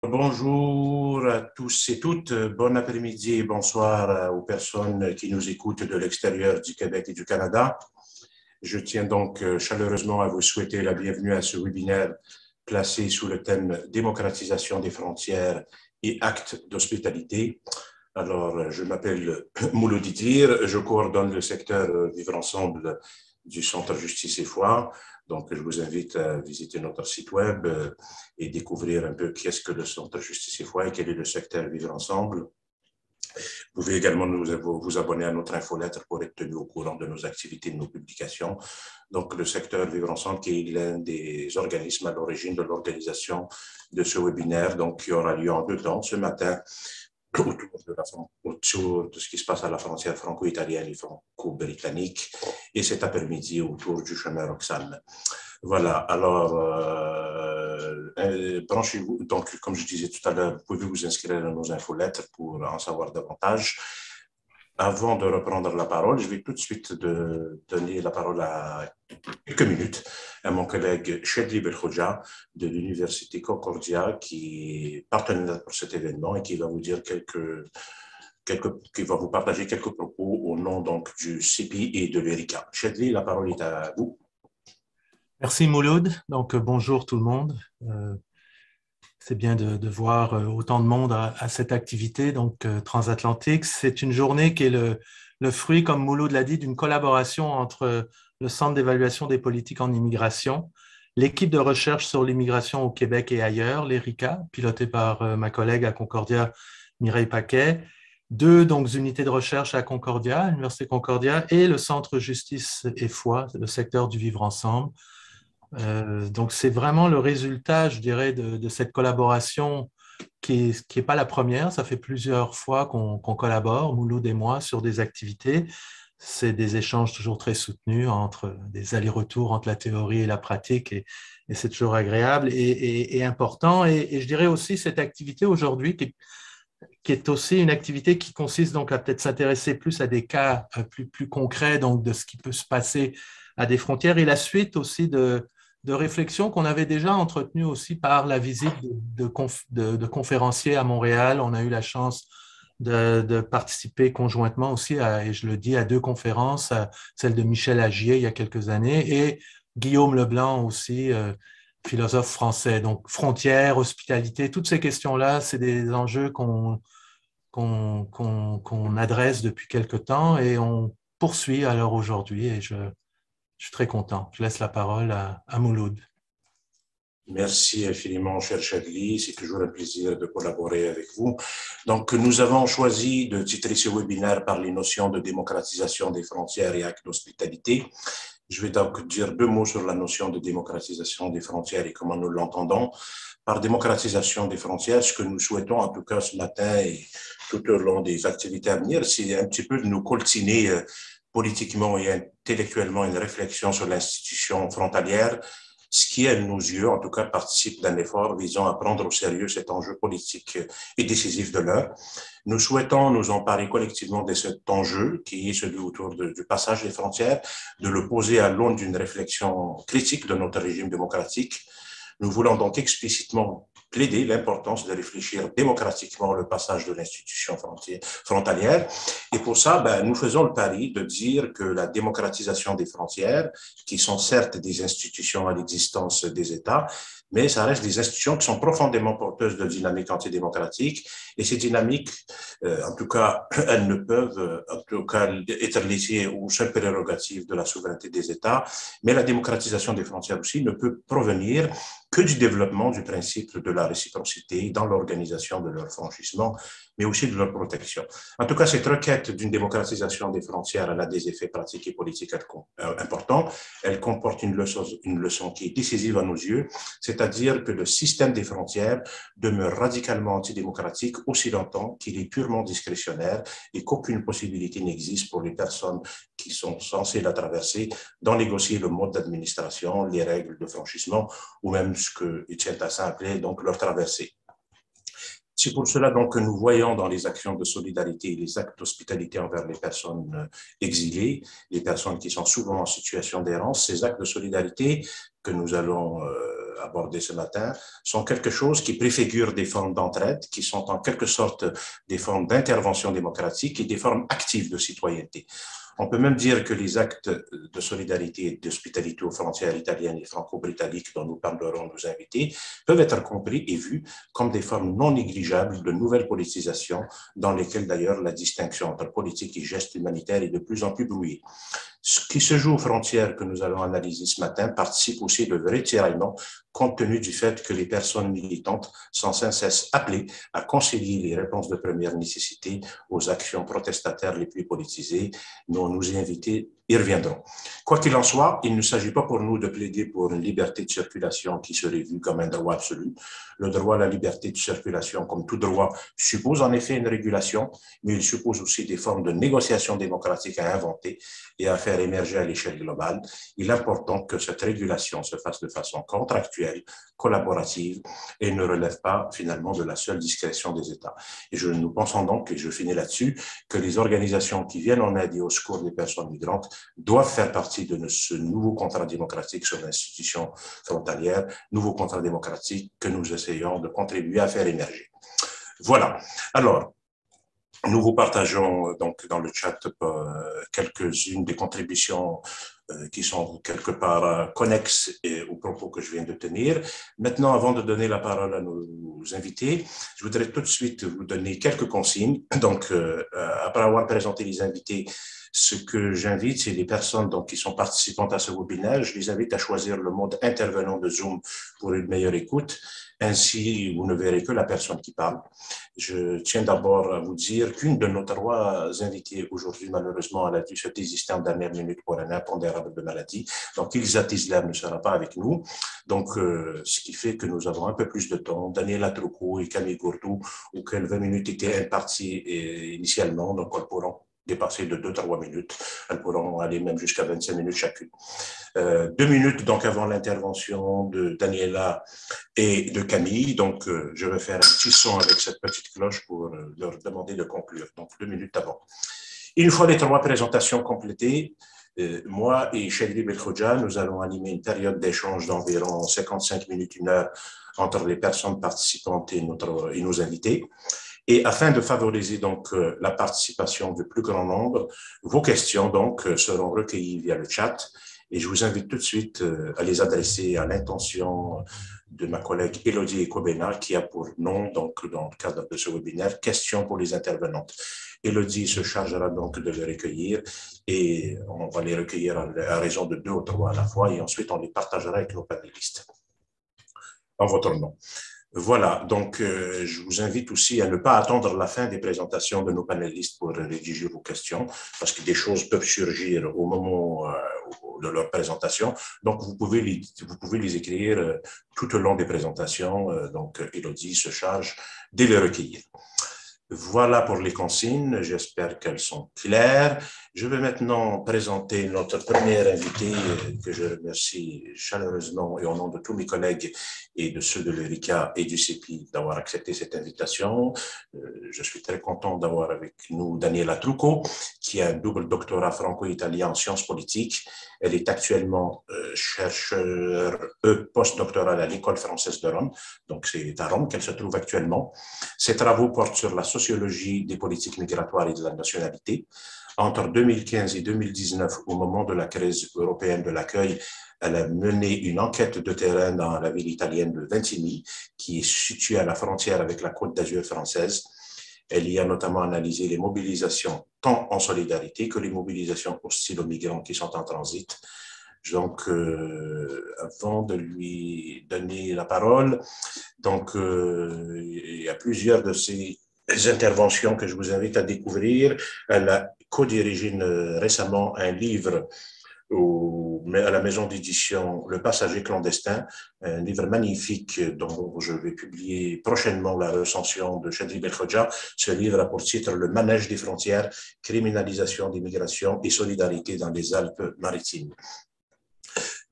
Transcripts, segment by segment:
Bonjour à tous et toutes, bon après-midi et bonsoir aux personnes qui nous écoutent de l'extérieur du Québec et du Canada. Je tiens donc chaleureusement à vous souhaiter la bienvenue à ce webinaire placé sous le thème Démocratisation des frontières et actes d'hospitalité. Alors, je m'appelle Mouloud Didir, je coordonne le secteur Vivre Ensemble du Centre Justice et Foi. Donc, je vous invite à visiter notre site web et découvrir un peu qu'est-ce que le Centre Justice et Foi et quel est le secteur Vivre Ensemble. Vous pouvez également vous abonner à notre infolettre pour être tenu au courant de nos activités, de nos publications. Donc, le secteur Vivre Ensemble, qui est l'un des organismes à l'origine de l'organisation de ce webinaire, donc qui aura lieu en deux temps, ce matin, autour de ce qui se passe à la frontière franco-italienne et franco-britannique, et cet après-midi autour du chemin Roxane. Voilà, alors, branchez-vous. Donc, comme je disais tout à l'heure, vous pouvez vous inscrire à nos infolettres pour en savoir davantage. Avant de reprendre la parole, je vais tout de suite donner la parole à quelques minutes à mon collègue Chedli Belkhodja de l'Université Concordia, qui est partenaire pour cet événement et qui va vous dire qui va vous partager quelques propos au nom donc du CEPI et de l'ERICA. Chedli, la parole est à vous. Merci Mouloud. Donc bonjour tout le monde. C'est bien de voir autant de monde à cette activité transatlantique. C'est une journée qui est le fruit, comme Mouloud l'a dit, d'une collaboration entre le Centre d'évaluation des politiques en immigration, l'équipe de recherche sur l'immigration au Québec et ailleurs, l'ERICA, pilotée par ma collègue à Concordia, Mireille Paquet, deux unités de recherche à Concordia, l'Université Concordia, et le Centre Justice et Foi, le secteur du vivre ensemble. Donc, c'est vraiment le résultat, je dirais, de cette collaboration qui est pas la première. Ça fait plusieurs fois qu'on collabore, Mouloud et moi, sur des activités. C'est des échanges toujours très soutenus entre des allers-retours entre la théorie et la pratique et c'est toujours agréable et important. Et je dirais aussi cette activité aujourd'hui qui est aussi une activité qui consiste donc à peut-être s'intéresser plus à des cas plus concrets donc de ce qui peut se passer à des frontières et la suite aussi de réflexions qu'on avait déjà entretenues aussi par la visite de conférenciers à Montréal. On a eu la chance de participer conjointement aussi, et je le dis, à deux conférences, celle de Michel Agier il y a quelques années et Guillaume Leblanc aussi, philosophe français. Donc, frontières, hospitalité, toutes ces questions-là, c'est des enjeux qu'on adresse depuis quelque temps et on poursuit alors aujourd'hui et je suis très content. Je laisse la parole à Mouloud. Merci infiniment, cher Chadli. C'est toujours un plaisir de collaborer avec vous. Donc, nous avons choisi de titrer ce webinaire par les notions de démocratisation des frontières et actes d'hospitalité. Je vais donc dire deux mots sur la notion de démocratisation des frontières et comment nous l'entendons. Par démocratisation des frontières, ce que nous souhaitons, en tout cas ce matin et tout au long des activités à venir, c'est un petit peu de nous coltiner politiquement et intellectuellement une réflexion sur l'institution frontalière, ce qui, à nos yeux, en tout cas, participe d'un effort visant à prendre au sérieux cet enjeu politique et décisif de l'heure. Nous souhaitons nous emparer collectivement de cet enjeu qui est celui autour du passage des frontières, de le poser à l'aune d'une réflexion critique de notre régime démocratique. Nous voulons donc explicitement plaider l'importance de réfléchir démocratiquement le passage de l'institution frontalière. Et pour ça, nous faisons le pari de dire que la démocratisation des frontières, qui sont certes des institutions à l'existence des États, mais ça reste des institutions qui sont profondément porteuses de dynamiques antidémocratiques. Et ces dynamiques, en tout cas, elles ne peuvent en tout cas être laissées aux seules prérogatives de la souveraineté des États. Mais la démocratisation des frontières aussi ne peut provenir que du développement du principe de la réciprocité dans l'organisation de leur franchissement, mais aussi de leur protection. En tout cas, cette requête d'une démocratisation des frontières, elle a des effets pratiques et politiques importants. Elle comporte une leçon qui est décisive à nos yeux, c'est-à-dire que le système des frontières demeure radicalement antidémocratique aussi longtemps qu'il est purement discrétionnaire et qu'aucune possibilité n'existe pour les personnes qui sont censées la traverser d'en négocier le mode d'administration, les règles de franchissement ou même ce que Étienne Tassin appelait donc leur traversée. C'est pour cela donc que nous voyons dans les actions de solidarité et les actes d'hospitalité envers les personnes exilées, les personnes qui sont souvent en situation d'errance, ces actes de solidarité que nous allons aborder ce matin sont quelque chose qui préfigure des formes d'entraide, qui sont en quelque sorte des formes d'intervention démocratique et des formes actives de citoyenneté. On peut même dire que les actes de solidarité et d'hospitalité aux frontières italiennes et franco-britanniques dont nous parlerons nos invités peuvent être compris et vus comme des formes non négligeables de nouvelles politisations dans lesquelles d'ailleurs la distinction entre politique et geste humanitaire est de plus en plus brouillée. Ce qui se joue aux frontières que nous allons analyser ce matin participe aussi de vrais tiraillements compte tenu du fait que les personnes militantes sont sans cesse appelées à concilier les réponses de première nécessité aux actions protestataires les plus politisées. Nos invités y reviendront. Quoi qu'il en soit, il ne s'agit pas pour nous de plaider pour une liberté de circulation qui serait vue comme un droit absolu. Le droit à la liberté de circulation, comme tout droit, suppose en effet une régulation, mais il suppose aussi des formes de négociation démocratique à inventer et à faire émerger à l'échelle globale. Il importe donc que cette régulation se fasse de façon contractuelle, collaborative et ne relève pas finalement de la seule discrétion des États. Et nous pensons donc, et je finis là-dessus, que les organisations qui viennent en aide et au secours des personnes migrantes doivent faire partie de ce nouveau contrat démocratique sur l'institution frontalière, nouveau contrat démocratique que nous essayons de contribuer à faire émerger. Voilà. Alors, nous vous partageons donc dans le chat quelques-unes des contributions qui sont quelque part connexes aux propos que je viens de tenir. Maintenant, avant de donner la parole à nos invités, je voudrais tout de suite vous donner quelques consignes. Donc, après avoir présenté les invités, ce que j'invite, c'est les personnes donc, qui sont participantes à ce webinaire. Je les invite à choisir le mode intervenant de Zoom pour une meilleure écoute. Ainsi, vous ne verrez que la personne qui parle. Je tiens d'abord à vous dire qu'une de nos trois invités aujourd'hui, malheureusement, elle a dû se désister en dernière minute pour un impondérable de maladie. Donc, Ilza Tisler ne sera pas avec nous. Donc, ce qui fait que nous avons un peu plus de temps. Daniela Trucco et Camille Gourdou, auxquels 20 minutes étaient imparties initialement, donc elles pourront dépasser de 2-3 minutes. Elles pourront aller même jusqu'à 25 minutes chacune. 2 minutes donc avant l'intervention de Daniela et de Camille. Donc, je vais faire un petit son avec cette petite cloche pour leur demander de conclure. Donc, 2 minutes avant. Une fois les 3 présentations complétées, moi et Chadri Belkhodja, nous allons animer une période d'échange d'environ 55 minutes, 1 heure entre les personnes participantes et nos invités. Et afin de favoriser donc la participation du plus grand nombre, vos questions donc seront recueillies via le chat. Et je vous invite tout de suite à les adresser à l'intention de ma collègue Elodie Ekobena, qui a pour nom, donc, dans le cadre de ce webinaire, questions pour les intervenantes. Elodie se chargera donc de les recueillir et on va les recueillir à raison de 2 ou 3 à la fois et ensuite on les partagera avec nos panélistes en votre nom. Voilà, donc je vous invite aussi à ne pas attendre la fin des présentations de nos panélistes pour rédiger vos questions, parce que des choses peuvent surgir au moment de leur présentation. Donc, vous pouvez les écrire tout au long des présentations. Donc, Elodie se charge de les recueillir. Voilà pour les consignes, j'espère qu'elles sont claires. Je vais maintenant présenter notre première invitée que je remercie chaleureusement et au nom de tous mes collègues et de ceux de l'ERICA et du CEPI d'avoir accepté cette invitation. Je suis très content d'avoir avec nous Daniela Trucco, qui a un double doctorat franco-italien en sciences politiques. Elle est actuellement chercheure postdoctorale à l'École française de Rome, donc c'est à Rome qu'elle se trouve actuellement. Ses travaux portent sur la sociologie des politiques migratoires et de la nationalité. Entre 2015 et 2019, au moment de la crise européenne de l'accueil, elle a mené une enquête de terrain dans la ville italienne de Ventimille, qui est située à la frontière avec la Côte d'Azur française. Elle y a notamment analysé les mobilisations tant en solidarité que les mobilisations hostiles aux migrants qui sont en transit. Donc, avant de lui donner la parole, donc, il y a plusieurs de ces interventions que je vous invite à découvrir. Elle a co-dirigé récemment un livre à la maison d'édition Le Passager clandestin, un livre magnifique dont je vais publier prochainement la recension de Chadri Belkhodja. Ce livre a pour titre Le manège des frontières, criminalisation des migrations et solidarité dans les Alpes-Maritimes.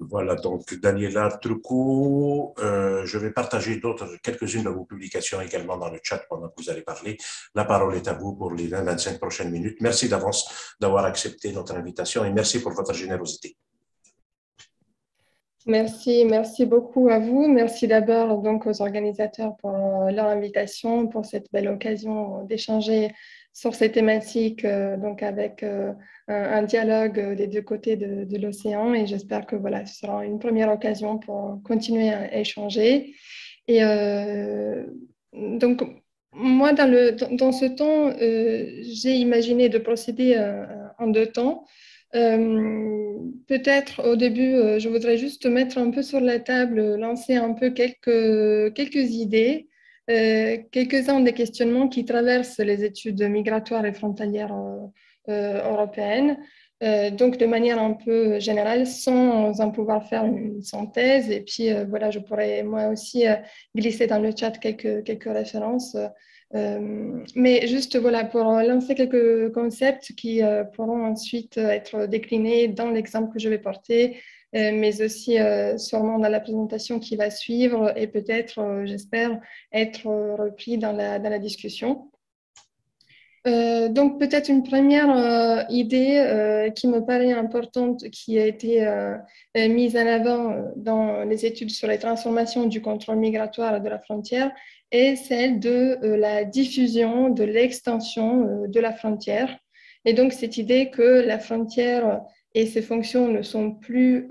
Voilà, donc Daniela Trucco, je vais partager quelques-unes de vos publications également dans le chat pendant que vous allez parler. La parole est à vous pour les 20-25 prochaines minutes. Merci d'avance d'avoir accepté notre invitation et merci pour votre générosité. Merci beaucoup à vous. Merci d'abord donc aux organisateurs pour leur invitation, pour cette belle occasion d'échanger sur ces thématiques, donc avec un dialogue des deux côtés de l'océan. Et j'espère que voilà, ce sera une première occasion pour continuer à échanger. Et donc, moi, dans ce temps, j'ai imaginé de procéder en deux temps. Peut-être au début, je voudrais juste mettre un peu sur la table, lancer un peu quelques idées, quelques-uns des questionnements qui traversent les études migratoires et frontalières européennes. Donc, de manière un peu générale, sans en pouvoir faire une synthèse. Et puis, voilà, je pourrais moi aussi glisser dans le chat quelques références. Mais juste voilà, pour lancer quelques concepts qui pourront ensuite être déclinés dans l'exemple que je vais porter, mais aussi sûrement dans la présentation qui va suivre et peut-être, j'espère, être repris dans la discussion. Donc peut-être une première idée qui me paraît importante, qui a été mise en avant dans les études sur les transformations du contrôle migratoire de la frontière, est celle de la diffusion, de l'extension de la frontière. Et donc cette idée que la frontière et ses fonctions ne sont plus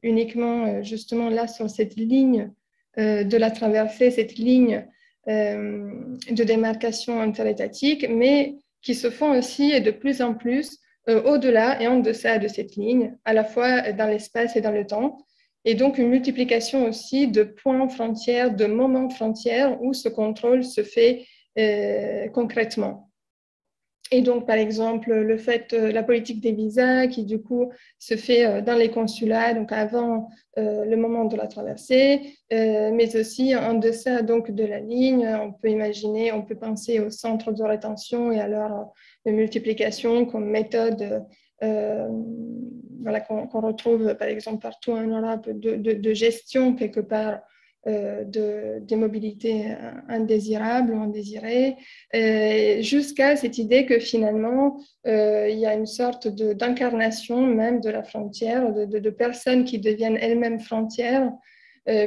uniquement justement là sur cette ligne de la traversée, cette ligne de démarcation interétatique, mais qui se font aussi de plus en plus au-delà et en deçà de cette ligne, à la fois dans l'espace et dans le temps. Et donc une multiplication aussi de points frontières, de moments frontières où ce contrôle se fait concrètement. Et donc, par exemple, le fait, la politique des visas qui, du coup, se fait dans les consulats, donc avant le moment de la traversée, mais aussi en deçà donc, de la ligne. On peut imaginer, on peut penser au centre de rétention et à leur multiplication comme méthode voilà, qu'on retrouve, par exemple, partout en Europe de gestion, quelque part, des mobilités indésirables ou indésirées, jusqu'à cette idée que finalement, il y a une sorte d'incarnation même de la frontière, de personnes qui deviennent elles-mêmes frontières,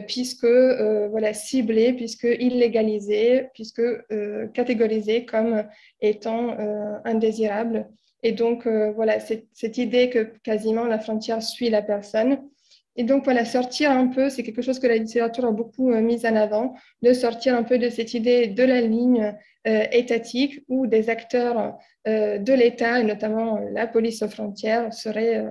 puisque voilà, ciblées, puisque illégalisées, puisque catégorisées comme étant indésirables. Et donc, voilà, cette idée que quasiment la frontière suit la personne. Et donc, voilà, sortir un peu, c'est quelque chose que la littérature a beaucoup mis en avant, de sortir un peu de cette idée de la ligne étatique où des acteurs de l'État, et notamment la police aux frontières, seraient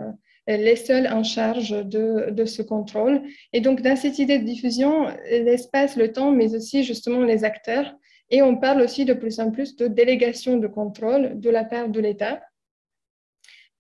les seuls en charge de ce contrôle. Et donc, dans cette idée de diffusion, l'espace, le temps, mais aussi justement les acteurs. Et on parle aussi de plus en plus de délégation de contrôle de la part de l'État,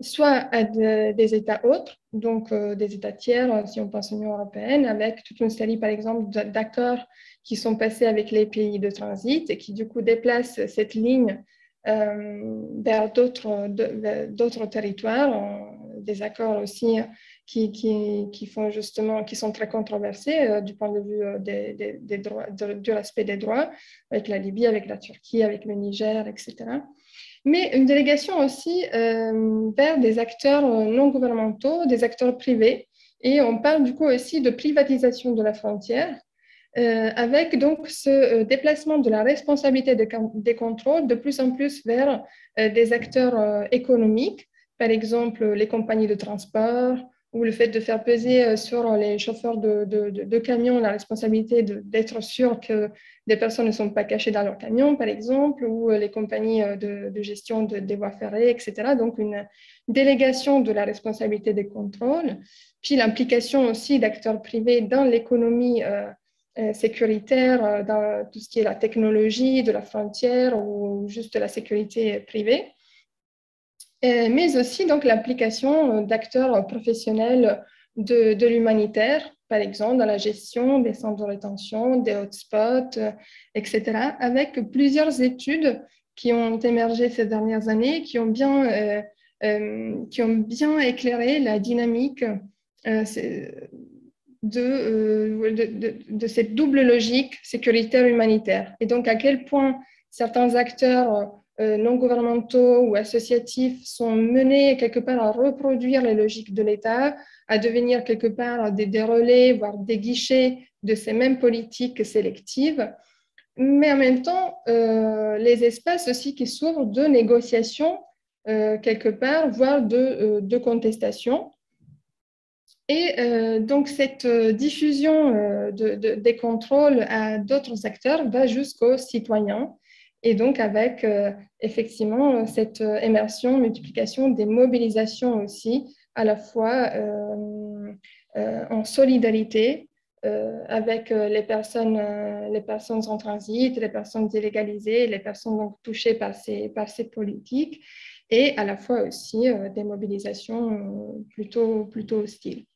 soit à des États autres, donc des États tiers, si on pense à l'Union européenne, avec toute une série, par exemple, d'accords qui sont passés avec les pays de transit et qui, du coup, déplacent cette ligne vers d'autres territoires, des accords aussi qui font justement, qui sont très controversés du point de vue des droits, du respect des droits, avec la Libye, avec la Turquie, avec le Niger, etc. Mais une délégation aussi vers des acteurs non gouvernementaux, des acteurs privés. Et on parle du coup aussi de privatisation de la frontière, avec donc ce déplacement de la responsabilité des contrôles de plus en plus vers des acteurs économiques, par exemple les compagnies de transport, ou le fait de faire peser sur les chauffeurs de camions la responsabilité d'être sûr que des personnes ne sont pas cachées dans leurs camions, par exemple, ou les compagnies de gestion des voies ferrées, etc. Donc, une délégation de la responsabilité des contrôles, puis l'implication aussi d'acteurs privés dans l'économie sécuritaire, dans tout ce qui est la technologie de la frontière ou juste la sécurité privée. Mais aussi donc l'application d'acteurs professionnels de l'humanitaire, par exemple dans la gestion des centres de rétention, des hotspots, etc., avec plusieurs études qui ont émergé ces dernières années, qui ont bien éclairé la dynamique de cette double logique sécuritaire-humanitaire. Et donc à quel point certains acteurs non gouvernementaux ou associatifs sont menés quelque part à reproduire les logiques de l'État, à devenir quelque part des relais, voire des guichets de ces mêmes politiques sélectives, mais en même temps, les espaces aussi qui s'ouvrent de négociation, quelque part, voire de contestation. Et donc, cette diffusion des contrôles à d'autres acteurs va jusqu'aux citoyens. Et donc, avec effectivement cette immersion, multiplication des mobilisations aussi, à la fois en solidarité avec les personnes en transit, les personnes illégalisées, les personnes donc touchées par ces politiques, et à la fois aussi des mobilisations plutôt hostiles.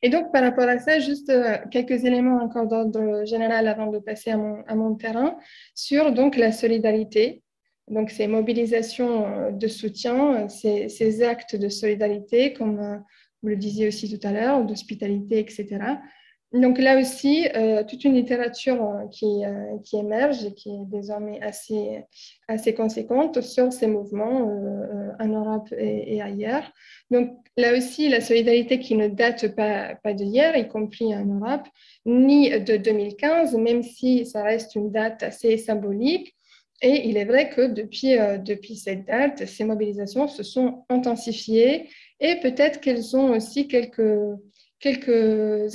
Et donc, par rapport à ça, juste quelques éléments encore d'ordre général avant de passer à mon terrain sur donc, la solidarité. Donc, ces mobilisations de soutien, ces actes de solidarité, comme vous le disiez aussi tout à l'heure, d'hospitalité, etc. Donc là aussi, toute une littérature qui émerge et qui est désormais assez conséquente sur ces mouvements en Europe et ailleurs. Donc là aussi, la solidarité qui ne date pas d'hier, y compris en Europe, ni de 2015, même si ça reste une date assez symbolique. Et il est vrai que depuis cette date, ces mobilisations se sont intensifiées et peut-être qu'elles ont aussi quelques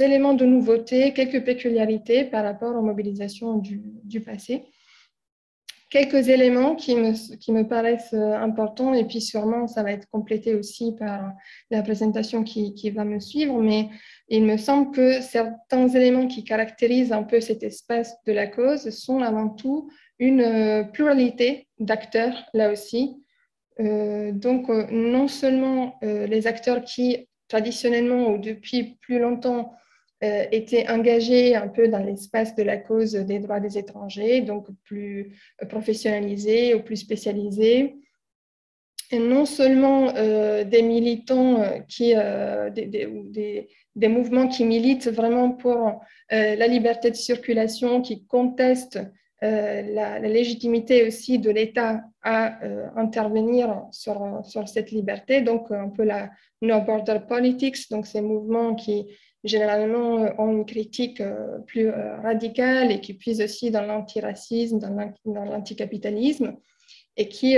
éléments de nouveauté, quelques péculiarités par rapport aux mobilisations du passé. Quelques éléments qui me paraissent importants, et puis sûrement ça va être complété aussi par la présentation qui va me suivre, mais il me semble que certains éléments qui caractérisent un peu cet espace de la cause sont avant tout une pluralité d'acteurs, là aussi. Donc, non seulement les acteurs qui traditionnellement ou depuis plus longtemps étaient engagés un peu dans l'espace de la cause des droits des étrangers, donc plus professionnalisés ou plus spécialisés. Et non seulement des militants, des mouvements qui militent vraiment pour la liberté de circulation, qui contestent la légitimité aussi de l'État à intervenir sur cette liberté, donc un peu la No Border Politics, donc ces mouvements qui généralement ont une critique plus radicale et qui puisent aussi dans l'antiracisme, dans l'anticapitalisme, et qui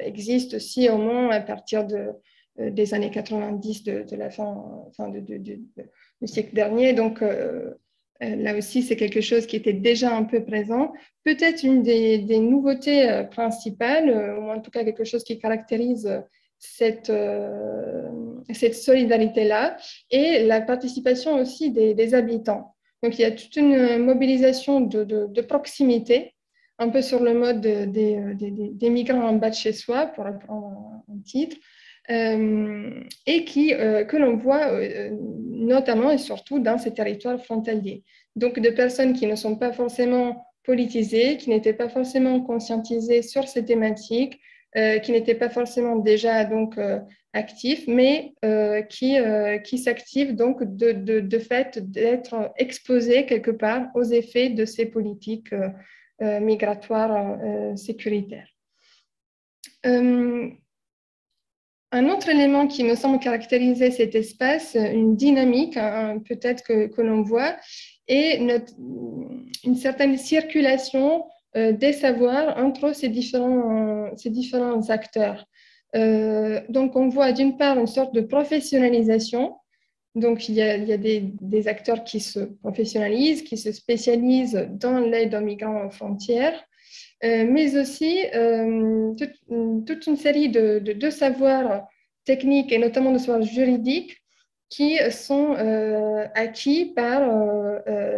existent aussi au moins à partir des années 90 de la fin du siècle dernier. Donc, là aussi, c'est quelque chose qui était déjà un peu présent. Peut-être une des nouveautés principales, ou en tout cas quelque chose qui caractérise cette solidarité-là, et la participation aussi des habitants. Donc, il y a toute une mobilisation de proximité, un peu sur le mode des migrants en bas de chez soi, pour reprendre un titre, et que l'on voit notamment et surtout dans ces territoires frontaliers. Donc, de personnes qui ne sont pas forcément politisées, qui n'étaient pas forcément conscientisées sur ces thématiques, qui n'étaient pas forcément déjà donc actifs, mais qui s'activent donc de fait d'être exposés quelque part aux effets de ces politiques migratoires sécuritaires. Un autre élément qui me semble caractériser cet espace, une dynamique peut-être que l'on voit, est une certaine circulation des savoirs entre ces différents acteurs. Donc, on voit d'une part une sorte de professionnalisation. Donc, il y a des acteurs qui se professionnalisent, qui se spécialisent dans l'aide aux migrants aux frontières, mais aussi toute une série de savoirs techniques et notamment de savoirs juridiques qui sont acquis par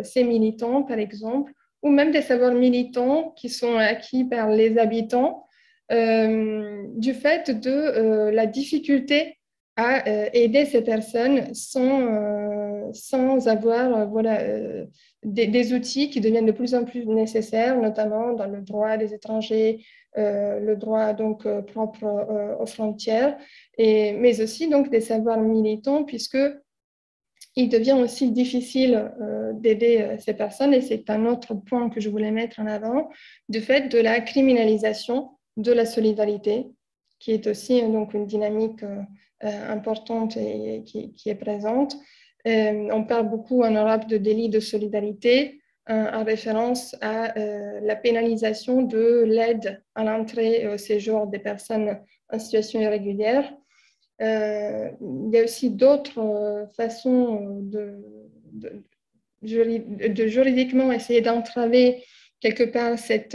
ces militants, par exemple, ou même des savoirs militants qui sont acquis par les habitants du fait de la difficulté à aider ces personnes sans avoir des outils qui deviennent de plus en plus nécessaires, notamment dans le droit des étrangers, le droit donc propre aux frontières, mais aussi donc des savoirs militants, puisque il devient aussi difficile d'aider ces personnes, et c'est un autre point que je voulais mettre en avant, du fait de la criminalisation de la solidarité, qui est aussi donc une dynamique importante et qui est présente. On parle beaucoup en Europe de délit de solidarité, en référence à la pénalisation de l'aide à l'entrée et au séjour des personnes en situation irrégulière. Il y a aussi d'autres façons de juridiquement essayer d'entraver quelque part cette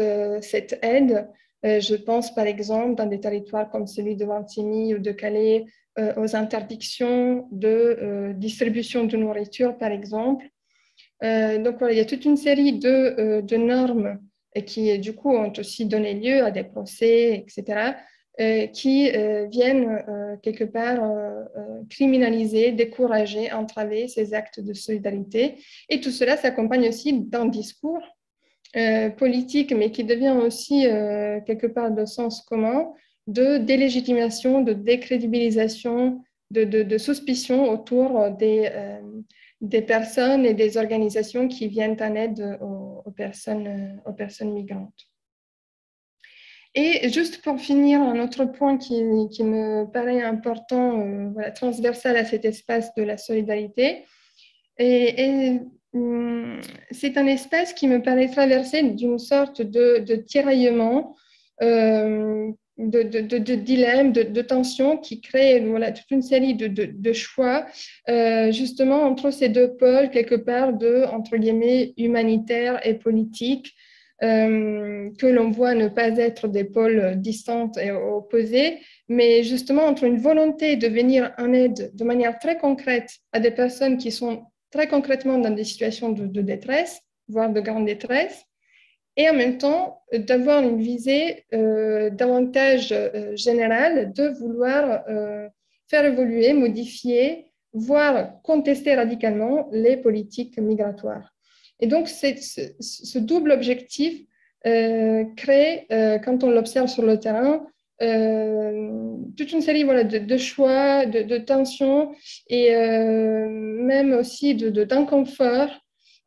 aide. Je pense par exemple dans des territoires comme celui de Ventimille ou de Calais aux interdictions de distribution de nourriture par exemple. Donc voilà, il y a toute une série de normes qui du coup ont aussi donné lieu à des procès, etc., qui viennent quelque part criminaliser, décourager, entraver ces actes de solidarité. Et tout cela s'accompagne aussi d'un discours politique, mais qui devient aussi quelque part de sens commun, de délégitimation, de décrédibilisation, de suspicion autour des personnes et des organisations qui viennent en aide aux personnes migrantes. Et juste pour finir, un autre point qui me paraît important, voilà, transversal à cet espace de la solidarité, c'est un espace qui me paraît traversé d'une sorte de tiraillement, de dilemme, de tension qui crée voilà, toute une série de choix, justement entre ces deux pôles, quelque part, entre guillemets, humanitaire et politique, que l'on voit ne pas être des pôles distants et opposés, mais justement entre une volonté de venir en aide de manière très concrète à des personnes qui sont très concrètement dans des situations de détresse, voire de grande détresse, et en même temps d'avoir une visée davantage générale de vouloir faire évoluer, modifier, voire contester radicalement les politiques migratoires. Et donc, ce double objectif crée, quand on l'observe sur le terrain, toute une série voilà, de choix, de tensions et même aussi d'inconfort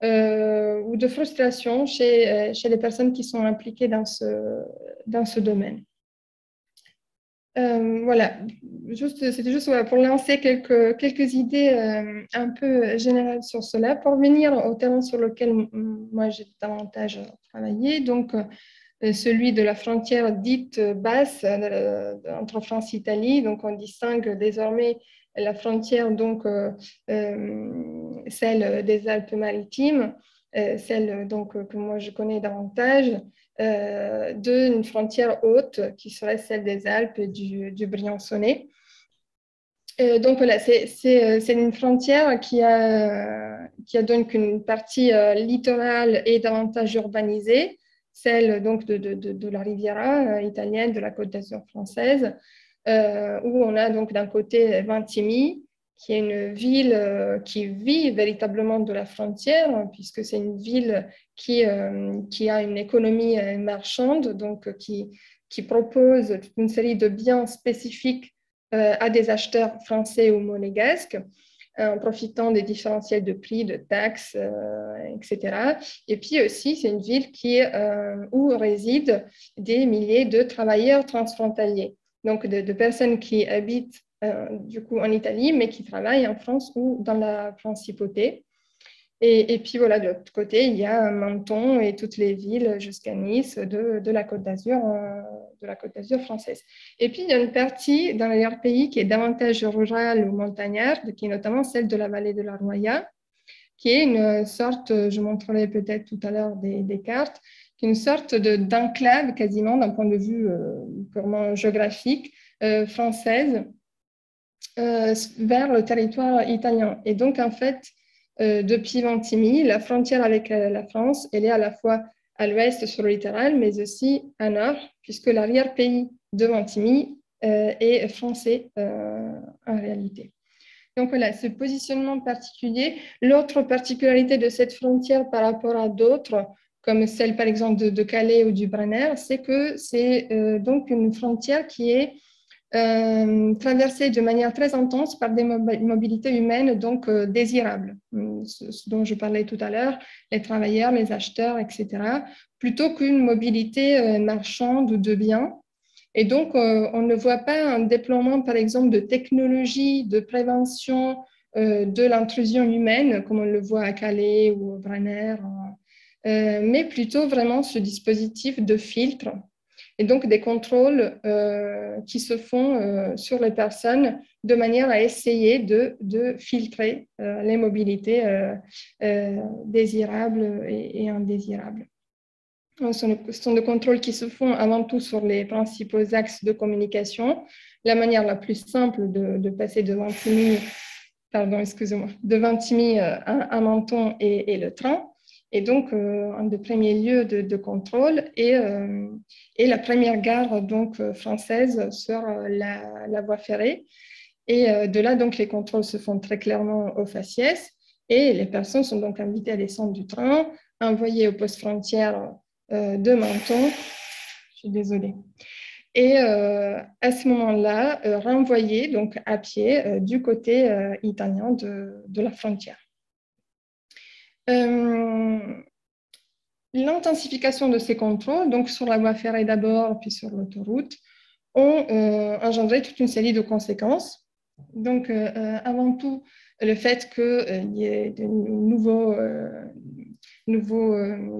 ou de frustration chez les personnes qui sont impliquées dans ce domaine. Voilà, c'était juste voilà, pour lancer quelques idées un peu générales sur cela. Pour venir au terrain sur lequel moi j'ai davantage travaillé, donc celui de la frontière dite basse entre France et Italie. Donc on distingue désormais la frontière, donc celle des Alpes-Maritimes, celle donc que moi je connais davantage, d'une frontière haute qui serait celle des Alpes du Briançonnais. Donc voilà, c'est une frontière qui a donc une partie littorale et davantage urbanisée, celle donc de la Riviera italienne, de la Côte d'Azur française, où on a donc d'un côté Ventimille, qui est une ville qui vit véritablement de la frontière, puisque c'est une ville qui a une économie marchande, donc qui propose toute une série de biens spécifiques à des acheteurs français ou monégasques, en profitant des différentiels de prix, de taxes, etc. Et puis aussi, c'est une ville où résident des milliers de travailleurs transfrontaliers, donc de personnes qui habitent du coup en Italie, mais qui travaillent en France ou dans la principauté. Et puis voilà, de l'autre côté, il y a Menton et toutes les villes jusqu'à Nice de la Côte d'Azur française. Et puis il y a une partie dans l'arrière-pays qui est davantage rurale ou montagnarde, qui est notamment celle de la vallée de la Roya, qui est une sorte, je montrerai peut-être tout à l'heure des cartes, qui est une sorte d'enclave quasiment d'un point de vue purement géographique française vers le territoire italien. Et donc en fait, depuis Ventimille, la frontière avec la France, elle est à la fois à l'ouest sur le littoral, mais aussi à nord, puisque l'arrière-pays de Ventimille est français en réalité. Donc voilà, ce positionnement particulier. L'autre particularité de cette frontière par rapport à d'autres, comme celle par exemple de Calais ou du Brenner, c'est que c'est donc une frontière qui est traversées de manière très intense par des mobilités humaines donc désirables, ce dont je parlais tout à l'heure, les travailleurs, les acheteurs, etc., plutôt qu'une mobilité marchande ou de biens. Et donc, on ne voit pas un déploiement, par exemple, de technologies de prévention de l'intrusion humaine, comme on le voit à Calais ou au Brenner, mais plutôt vraiment ce dispositif de filtre et donc des contrôles qui se font sur les personnes de manière à essayer de filtrer les mobilités désirables et indésirables. Ce sont des contrôles qui se font avant tout sur les principaux axes de communication. La manière la plus simple de passer de Vintimille, de Vintimille à Menton et le train. Et donc, un des premiers lieux de contrôle est la première gare donc, française sur la voie ferrée. Et de là, donc, les contrôles se font très clairement au faciès. Et les personnes sont donc invitées à descendre du train, envoyées au poste frontière de Menton. Je suis désolée. Et à ce moment-là, renvoyées donc à pied du côté italien de la frontière. L'intensification de ces contrôles, donc sur la voie ferrée d'abord, puis sur l'autoroute, ont engendré toute une série de conséquences. Donc, avant tout, le fait qu'il y ait de nouvelles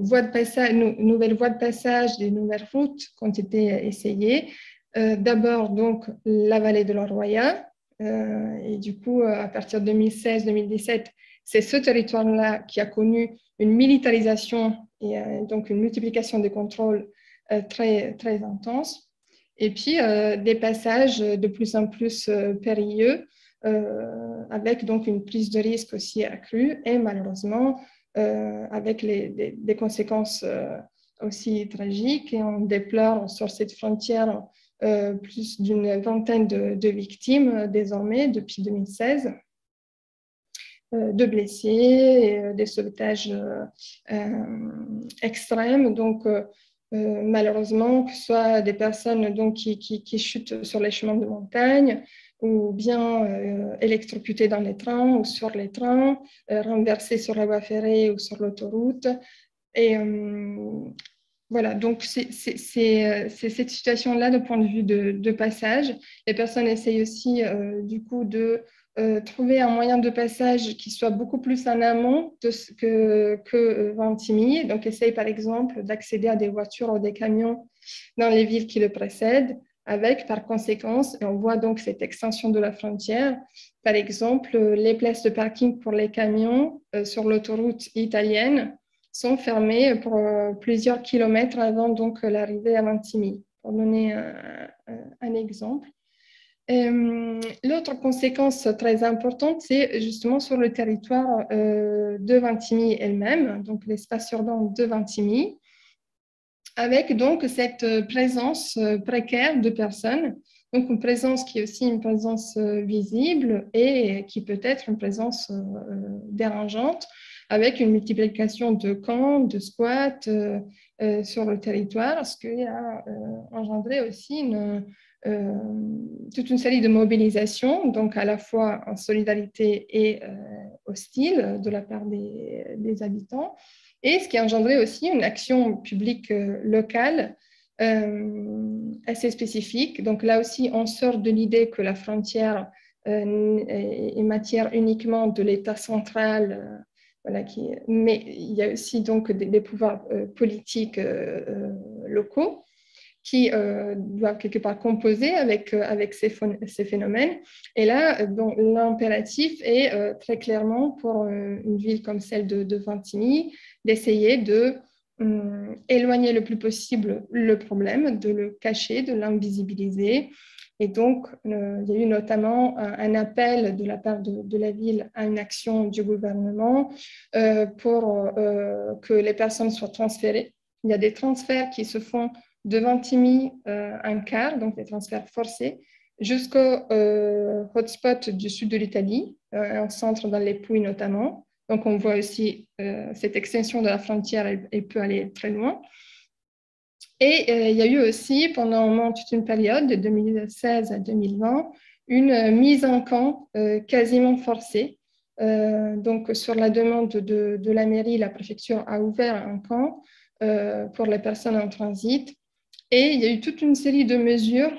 voies de passage, des nouvelles routes qui ont été essayées. D'abord, donc, la vallée de l'Oroya. Et du coup, à partir de 2016-2017, c'est ce territoire-là qui a connu une militarisation et donc une multiplication des contrôles très, très intense. Et puis, des passages de plus en plus périlleux, avec donc une prise de risque aussi accrue et malheureusement, avec des conséquences aussi tragiques. Et on déplore sur cette frontière plus d'une vingtaine de victimes désormais depuis 2016. De blessés, des sauvetages extrêmes. Donc, malheureusement, que ce soit des personnes donc, qui chutent sur les chemins de montagne ou bien électrocutées dans les trains ou sur les trains, renversées sur la voie ferrée ou sur l'autoroute. Et voilà, donc c'est cette situation-là de point de vue de passage. Les personnes essayent aussi du coup de trouver un moyen de passage qui soit beaucoup plus en amont que Ventimille. Donc, essaye par exemple d'accéder à des voitures ou des camions dans les villes qui le précèdent, avec par conséquence, et on voit donc cette extension de la frontière, par exemple, les places de parking pour les camions sur l'autoroute italienne sont fermées pour plusieurs kilomètres avant donc l'arrivée à Ventimille, pour donner un exemple. L'autre conséquence très importante, c'est justement sur le territoire de Vintimille elle-même, donc l'espace urbain de Vintimille, avec donc cette présence précaire de personnes, donc une présence qui est aussi une présence visible et qui peut être une présence dérangeante, avec une multiplication de camps, de squats sur le territoire, ce qui a engendré aussi toute une série de mobilisations, donc à la fois en solidarité et hostile de la part des habitants, et ce qui a engendré aussi une action publique locale assez spécifique. Donc là aussi, on sort de l'idée que la frontière est matière uniquement de l'État central, voilà, mais il y a aussi donc des pouvoirs politiques locaux qui doivent quelque part composer avec ces phénomènes. Et là, l'impératif est très clairement pour une ville comme celle de Vintimille d'essayer de éloigner le plus possible le problème, de le cacher, de l'invisibiliser. Et donc, il y a eu notamment un appel de la part de la ville à une action du gouvernement pour que les personnes soient transférées. Il y a des transferts qui se font de Vintimille un quart, donc des transferts forcés, jusqu'au hotspot du sud de l'Italie, un centre dans les Pouilles notamment. Donc, on voit aussi cette extension de la frontière, elle peut aller très loin. Et il y a eu aussi, pendant toute une période, de 2016 à 2020, une mise en camp quasiment forcée. Donc, sur la demande de la mairie, la préfecture a ouvert un camp pour les personnes en transit. Et il y a eu toute une série de mesures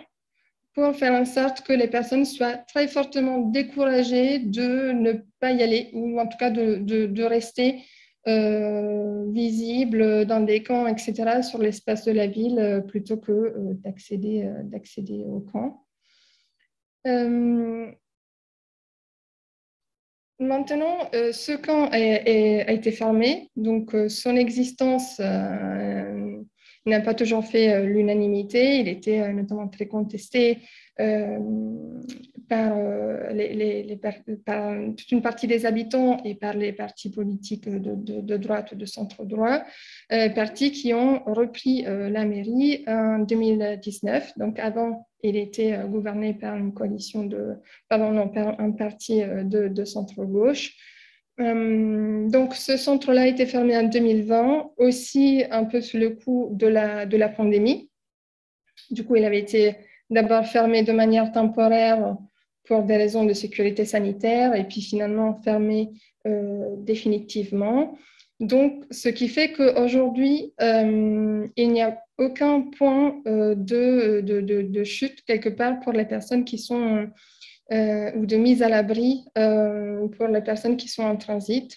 pour faire en sorte que les personnes soient très fortement découragées de ne pas y aller, ou en tout cas de rester visibles dans des camps, etc., sur l'espace de la ville, plutôt que d'accéder au camp. Maintenant, ce camp a été fermé, donc son existence n'a pas toujours fait l'unanimité. Il était notamment très contesté par, par toute une partie des habitants et par les partis politiques de droite ou de centre-droit, partis qui ont repris la mairie en 2019. Donc avant, il était gouverné par une coalition par un parti de centre-gauche. Donc, ce centre-là a été fermé en 2020, aussi un peu sous le coup de la pandémie. Du coup, il avait été d'abord fermé de manière temporaire pour des raisons de sécurité sanitaire et puis finalement fermé définitivement. Donc, ce qui fait qu'aujourd'hui, il n'y a aucun point de chute quelque part pour les personnes qui sont ou de mise à l'abri pour les personnes qui sont en transit.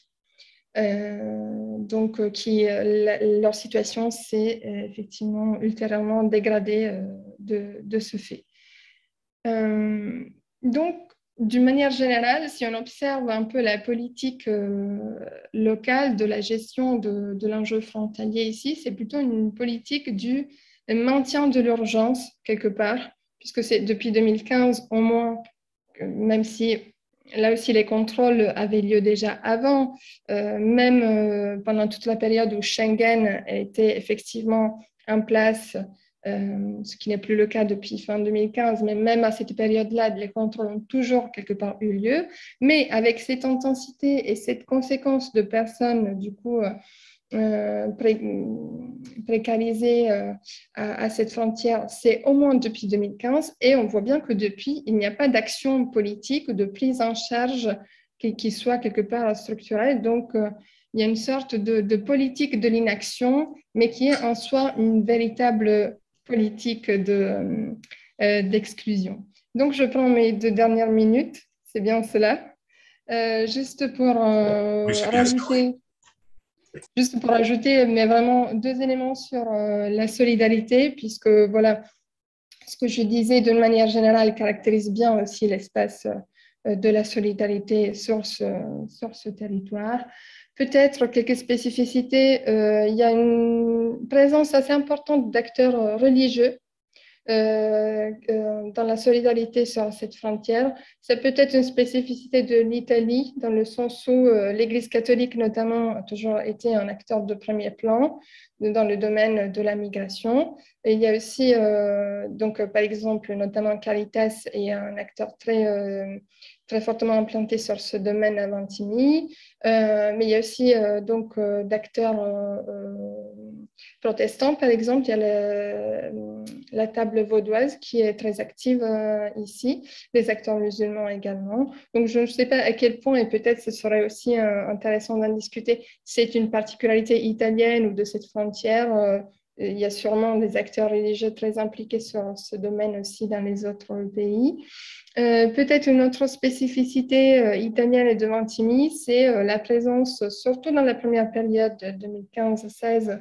Donc, leur situation s'est effectivement ultérieurement dégradée de ce fait. Donc, d'une manière générale, si on observe un peu la politique locale de la gestion de l'enjeu frontalier ici, c'est plutôt une politique du maintien de l'urgence quelque part, puisque c'est depuis 2015 au moins, même si là aussi les contrôles avaient lieu déjà avant, même pendant toute la période où Schengen était effectivement en place, ce qui n'est plus le cas depuis fin 2015, mais même à cette période-là, les contrôles ont toujours quelque part eu lieu. Mais avec cette intensité et cette conséquence de personnes, du coup, précarisées à cette frontière, c'est au moins depuis 2015. Et on voit bien que depuis, il n'y a pas d'action politique ou de prise en charge qui soit quelque part structurelle. Donc, il y a une sorte de politique de l'inaction, mais qui est en soi une véritable politique d'exclusion. Donc, je prends mes 2 dernières minutes, c'est bien cela, juste pour Oui, c'est bien ça, rajouter, mais vraiment 2 éléments sur la solidarité, puisque voilà, ce que je disais d'une manière générale caractérise bien aussi l'espace de la solidarité sur ce territoire. Peut-être quelques spécificités. Il y a une présence assez importante d'acteurs religieux dans la solidarité sur cette frontière. C'est peut-être une spécificité de l'Italie, dans le sens où l'Église catholique, notamment, a toujours été un acteur de premier plan dans le domaine de la migration. Et il y a aussi, donc, par exemple, notamment Caritas est un acteur très fortement implanté sur ce domaine à Vintimille. Mais il y a aussi d'acteurs protestants, par exemple. Il y a la table vaudoise qui est très active ici, les acteurs musulmans également. Donc, je ne sais pas à quel point, et peut-être ce serait aussi intéressant d'en discuter, c'est une particularité italienne ou de cette frontière. Il y a sûrement des acteurs religieux très impliqués sur ce domaine aussi dans les autres pays. Peut-être une autre spécificité italienne et de Ventimille, c'est la présence, surtout dans la première période 2015-16,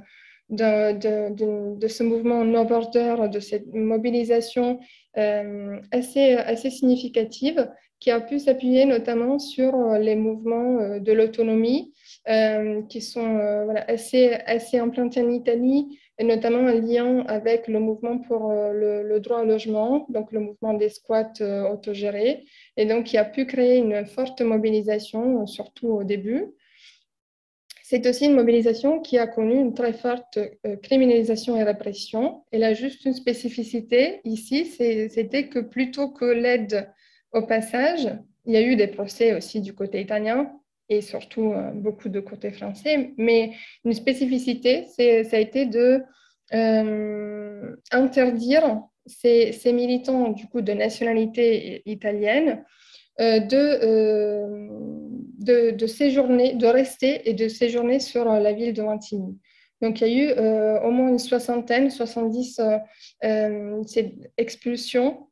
de ce mouvement no border, de cette mobilisation assez significative qui a pu s'appuyer notamment sur les mouvements de l'autonomie qui sont assez implantés en Italie, et notamment en lien avec le mouvement pour le droit au logement, donc le mouvement des squats autogérés, et donc qui a pu créer une forte mobilisation, surtout au début. C'est aussi une mobilisation qui a connu une très forte criminalisation et répression. Elle a juste une spécificité ici, c'était que plutôt que l'aide au passage, il y a eu des procès aussi du côté italien et surtout beaucoup de côté français, mais une spécificité, ça a été de interdire ces militants du coup de nationalité italienne de séjourner, de rester et de séjourner sur la ville de Vintimille. Donc, il y a eu au moins une soixantaine, 70 expulsions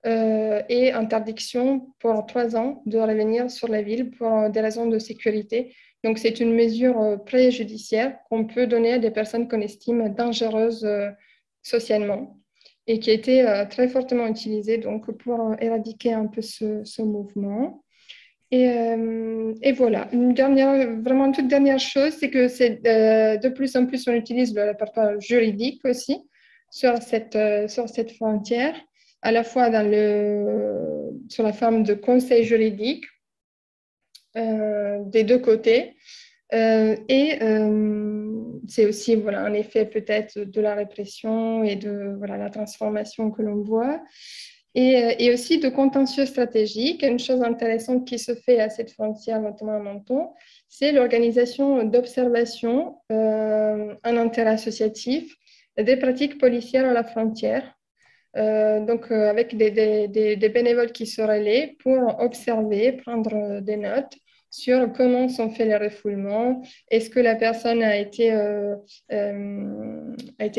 et interdictions pour 3 ans de revenir sur la ville pour des raisons de sécurité. Donc, c'est une mesure préjudiciaire qu'on peut donner à des personnes qu'on estime dangereuses socialement et qui a été très fortement utilisée donc, pour éradiquer un peu ce mouvement. Et voilà, vraiment une toute dernière chose, c'est que de plus en plus on utilise le répertoire juridique aussi sur cette frontière, à la fois sur la forme de conseil juridique des deux côtés. C'est aussi voilà, un effet peut-être de la répression et de voilà, la transformation que l'on voit. Et aussi de contentieux stratégiques. Une chose intéressante qui se fait à cette frontière, notamment à Menton, c'est l'organisation d'observation en interassociatif des pratiques policières à la frontière. Avec des bénévoles qui se relaient pour observer, prendre des notes sur comment sont faits les refoulements, est-ce que la personne a été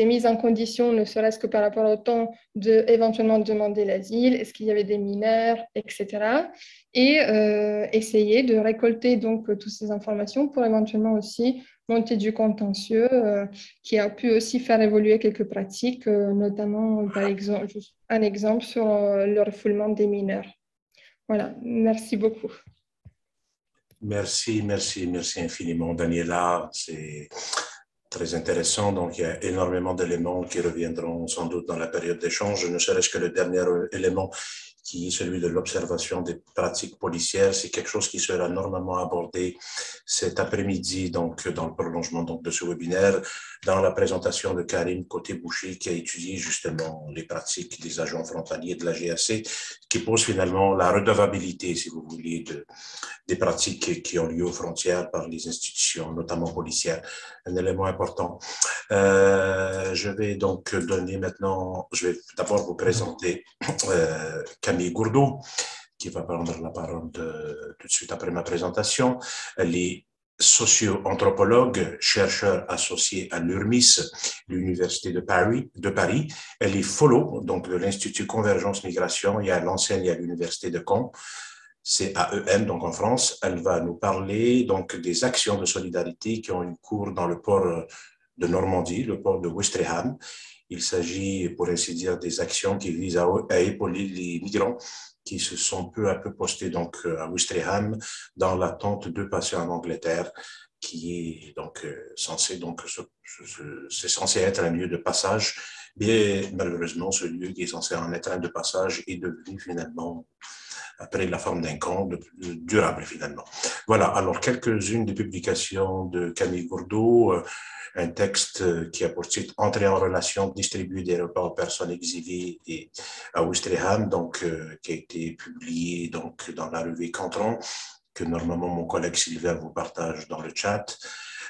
mise en condition, ne serait-ce que par rapport au temps éventuellement demander l'asile, est-ce qu'il y avait des mineurs, etc. Et essayer de récolter donc toutes ces informations pour éventuellement aussi monter du contentieux qui a pu aussi faire évoluer quelques pratiques, notamment par exemple, juste un exemple sur le refoulement des mineurs. Voilà, merci beaucoup. Merci infiniment, Daniela. C'est très intéressant. Donc, il y a énormément d'éléments qui reviendront sans doute dans la période d'échange, ne serait-ce que le dernier élément qui est celui de l'observation des pratiques policières. C'est quelque chose qui sera normalement abordé cet après-midi, donc dans le prolongement donc, de ce webinaire, dans la présentation de Karim Côté-Boucher, qui a étudié justement les pratiques des agents frontaliers de la GRC, qui pose finalement la redevabilité, si vous voulez, des pratiques qui ont lieu aux frontières par les institutions, notamment policières, un élément important. Je vais donc donner maintenant, je vais d'abord vous présenter Camille Gourdeau, qui va prendre la parole tout de suite après ma présentation. Elle est socio-anthropologue, chercheur associé à l'URMIS, l'Université de Paris. Elle est fellow donc, de l'Institut Convergence Migration et elle enseigne à l'Université de Caen. C'est AEM, donc en France. Elle va nous parler donc des actions de solidarité qui ont eu cours dans le port de Normandie, le port de Ouistreham. Il s'agit, pour ainsi dire, des actions qui visent à épauler les migrants qui se sont peu à peu postés donc à Ouistreham dans l'attente de passer en Angleterre, qui est donc censé donc c'est censé être un lieu de passage, mais malheureusement ce lieu qui est censé en être un de passage est devenu finalement après la forme d'un camp durable finalement. Voilà, alors quelques-unes des publications de Camille Gourdeau, un texte qui a pour titre « Entrer en relation, distribuer des repas aux personnes exilées et à Ouistreham », donc qui a été publié donc dans la revue Cantron, que normalement mon collègue Sylvain vous partage dans le chat.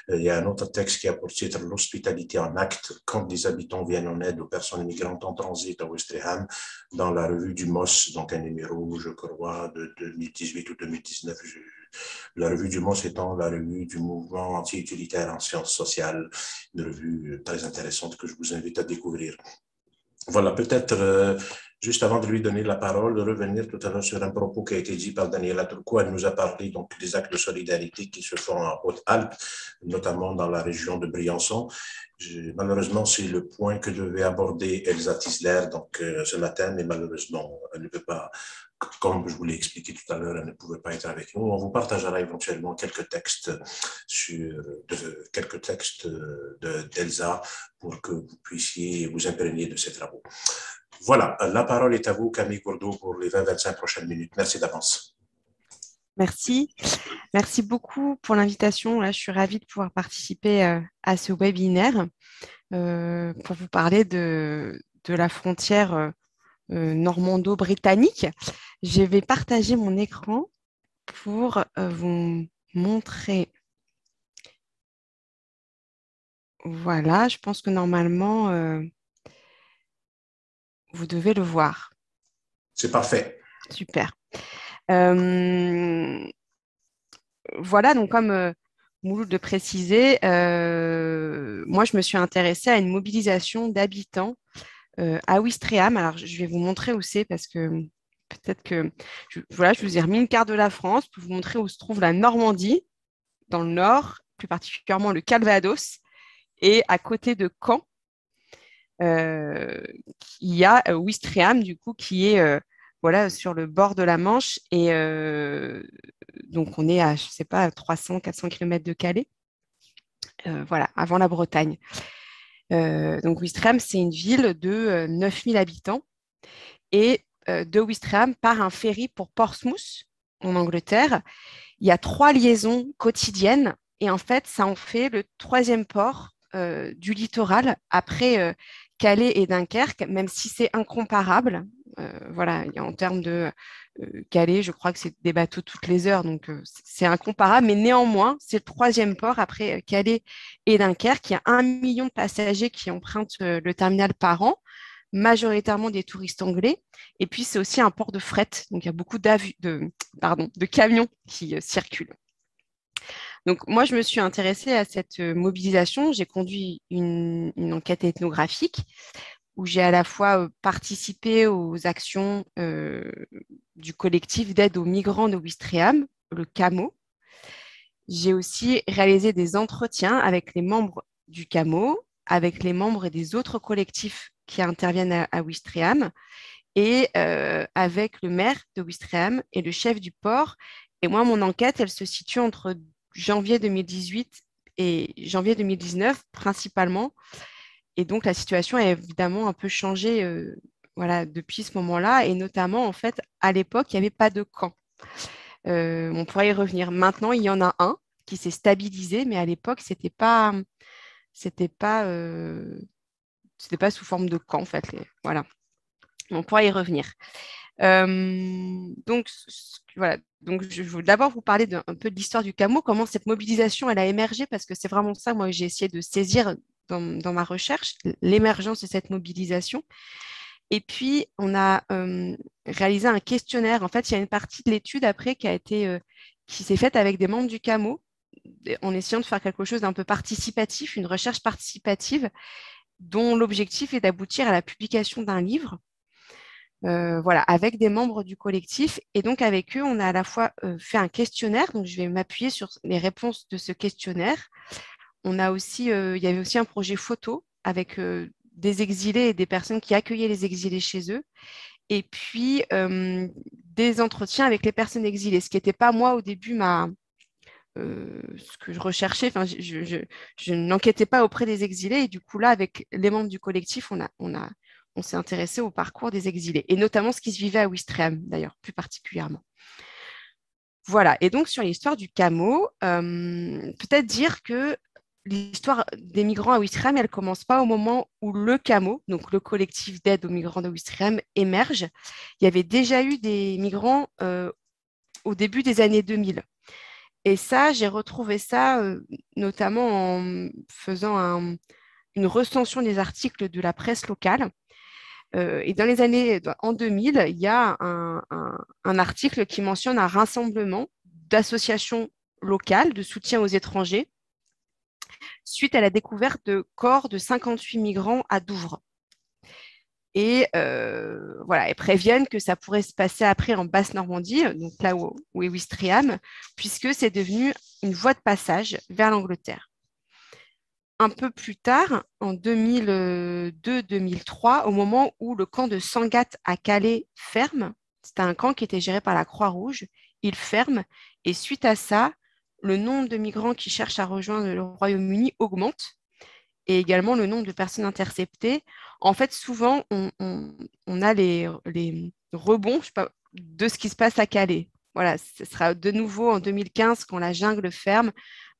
Il y a un autre texte qui a pour titre « L'hospitalité en acte, quand des habitants viennent en aide aux personnes migrantes en transit à Ouistreham » dans la revue du MOS, donc un numéro, je crois, de 2018 ou 2019. La revue du MOS étant la revue du mouvement anti-utilitaire en sciences sociales, une revue très intéressante que je vous invite à découvrir. Voilà, peut-être juste avant de lui donner la parole, de revenir tout à l'heure sur un propos qui a été dit par Daniela Turcot. Elle nous a parlé donc des actes de solidarité qui se font en Haute-Alpes, notamment dans la région de Briançon. Malheureusement, c'est le point que devait aborder Elsa Tisler donc, ce matin, mais malheureusement, elle ne peut pas, comme je vous l'ai expliqué tout à l'heure, elle ne pouvait pas être avec nous. On vous partagera éventuellement quelques textes d'Elsa pour que vous puissiez vous imprégner de ses travaux. Voilà, la parole est à vous, Camille Gourdeau, pour les 20-25 prochaines minutes. Merci d'avance. Merci. Merci beaucoup pour l'invitation. Là, je suis ravie de pouvoir participer à ce webinaire pour vous parler de la frontière normando-britannique. Je vais partager mon écran pour vous montrer. Voilà, je pense que normalement, vous devez le voir. C'est parfait. Super. Euh, voilà, donc comme Mouloud le précisait, moi, je me suis intéressée à une mobilisation d'habitants à Ouistreham. Alors, je vais vous montrer où c'est parce que peut-être que voilà, je vous ai remis une carte de la France pour vous montrer où se trouve la Normandie, dans le nord, plus particulièrement le Calvados, et à côté de Caen, euh, il y a Ouistreham, du coup, qui est voilà, sur le bord de la Manche. Et donc, on est à, je sais pas, 300, 400 km de Calais, voilà, avant la Bretagne. Donc, Ouistreham, c'est une ville de 9000 habitants. Et de Ouistreham part un ferry pour Portsmouth, en Angleterre. Il y a 3 liaisons quotidiennes. Et en fait, ça en fait le 3e port du littoral après Calais et Dunkerque, même si c'est incomparable. Voilà, en termes de Calais, je crois que c'est des bateaux toutes les heures, donc c'est incomparable, mais néanmoins, c'est le 3e port après Calais et Dunkerque. Il y a 1 million de passagers qui empruntent le terminal par an, majoritairement des touristes anglais. Et puis, c'est aussi un port de fret, donc il y a beaucoup de camions qui circulent. Donc, moi, je me suis intéressée à cette mobilisation. J'ai conduit une enquête ethnographique où j'ai à la fois participé aux actions du collectif d'aide aux migrants de Ouistreham, le CAMO. J'ai aussi réalisé des entretiens avec les membres du CAMO, avec les membres des autres collectifs qui interviennent à Ouistreham et avec le maire de Ouistreham et le chef du port. Et moi, mon enquête, elle se situe entre janvier 2018 et janvier 2019 principalement. Et donc, la situation a évidemment un peu changé voilà, depuis ce moment-là. Et notamment, en fait, à l'époque, il n'y avait pas de camp. On pourrait y revenir. Maintenant, il y en a un qui s'est stabilisé, mais à l'époque, c'était pas, c'était pas sous forme de camp, en fait. Voilà. On pourra y revenir. Donc, voilà. Donc, je veux d'abord vous parler un peu de l'histoire du CAMO, comment cette mobilisation elle a émergé, parce que c'est vraiment ça, moi, que j'ai essayé de saisir dans ma recherche, l'émergence de cette mobilisation. Et puis, on a réalisé un questionnaire. En fait, il y a une partie de l'étude après qui s'est faite avec des membres du CAMO, en essayant de faire quelque chose d'un peu participatif, une recherche participative, dont l'objectif est d'aboutir à la publication d'un livre. Voilà, avec des membres du collectif. Et donc, avec eux, on a à la fois fait un questionnaire. Donc, je vais m'appuyer sur les réponses de ce questionnaire. On a aussi, il y avait aussi un projet photo avec des exilés et des personnes qui accueillaient les exilés chez eux. Et puis, des entretiens avec les personnes exilées, ce qui n'était pas moi au début ce que je recherchais. Enfin, je n'enquêtais pas auprès des exilés. Et du coup, là, avec les membres du collectif, on s'est intéressé au parcours des exilés, et notamment ce qui se vivait à Ouistreham, d'ailleurs, plus particulièrement. Voilà, et donc sur l'histoire du CAMO, peut-être dire que l'histoire des migrants à Ouistreham, elle ne commence pas au moment où le CAMO, donc le collectif d'aide aux migrants de Ouistreham, émerge. Il y avait déjà eu des migrants au début des années 2000. Et ça, j'ai retrouvé ça notamment en faisant une recension des articles de la presse locale. Et dans les années, en 2000, il y a un article qui mentionne un rassemblement d'associations locales de soutien aux étrangers suite à la découverte de corps de 58 migrants à Douvres. Et voilà, ils préviennent que ça pourrait se passer après en Basse-Normandie, donc là où est Ouistreham, puisque c'est devenu une voie de passage vers l'Angleterre. Un peu plus tard, en 2002-2003, au moment où le camp de Sangatte à Calais ferme, c'était un camp qui était géré par la Croix-Rouge, il ferme, et suite à ça, le nombre de migrants qui cherchent à rejoindre le Royaume-Uni augmente, et également le nombre de personnes interceptées. En fait, souvent, on a les rebonds, je sais pas, de ce qui se passe à Calais. Voilà, ce sera de nouveau en 2015 quand la jungle ferme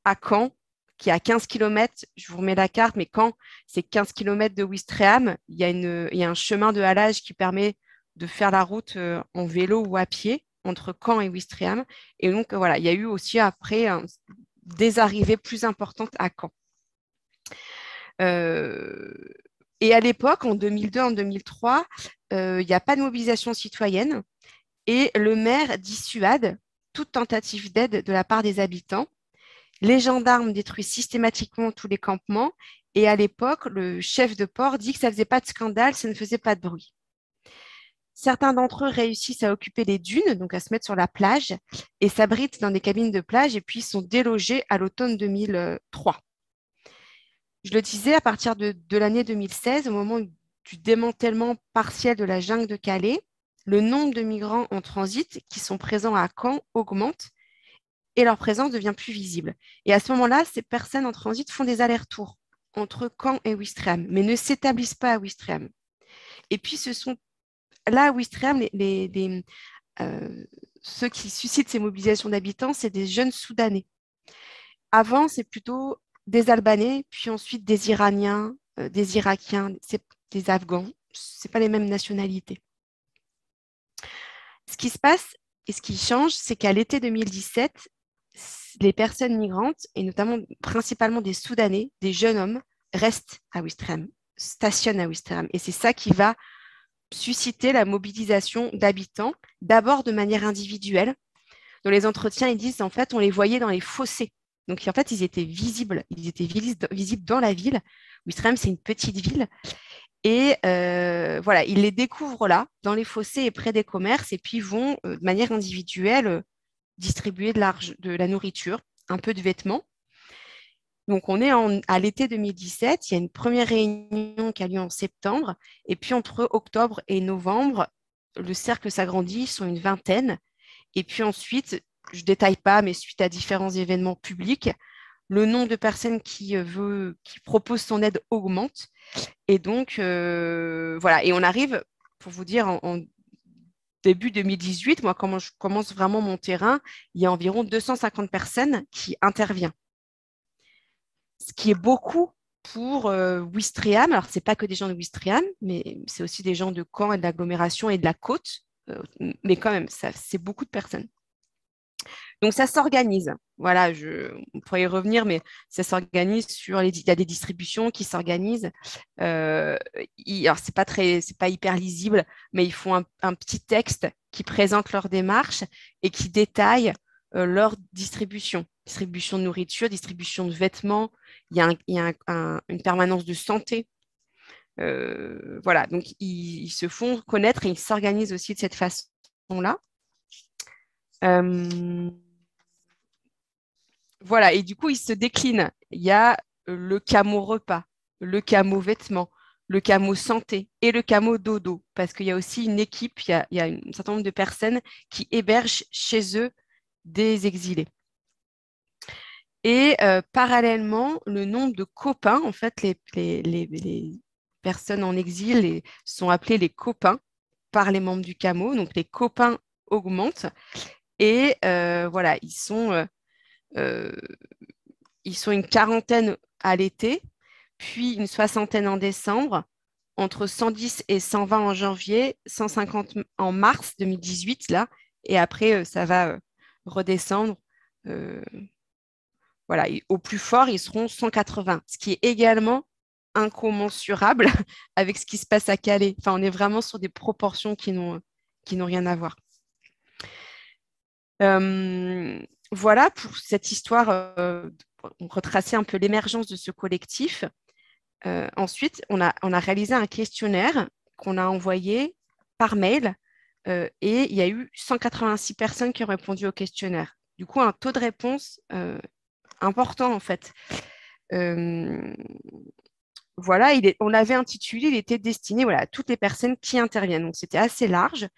à Caen, qui est à 15 km. Je vous remets la carte, mais Caen, c'est 15 km de Ouistreham. Il y a un chemin de halage qui permet de faire la route en vélo ou à pied entre Caen et Ouistreham. Et donc, voilà, il y a eu aussi après des arrivées plus importantes à Caen. Et à l'époque, en 2002, en 2003, il n'y a pas de mobilisation citoyenne et le maire dissuade toute tentative d'aide de la part des habitants. Les gendarmes détruisent systématiquement tous les campements et à l'époque, le chef de port dit que ça ne faisait pas de scandale, ça ne faisait pas de bruit. Certains d'entre eux réussissent à occuper les dunes, donc à se mettre sur la plage, et s'abritent dans des cabines de plage et puis sont délogés à l'automne 2003. Je le disais, à partir de l'année 2016, au moment du démantèlement partiel de la jungle de Calais, le nombre de migrants en transit qui sont présents à Caen augmente et leur présence devient plus visible. Et à ce moment-là, ces personnes en transit font des allers-retours entre Caen et Ouistreham, mais ne s'établissent pas à Ouistreham. Et puis, ce sont là, à Ouistreham, ceux qui suscitent ces mobilisations d'habitants, c'est des jeunes Soudanais. Avant, c'est plutôt des Albanais, puis ensuite des Iraniens, des Irakiens, des Afghans. Ce n'est pas les mêmes nationalités. Ce qui se passe et ce qui change, c'est qu'à l'été 2017, les personnes migrantes, et notamment principalement des Soudanais, des jeunes hommes, restent à Ouistreham, stationnent à Ouistreham. Et c'est ça qui va susciter la mobilisation d'habitants, d'abord de manière individuelle. Dans les entretiens, ils disent, en fait, on les voyait dans les fossés. Donc, en fait, ils étaient visibles dans la ville. Ouistreham, c'est une petite ville. Et voilà, ils les découvrent là, dans les fossés et près des commerces, et puis vont, de manière individuelle, distribuer de la nourriture, un peu de vêtements. Donc, on est à l'été 2017. Il y a une première réunion qui a lieu en septembre. Et puis, entre octobre et novembre, le cercle s'agrandit, ils sont une vingtaine. Et puis ensuite, je ne détaille pas, mais suite à différents événements publics, le nombre de personnes qui proposent son aide augmente. Et donc, voilà. Et on arrive, pour vous dire, en début 2018, moi, quand je commence vraiment mon terrain, il y a environ 250 personnes qui interviennent. Ce qui est beaucoup pour Ouistreham. Alors, ce n'est pas que des gens de Ouistreham, mais c'est aussi des gens de Caen et de l'agglomération et de la côte. Mais quand même, c'est beaucoup de personnes. Donc, ça s'organise. Voilà, on pourrait y revenir, mais ça s'organise il y a des distributions qui s'organisent. Alors, c'est pas hyper lisible, mais ils font un petit texte qui présente leur démarche et qui détaille leur distribution. Distribution de nourriture, distribution de vêtements. Il y a une permanence de santé. Voilà, donc ils se font connaître et ils s'organisent aussi de cette façon-là. Voilà, et du coup, ils se déclinent. Il y a le camo repas, le camo vêtements, le camo santé et le camo dodo, parce qu'il y a aussi une équipe, il y a un certain nombre de personnes qui hébergent chez eux des exilés. Et parallèlement, le nombre de copains, en fait, les personnes en exil sont appelées les copains par les membres du camo. Donc, les copains augmentent et voilà, ils sont une quarantaine à l'été, puis une soixantaine en décembre, entre 110 et 120 en janvier, 150 en mars 2018, là, et après, ça va redescendre. Voilà, au plus fort, ils seront 180, ce qui est également incommensurable avec ce qui se passe à Calais. Enfin, on est vraiment sur des proportions qui n'ont rien à voir. Voilà pour cette histoire, on retraçait un peu l'émergence de ce collectif. Ensuite, on a réalisé un questionnaire qu'on a envoyé par mail et il y a eu 186 personnes qui ont répondu au questionnaire. Du coup, un taux de réponse important en fait. Voilà, on l'avait intitulé, il était destiné à toutes les personnes qui interviennent. Donc, c'était assez large.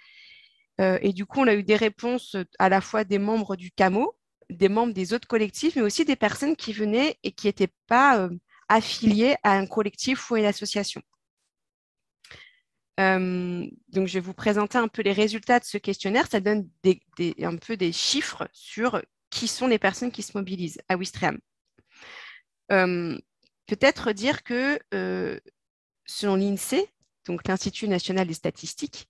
Et du coup, on a eu des réponses à la fois des membres du CAMO, des membres des autres collectifs, mais aussi des personnes qui venaient et qui n'étaient pas affiliées à un collectif ou à une association. Donc, je vais vous présenter un peu les résultats de ce questionnaire. Ça donne un peu des chiffres sur qui sont les personnes qui se mobilisent à Ouistreham. Peut-être dire que selon l'INSEE, donc l'Institut national des statistiques,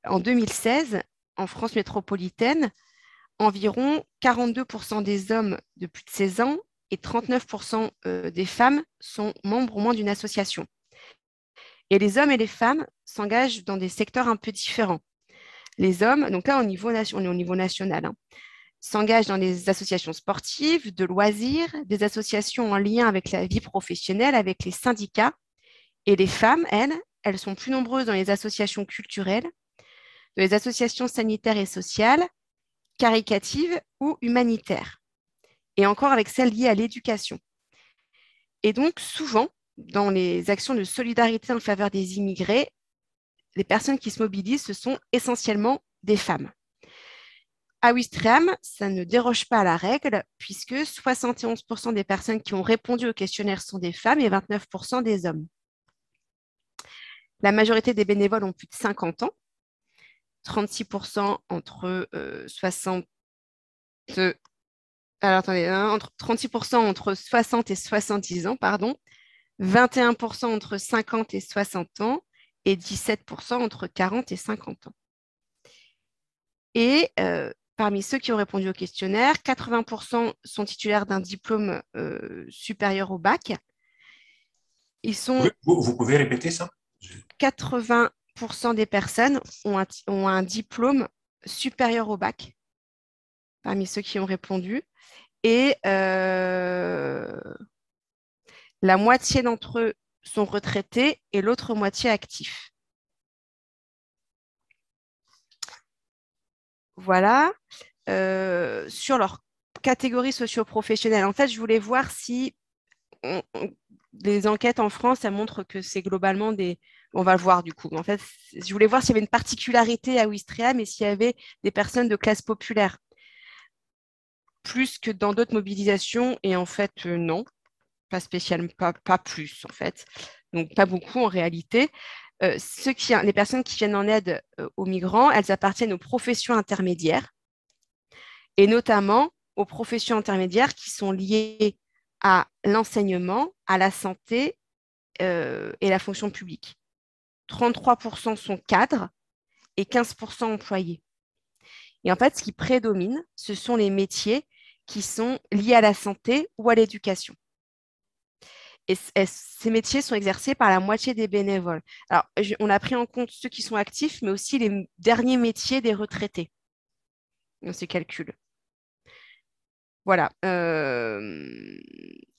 en 2016, en France métropolitaine, environ 42% des hommes de plus de 16 ans et 39% des femmes sont membres au moins d'une association. Et les hommes et les femmes s'engagent dans des secteurs un peu différents. Les hommes, donc là on est au niveau national, hein, s'engagent dans les associations sportives, de loisirs, des associations en lien avec la vie professionnelle, avec les syndicats. Et les femmes, elles sont plus nombreuses dans les associations culturelles, dans les associations sanitaires et sociales, caritatives ou humanitaires. Et encore avec celles liées à l'éducation. Et donc, souvent, dans les actions de solidarité en faveur des immigrés, les personnes qui se mobilisent, ce sont essentiellement des femmes. À Ouistreham, ça ne déroge pas à la règle, puisque 71% des personnes qui ont répondu au questionnaire sont des femmes et 29% des hommes. La majorité des bénévoles ont plus de 50 ans, 36% entre 60... Alors, attendez, entre 36% entre 60 et 70 ans, pardon, 21% entre 50 et 60 ans et 17% entre 40 et 50 ans. Et parmi ceux qui ont répondu au questionnaire, 80% sont titulaires d'un diplôme supérieur au bac. Vous pouvez répéter ça? 80% des personnes ont un diplôme supérieur au bac, parmi ceux qui ont répondu. Et la moitié d'entre eux sont retraités et l'autre moitié actifs. Voilà. Sur leur catégorie socio-professionnelle, en fait, je voulais voir si les enquêtes en France, ça montre que c'est globalement des... On va le voir du coup. En fait, je voulais voir s'il y avait une particularité à Ouistreham et s'il y avait des personnes de classe populaire. Plus que dans d'autres mobilisations. Et en fait, non. Pas spécialement, pas plus en fait. Donc, pas beaucoup en réalité. Les personnes qui viennent en aide aux migrants, elles appartiennent aux professions intermédiaires et notamment aux professions intermédiaires qui sont liées à l'enseignement, à la santé et la fonction publique. 33% sont cadres et 15% employés. Et en fait, ce qui prédomine, ce sont les métiers qui sont liés à la santé ou à l'éducation. Et ces métiers sont exercés par la moitié des bénévoles. Alors, on a pris en compte ceux qui sont actifs, mais aussi les derniers métiers des retraités dans ces calculs. Voilà.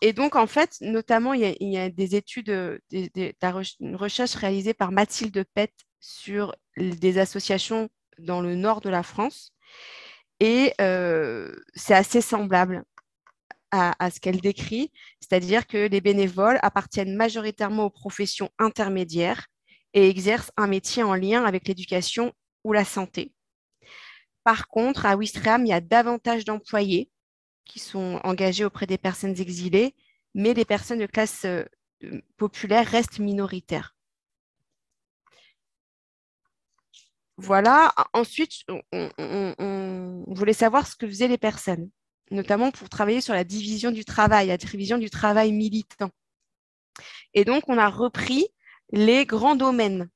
Et donc, en fait, notamment, il y a des études, une recherche réalisée par Mathilde Pett sur des associations dans le nord de la France. Et c'est assez semblable à ce qu'elle décrit, c'est-à-dire que les bénévoles appartiennent majoritairement aux professions intermédiaires et exercent un métier en lien avec l'éducation ou la santé. Par contre, à Ouistreham, il y a davantage d'employés qui sont engagés auprès des personnes exilées, mais les personnes de classe populaire restent minoritaires. Voilà. Ensuite, on voulait savoir ce que faisaient les personnes, notamment pour travailler sur la division du travail militant. Et donc, on a repris les grands domaines.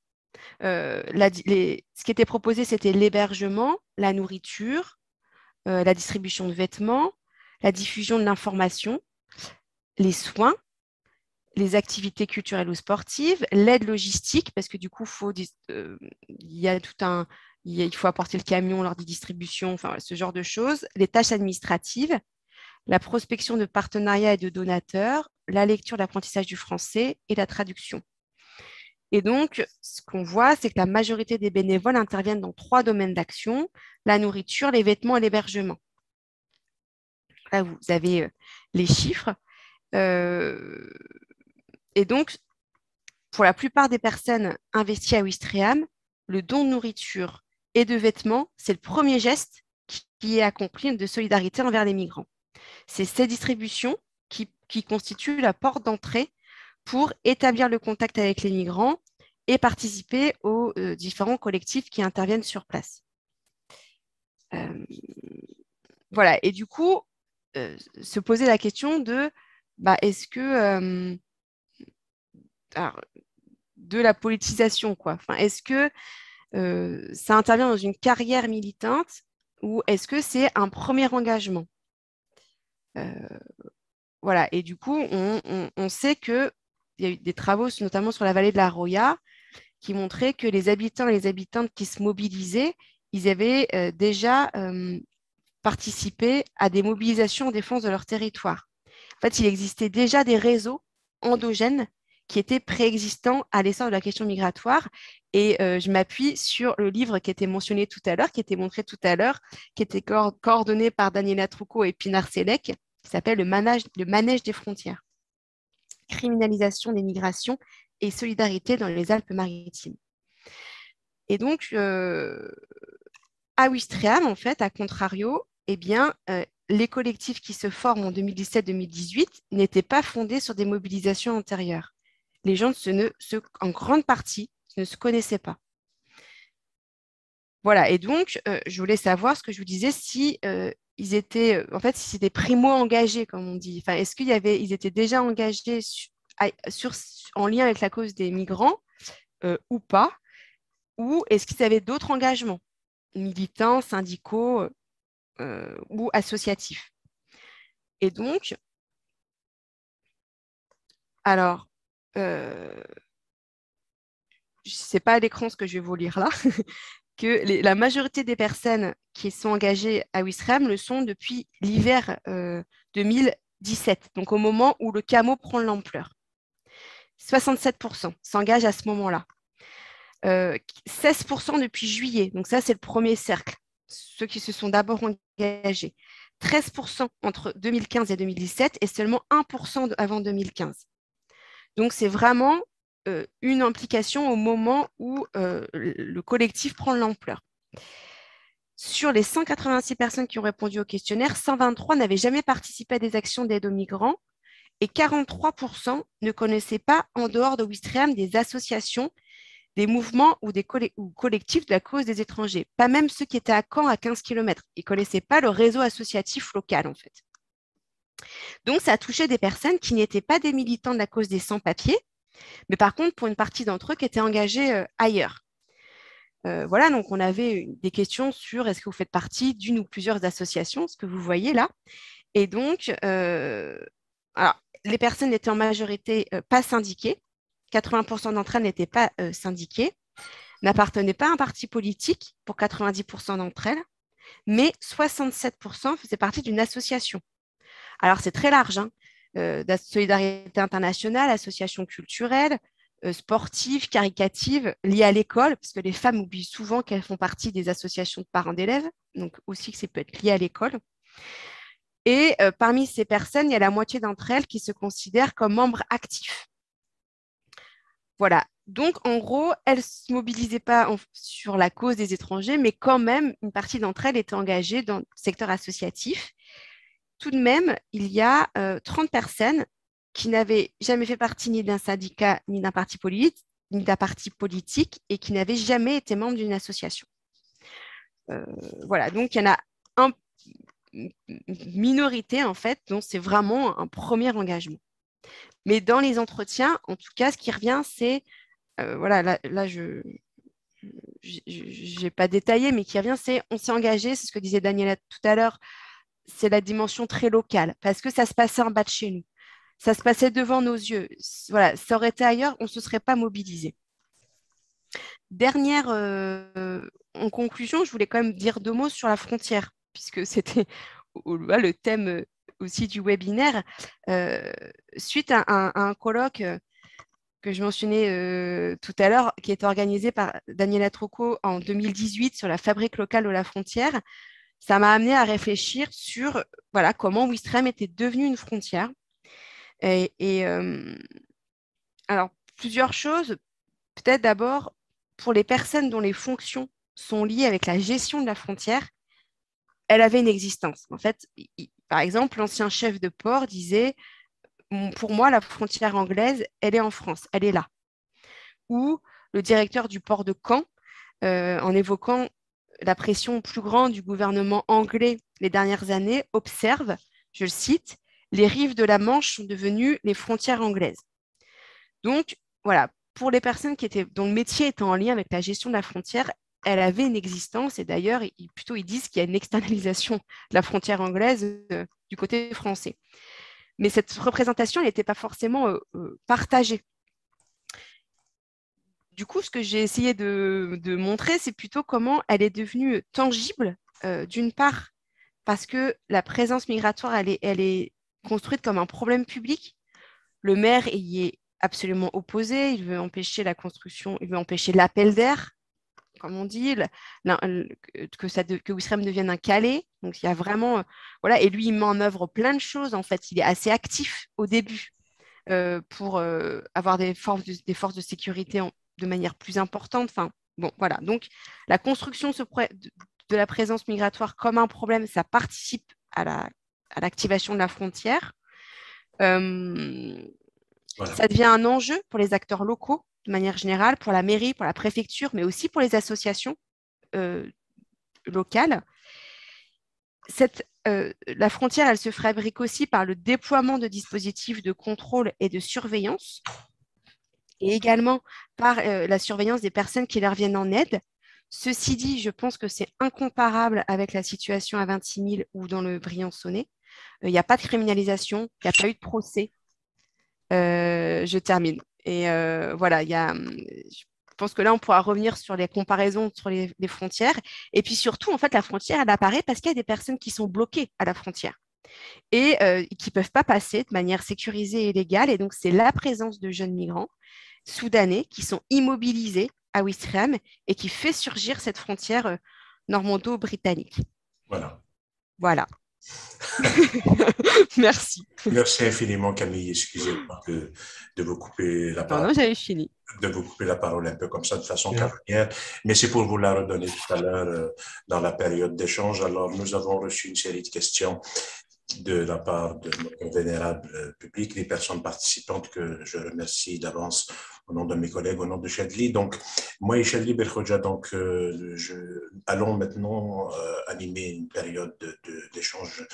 Ce qui était proposé, c'était l'hébergement, la nourriture, la distribution de vêtements, la diffusion de l'information, les soins, les activités culturelles ou sportives, l'aide logistique, parce que du coup, il faut apporter le camion lors des distributions, enfin, ce genre de choses, les tâches administratives, la prospection de partenariats et de donateurs, la lecture, l'apprentissage du français et la traduction. Et donc, ce qu'on voit, c'est que la majorité des bénévoles interviennent dans 3 domaines d'action, la nourriture, les vêtements et l'hébergement. Là, vous avez les chiffres. Et donc, pour la plupart des personnes investies à Ouistreham, le don de nourriture et de vêtements, c'est le premier geste qui est accompli de solidarité envers les migrants. C'est ces distributions qui constituent la porte d'entrée pour établir le contact avec les migrants et participer aux différents collectifs qui interviennent sur place. Voilà, et du coup, se poser la question de est-ce que de la politisation, quoi. Enfin, est-ce que ça intervient dans une carrière militante ou est-ce que c'est un premier engagement? voilà. Et du coup, on sait qu'il y a eu des travaux, notamment sur la vallée de la Roya, qui montraient que les habitants et les habitantes qui se mobilisaient, ils avaient déjà participé à des mobilisations en défense de leur territoire. En fait, il existait déjà des réseaux endogènes qui étaient préexistants à l'essor de la question migratoire. Et je m'appuie sur le livre qui était mentionné tout à l'heure, qui était montré tout à l'heure, qui était coordonné par Daniela Trucco et Pinar Selek, qui s'appelle le manège des frontières, criminalisation des migrations et solidarité dans les Alpes-Maritimes. Et donc, à Ouistreham, en fait, à contrario, eh bien, les collectifs qui se forment en 2017-2018 n'étaient pas fondés sur des mobilisations antérieures. Les gens, en grande partie, ne se connaissaient pas. Voilà, et donc, je voulais savoir ce que je vous disais, si ils étaient, en fait, si c'était primo-engagés, comme on dit. Enfin, est-ce ils étaient déjà engagés en lien avec la cause des migrants ou pas, ou est-ce qu'ils avaient d'autres engagements, militants, syndicaux ou associatifs. Et donc, alors, ce n'est pas à l'écran ce que je vais vous lire là, que la majorité des personnes qui sont engagées à Ouistreham le sont depuis l'hiver 2017, donc au moment où le CAMO prend de l'ampleur. 67% s'engagent à ce moment-là. 16% depuis juillet, donc ça c'est le premier cercle, ceux qui se sont d'abord engagés. 13% entre 2015 et 2017 et seulement 1% avant 2015. Donc c'est vraiment une implication au moment où le collectif prend de l'ampleur. Sur les 186 personnes qui ont répondu au questionnaire, 123 n'avaient jamais participé à des actions d'aide aux migrants et 43% ne connaissaient pas, en dehors de Ouistreham, des associations, des mouvements ou des collectifs de la cause des étrangers. Pas même ceux qui étaient à Caen, à 15 km. Ils ne connaissaient pas le réseau associatif local, en fait. Donc, ça a touché des personnes qui n'étaient pas des militants de la cause des sans-papiers, mais par contre, pour une partie d'entre eux qui étaient engagés ailleurs. Voilà, donc on avait des questions sur est-ce que vous faites partie d'une ou plusieurs associations, ce que vous voyez là. Et donc, alors, les personnes étaient en majorité pas syndiquées. 80% d'entre elles n'étaient pas syndiquées, n'appartenaient pas à un parti politique pour 90% d'entre elles, mais 67% faisaient partie d'une association. Alors, c'est très large, hein, solidarité internationale, association culturelle, sportives, caricatives, liées à l'école, parce que les femmes oublient souvent qu'elles font partie des associations de parents d'élèves, donc aussi que ça peut être lié à l'école. Et parmi ces personnes, il y a la moitié d'entre elles qui se considèrent comme membres actifs. Voilà. Donc, en gros, elles ne se mobilisaient pas sur la cause des étrangers, mais quand même, une partie d'entre elles était engagée dans le secteur associatif. Tout de même, il y a 30 personnes qui n'avaient jamais fait partie ni d'un syndicat, ni d'un parti politique, et qui n'avaient jamais été membres d'une association. Voilà, donc il y en a une minorité, en fait, dont c'est vraiment un premier engagement. Mais dans les entretiens, en tout cas, ce qui revient, c'est, voilà, là je n'ai pas détaillé, mais qui revient, c'est on s'est engagé, c'est ce que disait Daniela tout à l'heure, c'est la dimension très locale, parce que ça se passait en bas de chez nous. Ça se passait devant nos yeux. Voilà, ça aurait été ailleurs, on ne se serait pas mobilisé. Dernière, en conclusion, je voulais quand même dire 2 mots sur la frontière, puisque c'était le thème aussi du webinaire. Suite à un colloque que je mentionnais tout à l'heure, qui est organisé par Daniela Trucco en 2018 sur la fabrique locale de la frontière, ça m'a amené à réfléchir sur voilà, comment Ouistreham était devenu une frontière. Alors, plusieurs choses. Peut-être d'abord, pour les personnes dont les fonctions sont liées avec la gestion de la frontière, elle avait une existence. En fait, par exemple, l'ancien chef de port disait « Pour moi, la frontière anglaise, elle est en France, elle est là. » Ou le directeur du port de Caen, en évoquant la pression plus grande du gouvernement anglais les dernières années, observe, je le cite, « Les rives de la Manche sont devenues les frontières anglaises. » Donc, voilà, pour les personnes dont le métier était en lien avec la gestion de la frontière, elle avait une existence. Et d'ailleurs, ils disent qu'il y a une externalisation de la frontière anglaise du côté français. mais cette représentation n'était pas forcément partagée. Du coup, ce que j'ai essayé de montrer, c'est plutôt comment elle est devenue tangible, d'une part, parce que la présence migratoire, elle est construite comme un problème public. Le maire y est absolument opposé, il veut empêcher la construction, il veut empêcher l'appel d'air, comme on dit, que Ouistreham devienne un Calais. Donc, il y a vraiment, voilà, et lui, il met en œuvre plein de choses, en fait. Il est assez actif au début pour avoir des forces de sécurité de manière plus importante. Enfin, bon, voilà. Donc, la construction de la présence migratoire comme un problème, ça participe à l'activation de la frontière. Voilà. Ça devient un enjeu pour les acteurs locaux, de manière générale, pour la mairie, pour la préfecture, mais aussi pour les associations locales. La frontière, elle se fabrique aussi par le déploiement de dispositifs de contrôle et de surveillance, et également par la surveillance des personnes qui leur viennent en aide. Ceci dit, je pense que c'est incomparable avec la situation à 26 000 ou dans le Briançonnais. Il n'y a pas de criminalisation, il n'y a pas eu de procès. Je termine. Et voilà, je pense que là, on pourra revenir sur les comparaisons sur les frontières. Et puis surtout, en fait, la frontière, elle apparaît parce qu'il y a des personnes qui sont bloquées à la frontière et qui ne peuvent pas passer de manière sécurisée et légale. Et donc, c'est la présence de jeunes migrants soudanais qui sont immobilisés à Ouistreham et qui fait surgir cette frontière normando-britannique. Voilà. Voilà. Merci. Merci infiniment, Camille. Excusez-moi de vous couper la parole. Non, j'avais fini. De vous couper la parole un peu comme ça, de façon cavalière, mais c'est pour vous la redonner tout à l'heure dans la période d'échange. Alors, nous avons reçu une série de questions de la part de notre vénérable public, des personnes participantes que je remercie d'avance au nom de mes collègues, au nom de Chadli. Donc, moi et Chadli Berkhodja, donc, allons maintenant animer une période d'échange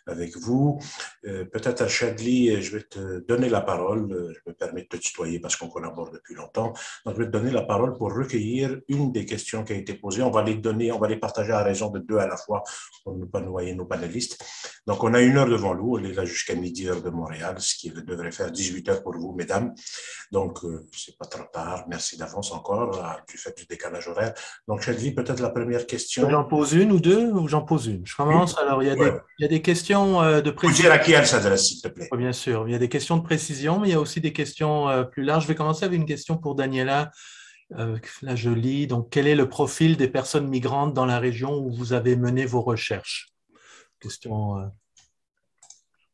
avec vous. Peut-être à Chadli, je vais te donner la parole. Je me permets de te tutoyer parce qu'on collabore depuis longtemps. Donc, je vais te donner la parole pour recueillir une des questions qui a été posée. On va les partager à raison de 2 à la fois pour ne pas noyer nos panélistes. Donc, on a 1 heure devant nous. On est là jusqu'à midi, heure de Montréal, ce qui devrait faire 18 heures pour vous, mesdames. Donc, c'est pas trop tard. Merci d'avance encore du fait du décalage horaire. Donc, Chadli, peut-être la première question. J'en pose une ou deux, ou j'en pose une. Je commence. Alors, il y a des questions de précision. Faut dire à qui elle s'adresse, s'il te plaît. Bien sûr, il y a des questions de précision, mais il y a aussi des questions plus larges. Je vais commencer avec une question pour Daniela. Là, je lis. Donc, quel est le profil des personnes migrantes dans la région où vous avez mené vos recherches? Question.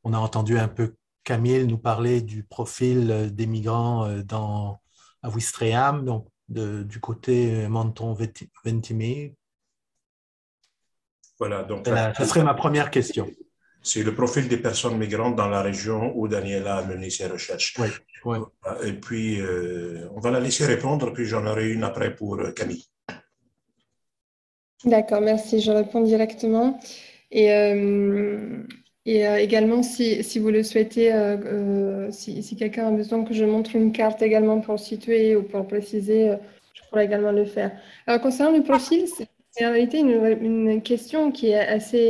On a entendu un peu Camille nous parler du profil des migrants à Ouistreham, donc du côté Menton-Ventimille. Voilà, donc ça serait ma première question. C'est le profil des personnes migrantes dans la région où Daniela a mené ses recherches. Oui, oui. Et puis, on va la laisser répondre, puis j'en aurai une après pour Camille. D'accord, merci. Je réponds directement. Et également, si vous le souhaitez, si quelqu'un a besoin que je montre une carte également pour situer ou pour préciser, je pourrais également le faire. Alors, concernant le profil, c'est en réalité une question qui est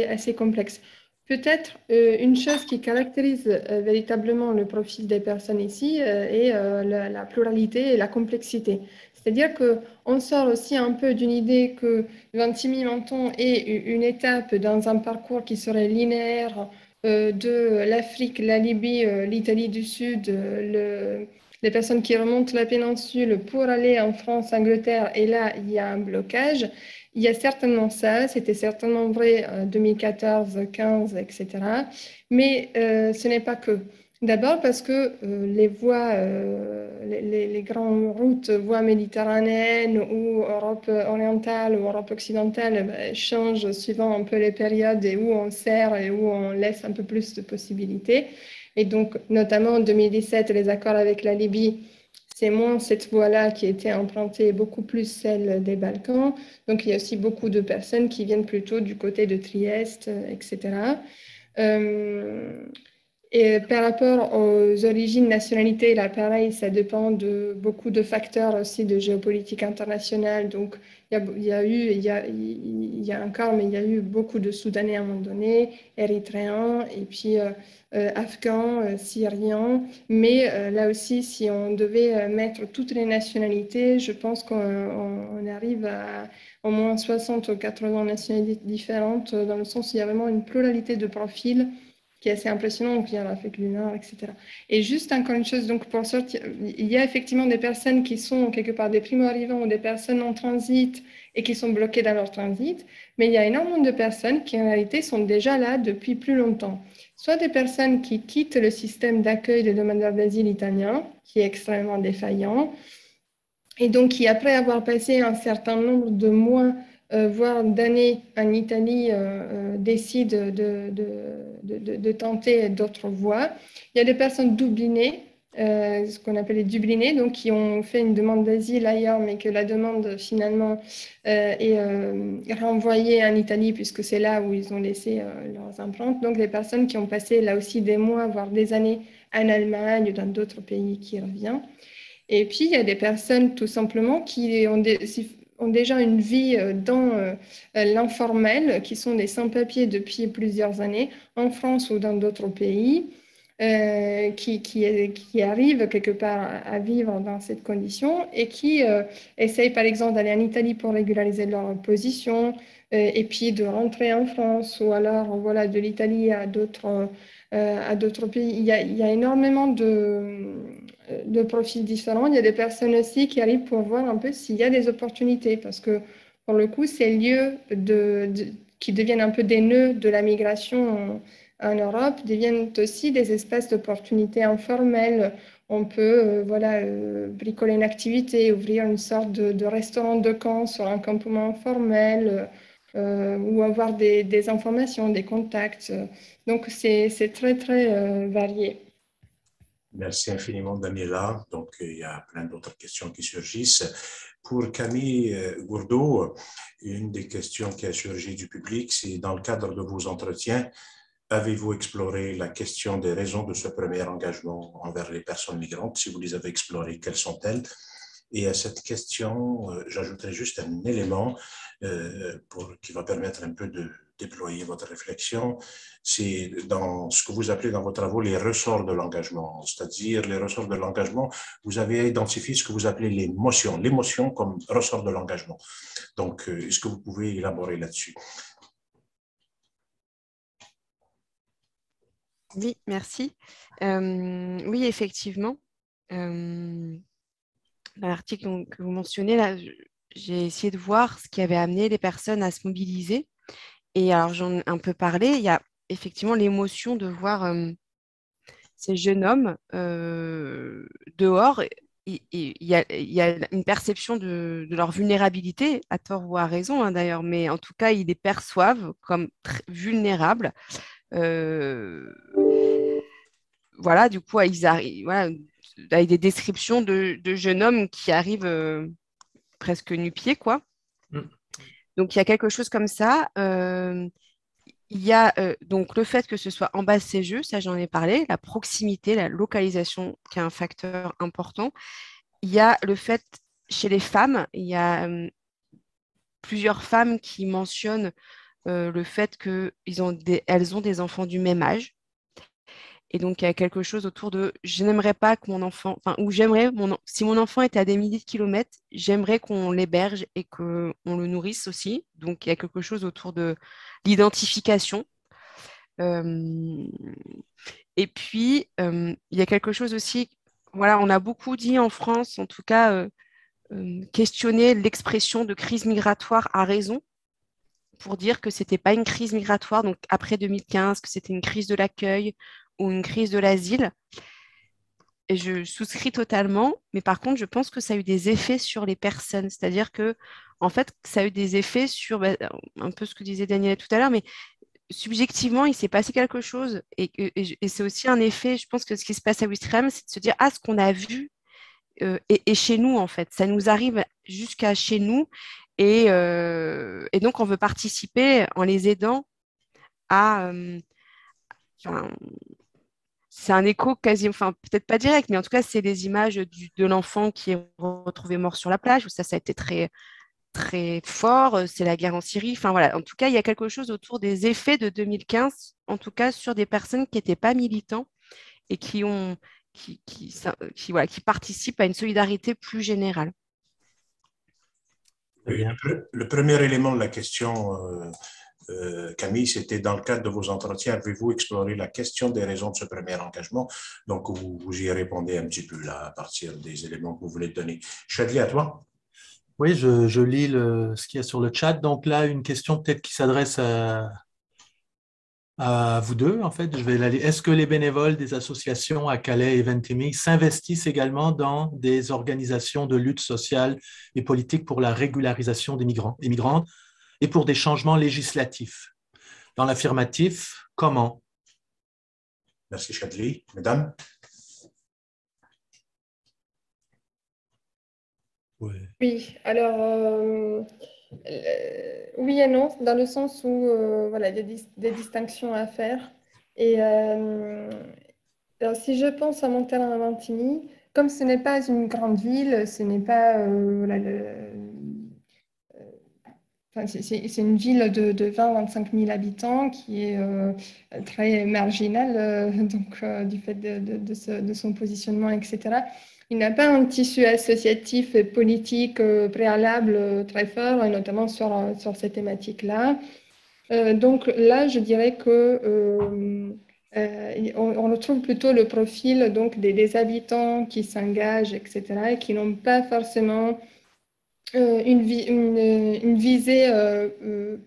assez complexe. Peut-être une chose qui caractérise véritablement le profil des personnes ici est la pluralité et la complexité. C'est-à-dire qu'on sort aussi un peu d'une idée que Vintimille-Menton est une étape dans un parcours qui serait linéaire de l'Afrique, la Libye, l'Italie du Sud, les personnes qui remontent la péninsule pour aller en France, Angleterre, et là, il y a un blocage. Il y a certainement ça, c'était certainement vrai en 2014, 15, etc. Mais ce n'est pas que. D'abord parce que les voies, les grandes routes, voies méditerranéennes ou Europe orientale ou Europe occidentale changent suivant un peu les périodes et où on sert et où on laisse un peu plus de possibilités. Et donc, notamment en 2017, les accords avec la Libye, c'est moins cette voie-là qui était empruntée, beaucoup plus celle des Balkans. Donc, il y a aussi beaucoup de personnes qui viennent plutôt du côté de Trieste, etc. Et par rapport aux origines, nationalités, là, pareil, ça dépend de beaucoup de facteurs aussi de géopolitique internationale. Donc, il y a encore, mais il y a eu beaucoup de Soudanais à un moment donné, Érythréens, et puis Afghans, Syriens. Mais là aussi, si on devait mettre toutes les nationalités, je pense qu'on arrive à au moins 60 ou 80 nationalités différentes, dans le sens où il y a vraiment une pluralité de profils qui est assez impressionnant, donc il y a l'Afrique du Nord, etc. Et juste encore une chose, donc pour sortir, il y a effectivement des personnes qui sont quelque part des primo-arrivants ou des personnes en transit et qui sont bloquées dans leur transit, mais il y a énormément de personnes qui en réalité sont déjà là depuis plus longtemps. Soit des personnes qui quittent le système d'accueil des demandeurs d'asile italien, qui est extrêmement défaillant, et donc qui, après avoir passé un certain nombre de mois, voire d'années en Italie, décident de tenter d'autres voies. Il y a des personnes dublinées, ce qu'on appelle les dublinés, donc qui ont fait une demande d'asile ailleurs, mais que la demande finalement est renvoyée en Italie, puisque c'est là où ils ont laissé leurs empreintes. Donc des personnes qui ont passé là aussi des mois, voire des années en Allemagne ou dans d'autres pays qui reviennent. Et puis, il y a des personnes tout simplement qui ont déjà une vie dans l'informel, qui sont des sans-papiers depuis plusieurs années, en France ou dans d'autres pays, qui arrivent quelque part à vivre dans cette condition et qui essayent par exemple d'aller en Italie pour régulariser leur position et puis de rentrer en France ou alors voilà, de l'Italie à d'autres pays. Il y a énormément de profils différents. Il y a des personnes aussi qui arrivent pour voir un peu s'il y a des opportunités, parce que pour le coup, ces lieux qui deviennent un peu des nœuds de la migration en Europe deviennent aussi des espaces d'opportunités informelles. On peut voilà, bricoler une activité, ouvrir une sorte de restaurant de camp sur un campement informel, ou avoir des informations, des contacts. Donc, c'est très, très varié. Merci infiniment, Daniela. Donc, il y a plein d'autres questions qui surgissent. Pour Camille Gourdeau, une des questions qui a surgi du public, c'est dans le cadre de vos entretiens, avez-vous exploré la question des raisons de ce premier engagement envers les personnes migrantes? Si vous les avez explorées, quelles sont-elles? Et à cette question, j'ajouterai juste un élément qui va permettre un peu de déployer votre réflexion. C'est dans ce que vous appelez dans vos travaux les ressorts de l'engagement, c'est-à-dire les ressorts de l'engagement, vous avez identifié ce que vous appelez l'émotion comme ressort de l'engagement. Donc, est-ce que vous pouvez élaborer là-dessus? Oui, merci. Oui, effectivement. Dans l'article que vous mentionnez, là, j'ai essayé de voir ce qui avait amené les personnes à se mobiliser. Et alors, j'en ai un peu parlé. Il y a effectivement l'émotion de voir ces jeunes hommes dehors. Il y a une perception de leur vulnérabilité, à tort ou à raison d'ailleurs, mais en tout cas, ils les perçoivent comme vulnérables. Euh, voilà, du coup, ils arrivent, voilà, avec des descriptions de jeunes hommes qui arrivent presque nu-pieds, quoi. Mm. Donc, il y a quelque chose comme ça. Il y a donc le fait que ce soit en bas de ces jeux, ça j'en ai parlé, la proximité, la localisation qui est un facteur important. Il y a le fait chez les femmes, il y a plusieurs femmes qui mentionnent le fait qu'elles ont des enfants du même âge. Et donc, il y a quelque chose autour de je n'aimerais pas que mon enfant, enfin, ou j'aimerais, si mon enfant était à des milliers de kilomètres, j'aimerais qu'on l'héberge et qu'on le nourrisse aussi. Donc, il y a quelque chose autour de l'identification. Euh, et puis, il y a quelque chose aussi, voilà, on a beaucoup dit en France, en tout cas, questionner l'expression de crise migratoire à raison pour dire que ce n'était pas une crise migratoire, donc après 2015, que c'était une crise de l'accueil ou une crise de l'asile. Et je souscris totalement, mais par contre, je pense que ça a eu des effets sur les personnes. C'est-à-dire que, en fait, ça a eu des effets sur un peu ce que disait Daniela tout à l'heure, mais subjectivement, il s'est passé quelque chose. Et c'est aussi un effet, je pense que ce qui se passe à Ouistreham, c'est de se dire, ah, ce qu'on a vu est chez nous, en fait. Ça nous arrive jusqu'à chez nous. Et donc, on veut participer en les aidant à, enfin, c'est un écho quasi, enfin peut-être pas direct, mais en tout cas, c'est les images de l'enfant qui est retrouvé mort sur la plage, où ça a été très, très fort. C'est la guerre en Syrie. Enfin voilà, en tout cas, il y a quelque chose autour des effets de 2015, en tout cas sur des personnes qui n'étaient pas militants et voilà, qui participent à une solidarité plus générale. Oui, le premier élément de la question, Camille, c'était dans le cadre de vos entretiens, avez-vous exploré la question des raisons de ce premier engagement? Donc, vous y répondez un petit peu là, à partir des éléments que vous voulez donner. Chadli, à toi. Oui, je lis ce qu'il y a sur le chat. Donc là, une question peut-être qui s'adresse à vous deux, en fait. Je vais la lire. Est-ce que les bénévoles des associations à Calais et Ventimille s'investissent également dans des organisations de lutte sociale et politique pour la régularisation des migrants et migrantes et pour des changements législatifs? Dans l'affirmatif, comment? Merci, Chadli. Mesdames? Oui, alors oui et non, dans le sens où voilà, il y a des distinctions à faire. Et alors, si je pense à Montréal à Ventimille, comme ce n'est pas une grande ville, ce n'est pas voilà, enfin, c'est une ville de 20-25 000 habitants qui est très marginale donc, du fait de son positionnement, etc. Il n'a pas un tissu associatif et politique préalable très fort, et notamment sur ces thématiques-là. Donc là, je dirais que on retrouve plutôt le profil donc, des habitants qui s'engagent, etc., et qui n'ont pas forcément une visée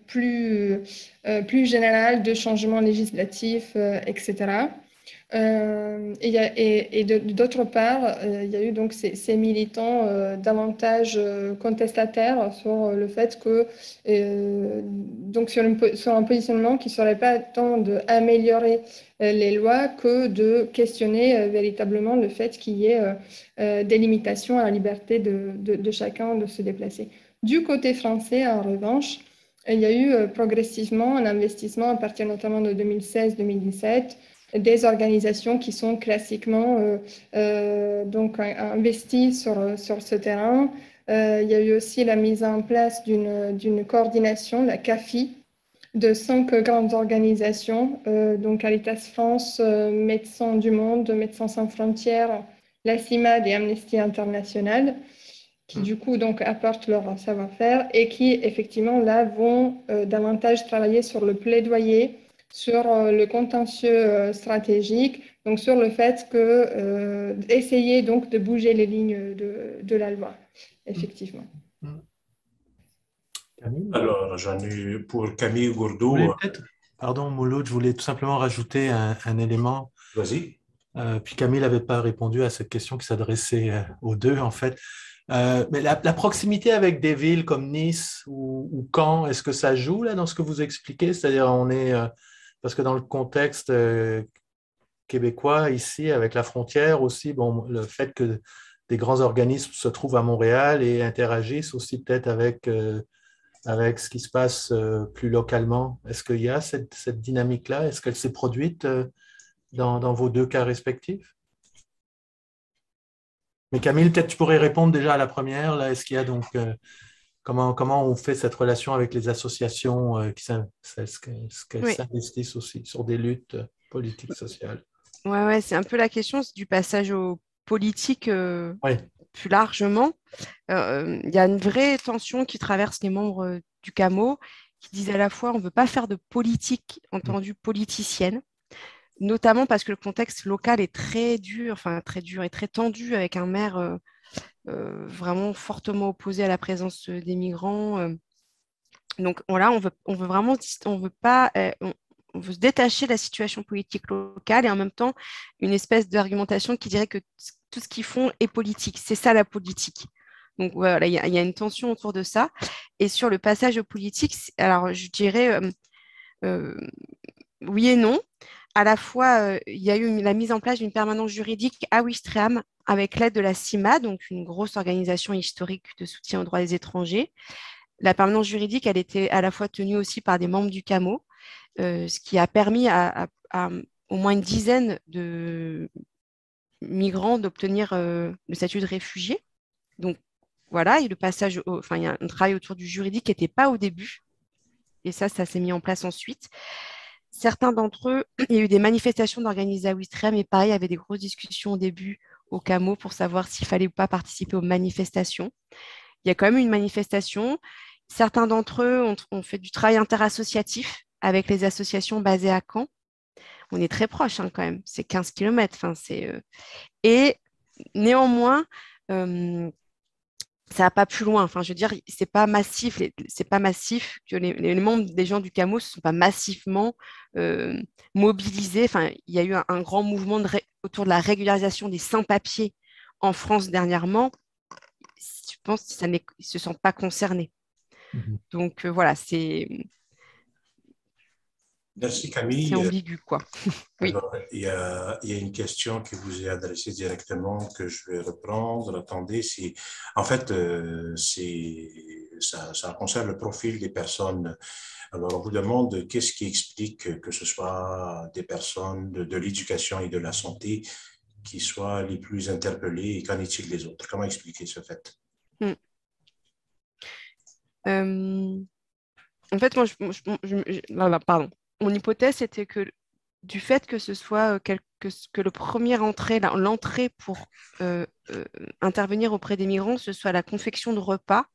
plus générale de changements législatifs, etc. D'autre part, il y a eu donc ces militants davantage contestataires sur le fait que, donc sur un positionnement qui ne serait pas tant d'améliorer les lois que de questionner véritablement le fait qu'il y ait des limitations à la liberté de chacun de se déplacer. Du côté français, en revanche, il y a eu progressivement un investissement à partir notamment de 2016-2017 des organisations qui sont classiquement donc investies sur ce terrain. Il y a eu aussi la mise en place d'une coordination, la CAFI, de 5 grandes organisations, donc Caritas France, Médecins du Monde, Médecins sans frontières, la CIMAD et Amnesty International, qui du coup donc apportent leur savoir-faire et qui effectivement là vont davantage travailler sur le plaidoyer, sur le contentieux stratégique, donc sur le fait que essayer donc de bouger les lignes de la loi, effectivement. Camille? Alors, j'en ai pour Camille Vous Gourdeau. voulez peut-être, pardon, Mouloud, je voulais tout simplement rajouter un élément. Vas-y. Puis Camille n'avait pas répondu à cette question qui s'adressait aux deux, en fait. Mais la proximité avec des villes comme Nice ou Caen, est-ce que ça joue là dans ce que vous expliquez? C'est-à-dire, parce que dans le contexte québécois, ici, avec la frontière aussi, bon, le fait que des grands organismes se trouvent à Montréal et interagissent aussi peut-être avec ce qui se passe plus localement. Est-ce qu'il y a cette dynamique-là? Est-ce qu'elle s'est produite dans vos deux cas respectifs? Mais Camille, peut-être tu pourrais répondre déjà à la première. Là, est-ce qu'il y a donc comment on fait cette relation avec les associations qu'elles Oui, s'investissent aussi sur des luttes politiques, sociales? ouais, c'est un peu la question du passage aux politiques Oui. plus largement. Il y a une vraie tension qui traverse les membres du CAMO qui disent à la fois on ne veut pas faire de politique entendue politicienne, notamment parce que le contexte local est très dur et très tendu avec un maire vraiment fortement opposé à la présence des migrants. Donc voilà, on veut vraiment, on veut pas, on veut se détacher de la situation politique locale et en même temps une espèce d'argumentation qui dirait que tout ce qu'ils font est politique. C'est ça la politique. Donc voilà, il y a une tension autour de ça. Et sur le passage aux politiques, alors je dirais euh, oui et non. À la fois, il y a eu la mise en place d'une permanence juridique à Ouistreham avec l'aide de la CIMA, donc une grosse organisation historique de soutien aux droits des étrangers. La permanence juridique, elle était à la fois tenue aussi par des membres du CAMO, ce qui a permis au moins une dizaine de migrants d'obtenir le statut de réfugié. Donc, voilà, et le passage, enfin, il y a un travail autour du juridique qui n'était pas au début. Et ça s'est mis en place ensuite. Certains d'entre eux, il y a eu des manifestations d'organisés à Ouistreham, mais pareil, il y avait des grosses discussions au début au CAMO pour savoir s'il fallait ou pas participer aux manifestations. Il y a quand même eu une manifestation. Certains d'entre eux ont fait du travail interassociatif avec les associations basées à Caen. On est très proche quand même, c'est 15 km. Et néanmoins, ça va pas plus loin. Enfin, je veux dire, c'est pas massif. C'est pas massif que les membres des gens du CAMO ne sont pas massivement mobilisés. Enfin, il y a eu un grand mouvement autour de la régularisation des sans-papiers en France dernièrement. Je pense qu'ils ne se sentent pas concernés. Donc voilà, Merci Camille. ambigu, quoi. Oui. Alors, il y a une question qui vous est adressée directement que je vais reprendre. Attendez, en fait, ça concerne le profil des personnes. Alors, on vous demande qu'est-ce qui explique que ce soit des personnes de l'éducation et de la santé qui soient les plus interpellées et qu'en est-il des autres? Comment expliquer ce fait? En fait, moi, pardon. Mon hypothèse, c'était que du fait que ce soit que le premier l'entrée pour intervenir auprès des migrants, ce soit la confection de repas,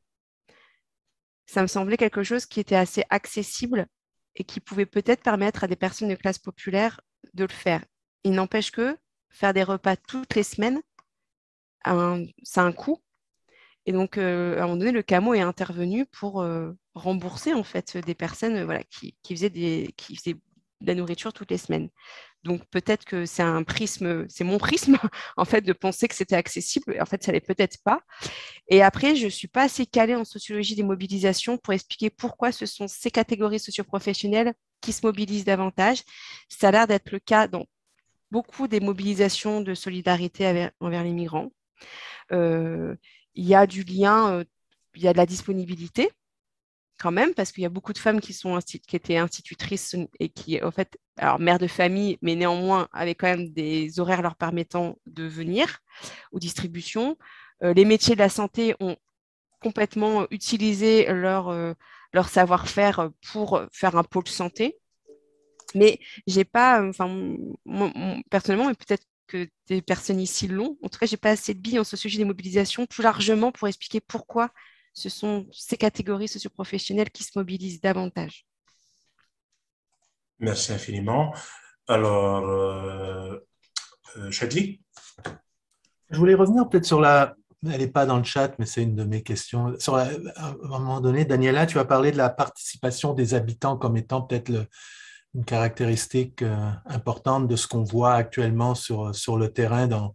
ça me semblait quelque chose qui était assez accessible et qui pouvait peut-être permettre à des personnes de classe populaire de le faire. Il n'empêche que faire des repas toutes les semaines, ça a un coût. Et donc, à un moment donné, le CAMO est intervenu pour rembourser en fait des personnes qui faisaient de la nourriture toutes les semaines. Donc, peut-être que c'est mon prisme en fait de penser que c'était accessible. En fait, ça l'est peut-être pas. Et après, je ne suis pas assez calée en sociologie des mobilisations pour expliquer pourquoi ce sont ces catégories socioprofessionnelles qui se mobilisent davantage. Ça a l'air d'être le cas dans beaucoup des mobilisations de solidarité envers les migrants. Il y a du lien, il y a de la disponibilité quand même, parce qu'il y a beaucoup de femmes qui étaient institutrices et qui, en fait, alors mères de famille, mais néanmoins avaient quand même des horaires leur permettant de venir aux distributions. Les métiers de la santé ont complètement utilisé leur savoir-faire pour faire un pôle santé. Mais j'ai pas, personnellement, mais peut-être que des personnes ici l'ont. En tout cas, j'ai pas assez de billes en sociologie des mobilisations plus largement pour expliquer pourquoi ce sont ces catégories socioprofessionnelles qui se mobilisent davantage. Merci infiniment. Alors, Chadli? Je voulais revenir peut-être sur elle n'est pas dans le chat, mais c'est une de mes questions. À un moment donné, Daniela, tu as parlé de la participation des habitants comme étant peut-être une caractéristique importante de ce qu'on voit actuellement sur le terrain dans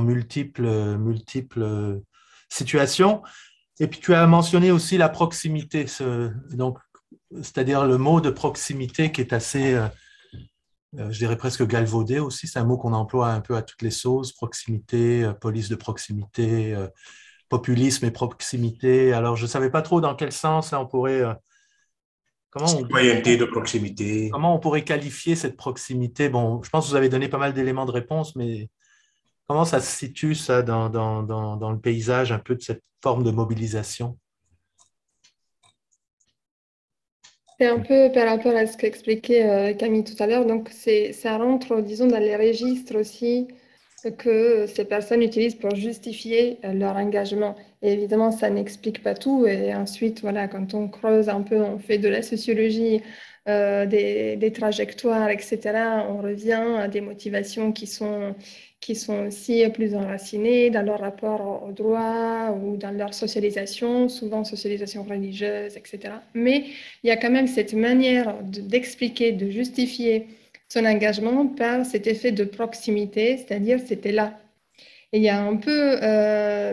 multiples situations. Et puis tu as mentionné aussi la proximité, c'est-à-dire le mot de proximité qui est assez, je dirais presque galvaudé aussi. C'est un mot qu'on emploie un peu à toutes les sauces, proximité, police de proximité, populisme et proximité. Alors je ne savais pas trop dans quel sens on pourrait... Citoyenneté de proximité. Comment on pourrait qualifier cette proximité? Bon, je pense que vous avez donné pas mal d'éléments de réponse, mais comment ça se situe, ça, dans le paysage un peu de cette forme de mobilisation? C'est un peu par rapport à ce qu'expliquait Camille tout à l'heure. Donc, ça rentre, disons, dans les registres aussi que ces personnes utilisent pour justifier leur engagement. Et évidemment, ça n'explique pas tout. Et ensuite, voilà, quand on creuse un peu, on fait de la sociologie, des trajectoires, etc., on revient à des motivations qui sont aussi plus enracinées dans leur rapport au droit ou dans leur socialisation, souvent socialisation religieuse, etc. Mais il y a quand même cette manière d'expliquer, de justifier son engagement par cet effet de proximité, c'est-à-dire c'était là. Et il y a un peu,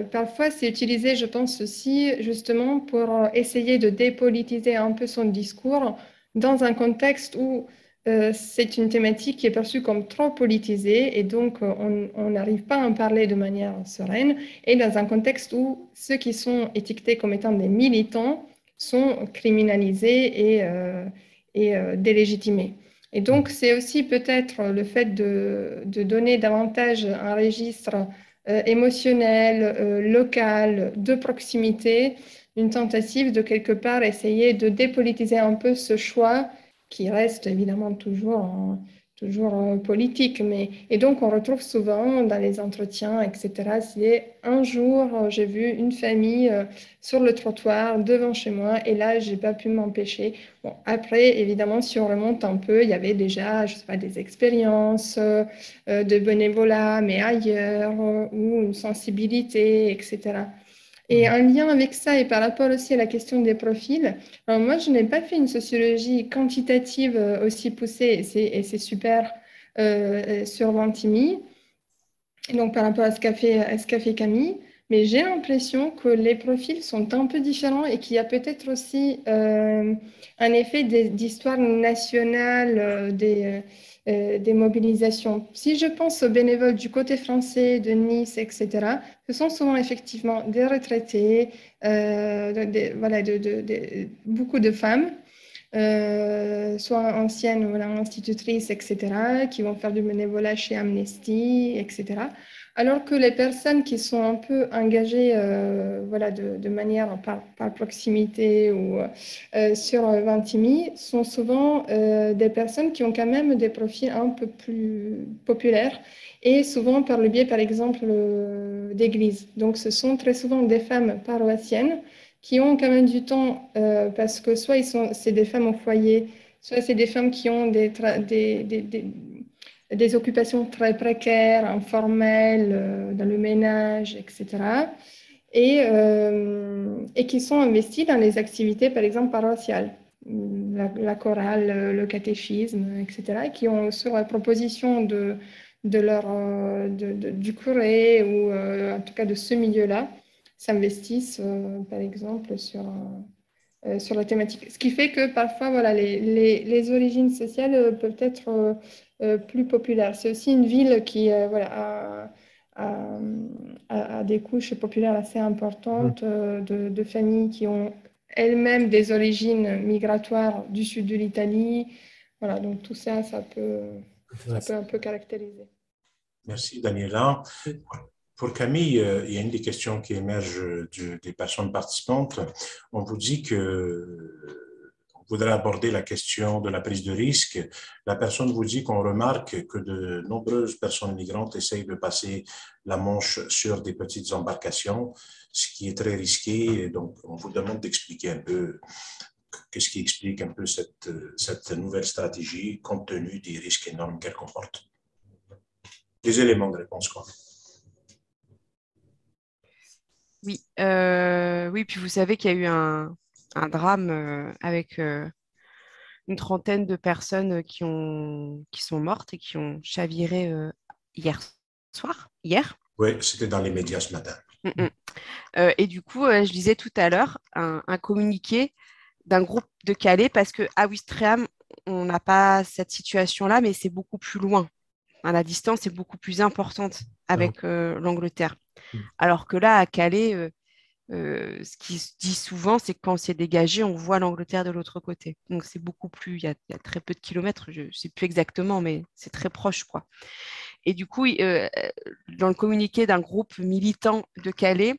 parfois c'est utilisé, je pense aussi, justement pour essayer de dépolitiser un peu son discours dans un contexte où c'est une thématique qui est perçue comme trop politisée et donc on n'arrive pas à en parler de manière sereine et dans un contexte où ceux qui sont étiquetés comme étant des militants sont criminalisés et délégitimés. Et donc, c'est aussi peut-être le fait de donner davantage un registre émotionnel, local, de proximité, une tentative de quelque part essayer de dépolitiser un peu ce choix qui reste évidemment toujours politique. Et donc, on retrouve souvent dans les entretiens, etc., c'est un jour, j'ai vu une famille sur le trottoir devant chez moi et là, j'ai pas pu m'empêcher. Bon, après, évidemment, si on remonte un peu, il y avait déjà, je sais pas, des expériences de bénévolat, mais ailleurs, ou une sensibilité, etc. Et en lien avec ça et par rapport aussi à la question des profils, alors moi, je n'ai pas fait une sociologie quantitative aussi poussée et c'est super sur Ventimille, et donc par rapport à ce qu'a fait Camille, mais j'ai l'impression que les profils sont un peu différents et qu'il y a peut-être aussi un effet d'histoire nationale des mobilisations. Si je pense aux bénévoles du côté français, de Nice, etc., ce sont souvent effectivement des retraités, voilà, beaucoup de femmes, soit anciennes voilà, institutrices, etc., qui vont faire du bénévolat chez Amnesty, etc. Alors que les personnes qui sont un peu engagées voilà, de manière par proximité ou sur Vintimille sont souvent des personnes qui ont quand même des profils un peu plus populaires et souvent par le biais, par exemple, d'églises. Donc, ce sont très souvent des femmes paroissiennes qui ont quand même du temps parce que soit c'est des femmes au foyer, soit c'est des femmes qui ont des occupations très précaires, informelles, dans le ménage, etc. Et qui sont investies dans les activités, par exemple, paroissiales, la chorale, le catéchisme, etc., et qui ont sur la proposition du curé ou en tout cas de ce milieu-là, s'investissent, par exemple, sur la thématique. Ce qui fait que parfois, voilà, les origines sociales peuvent être plus populaires. C'est aussi une ville qui voilà, a des couches populaires assez importantes de familles qui ont elles-mêmes des origines migratoires du sud de l'Italie. Voilà, donc tout ça, ça peut un peu caractériser. Merci, Daniela. Pour Camille, il y a une des questions qui émerge des personnes participantes. On vous dit que on voudrait aborder la question de la prise de risque. La personne vous dit qu'on remarque que de nombreuses personnes migrantes essayent de passer la Manche sur des petites embarcations, ce qui est très risqué. Et donc, on vous demande d'expliquer un peu qu'est-ce qui explique un peu cette nouvelle stratégie compte tenu des risques énormes qu'elle comporte. Des éléments de réponse, quoi. Oui, oui, puis vous savez qu'il y a eu un drame avec une trentaine de personnes qui sont mortes et qui ont chaviré hier soir, hier. Oui, c'était dans les médias ce matin. Et du coup, je lisais tout à l'heure un communiqué d'un groupe de Calais parce qu'à Ouistreham, on n'a pas cette situation-là, mais c'est beaucoup plus loin. Enfin, la distance est beaucoup plus importante avec l'Angleterre. Alors que là, à Calais, ce qui se dit souvent, c'est que quand c'est dégagé, on voit l'Angleterre de l'autre côté. Donc c'est beaucoup plus, il y a très peu de kilomètres, je ne sais plus exactement, mais c'est très proche, quoi. Et du coup, dans le communiqué d'un groupe militant de Calais,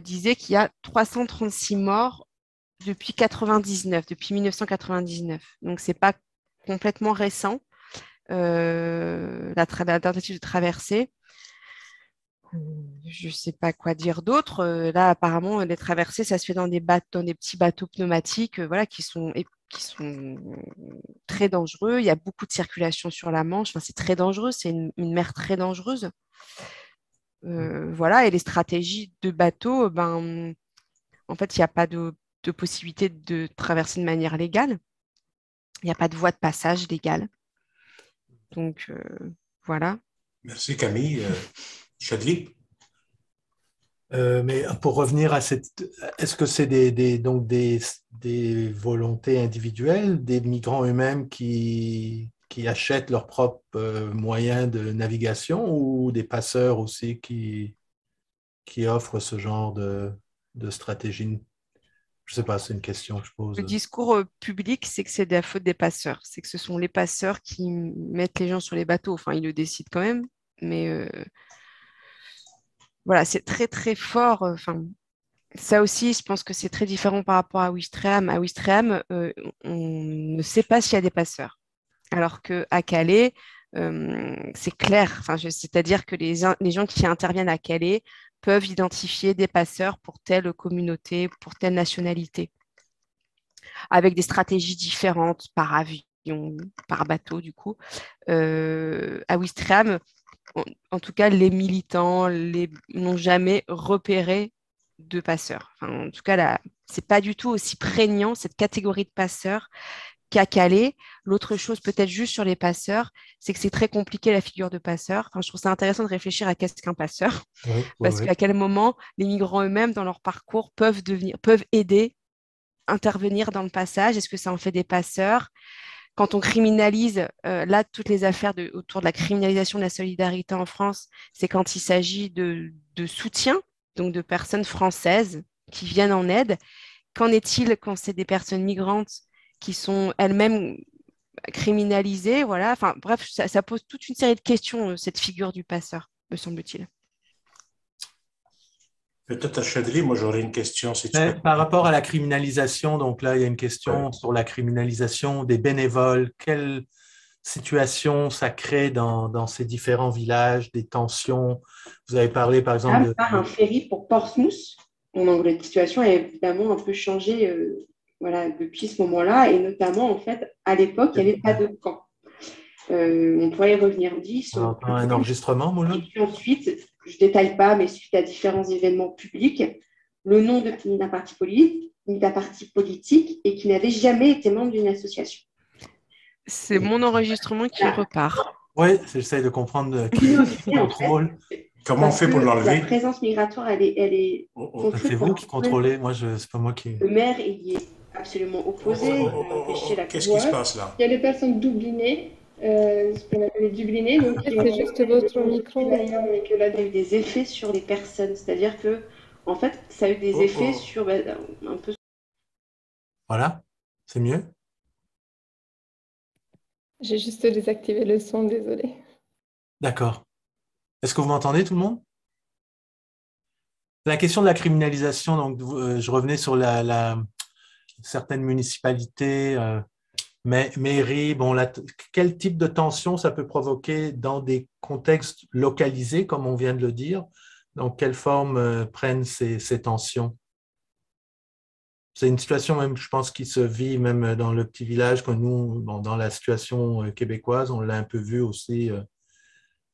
disait qu'il y a 336 morts depuis 99, depuis 1999. Donc c'est pas complètement récent, la tentative de traversée. Je ne sais pas quoi dire d'autre. Là, apparemment, les traversées, ça se fait dans dans des petits bateaux pneumatiques, voilà, qui sont très dangereux. Il y a beaucoup de circulation sur la Manche. Enfin, c'est très dangereux. C'est une mer très dangereuse. Voilà. Et les stratégies de bateaux, ben, en fait, il n'y a pas de possibilité de traverser de manière légale. Il n'y a pas de voie de passage légale. Donc, voilà. Merci Camille. Chadli? Mais pour revenir à est-ce que c'est donc des volontés individuelles, des migrants eux-mêmes qui achètent leurs propres moyens de navigation ou des passeurs aussi qui offrent ce genre de stratégie? Je ne sais pas, c'est une question que je pose. Le discours public, c'est que c'est de la faute des passeurs. C'est que ce sont les passeurs qui mettent les gens sur les bateaux. Enfin, ils le décident quand même, mais voilà, c'est très très fort. Enfin, ça aussi, je pense que c'est très différent par rapport à Ouistreham. À Ouistreham, on ne sait pas s'il y a des passeurs. Alors qu'à Calais, c'est clair. Enfin, c'est-à-dire que les gens qui interviennent à Calais peuvent identifier des passeurs pour telle communauté, pour telle nationalité, avec des stratégies différentes par avion, par bateau, du coup. À Ouistreham, en tout cas, les militants n'ont jamais repéré de passeurs. Enfin, en tout cas, là, c'est pas du tout aussi prégnant, cette catégorie de passeurs, qu'à Calais. L'autre chose, peut-être juste sur les passeurs, c'est que c'est très compliqué la figure de passeur. Enfin, je trouve ça intéressant de réfléchir à qu'est-ce qu'un passeur, Oui, oui, parce oui. qu'à quel moment les migrants eux-mêmes, dans leur parcours, peuvent aider, intervenir dans le passage. Est-ce que ça en fait des passeurs? Quand on criminalise, là, toutes les affaires autour de la criminalisation de la solidarité en France, c'est quand il s'agit de soutien, donc de personnes françaises qui viennent en aide. Qu'en est-il quand c'est des personnes migrantes qui sont elles-mêmes criminalisées, voilà. Enfin, bref, ça pose toute une série de questions, cette figure du passeur, me semble-t-il. Peut-être à Chadli, moi j'aurais une question si tu Mais peux. par rapport à la criminalisation, donc là, il y a une question sur la criminalisation des bénévoles. Quelle situation ça crée dans ces différents villages, des tensions? Vous avez parlé, par exemple, Par un ferry pour Portsmouth en Angleterre. La situation a évidemment un peu changé voilà, depuis ce moment-là, et notamment, en fait, à l'époque, il n'y avait pas de camp. On pourrait y revenir 10. on entend un enregistrement, Et Mouloud? puis ensuite, je ne détaille pas, mais suite à différents événements publics, le nom ni d'un parti politique, ni d'un parti politique, et qui n'avait jamais été membre d'une association. C'est mon enregistrement qui repart. Oui, j'essaie de comprendre qui contrôle. Comment on fait pour La l'enlever? présence migratoire, elle est C'est vous qui contrôlez, moi, c'est pas moi qui. Le maire y est absolument opposé. Il a empêché la Qu'est-ce qui se passe là? Il y a les personnes dublinées, ce qu'on appelle les dublinés. Donc, C'est juste votre micro. d'ailleurs, mais que là, il y a eu des effets sur les personnes. C'est-à-dire que, en fait, ça a eu des effets sur un peu. Voilà, c'est mieux? J'ai juste désactivé le son, désolé. D'accord. Est-ce que vous m'entendez, tout le monde? La question de la criminalisation, donc je revenais sur certaines municipalités, mairies, bon, quel type de tension ça peut provoquer dans des contextes localisés, comme on vient de le dire? Donc, quelle forme prennent ces tensions? C'est une situation même, je pense, qui se vit même dans le petit village que nous, bon, dans la situation québécoise, on l'a un peu vu aussi.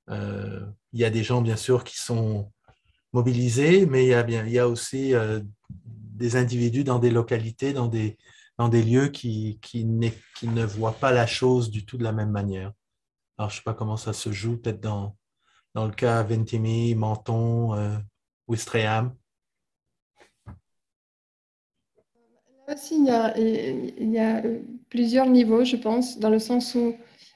Il y a des gens, bien sûr, qui sont mobilisés, mais il y a aussi des individus dans des localités, dans des lieux qui ne voient pas la chose du tout de la même manière. Alors, je ne sais pas comment ça se joue, peut-être dans le cas Ventimille, Menton, Ouistreham. Là aussi, il y a plusieurs niveaux, je pense, dans le sens où,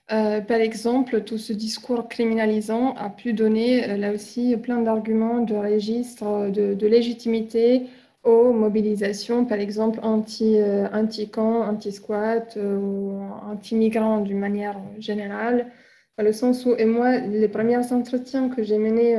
par exemple, tout ce discours criminalisant a pu donner, là aussi, plein d'arguments de registre, de légitimité aux mobilisations, par exemple, anti-camp, anti-squat ou anti-migrants d'une manière générale, dans le sens où, et moi, les premiers entretiens que j'ai menés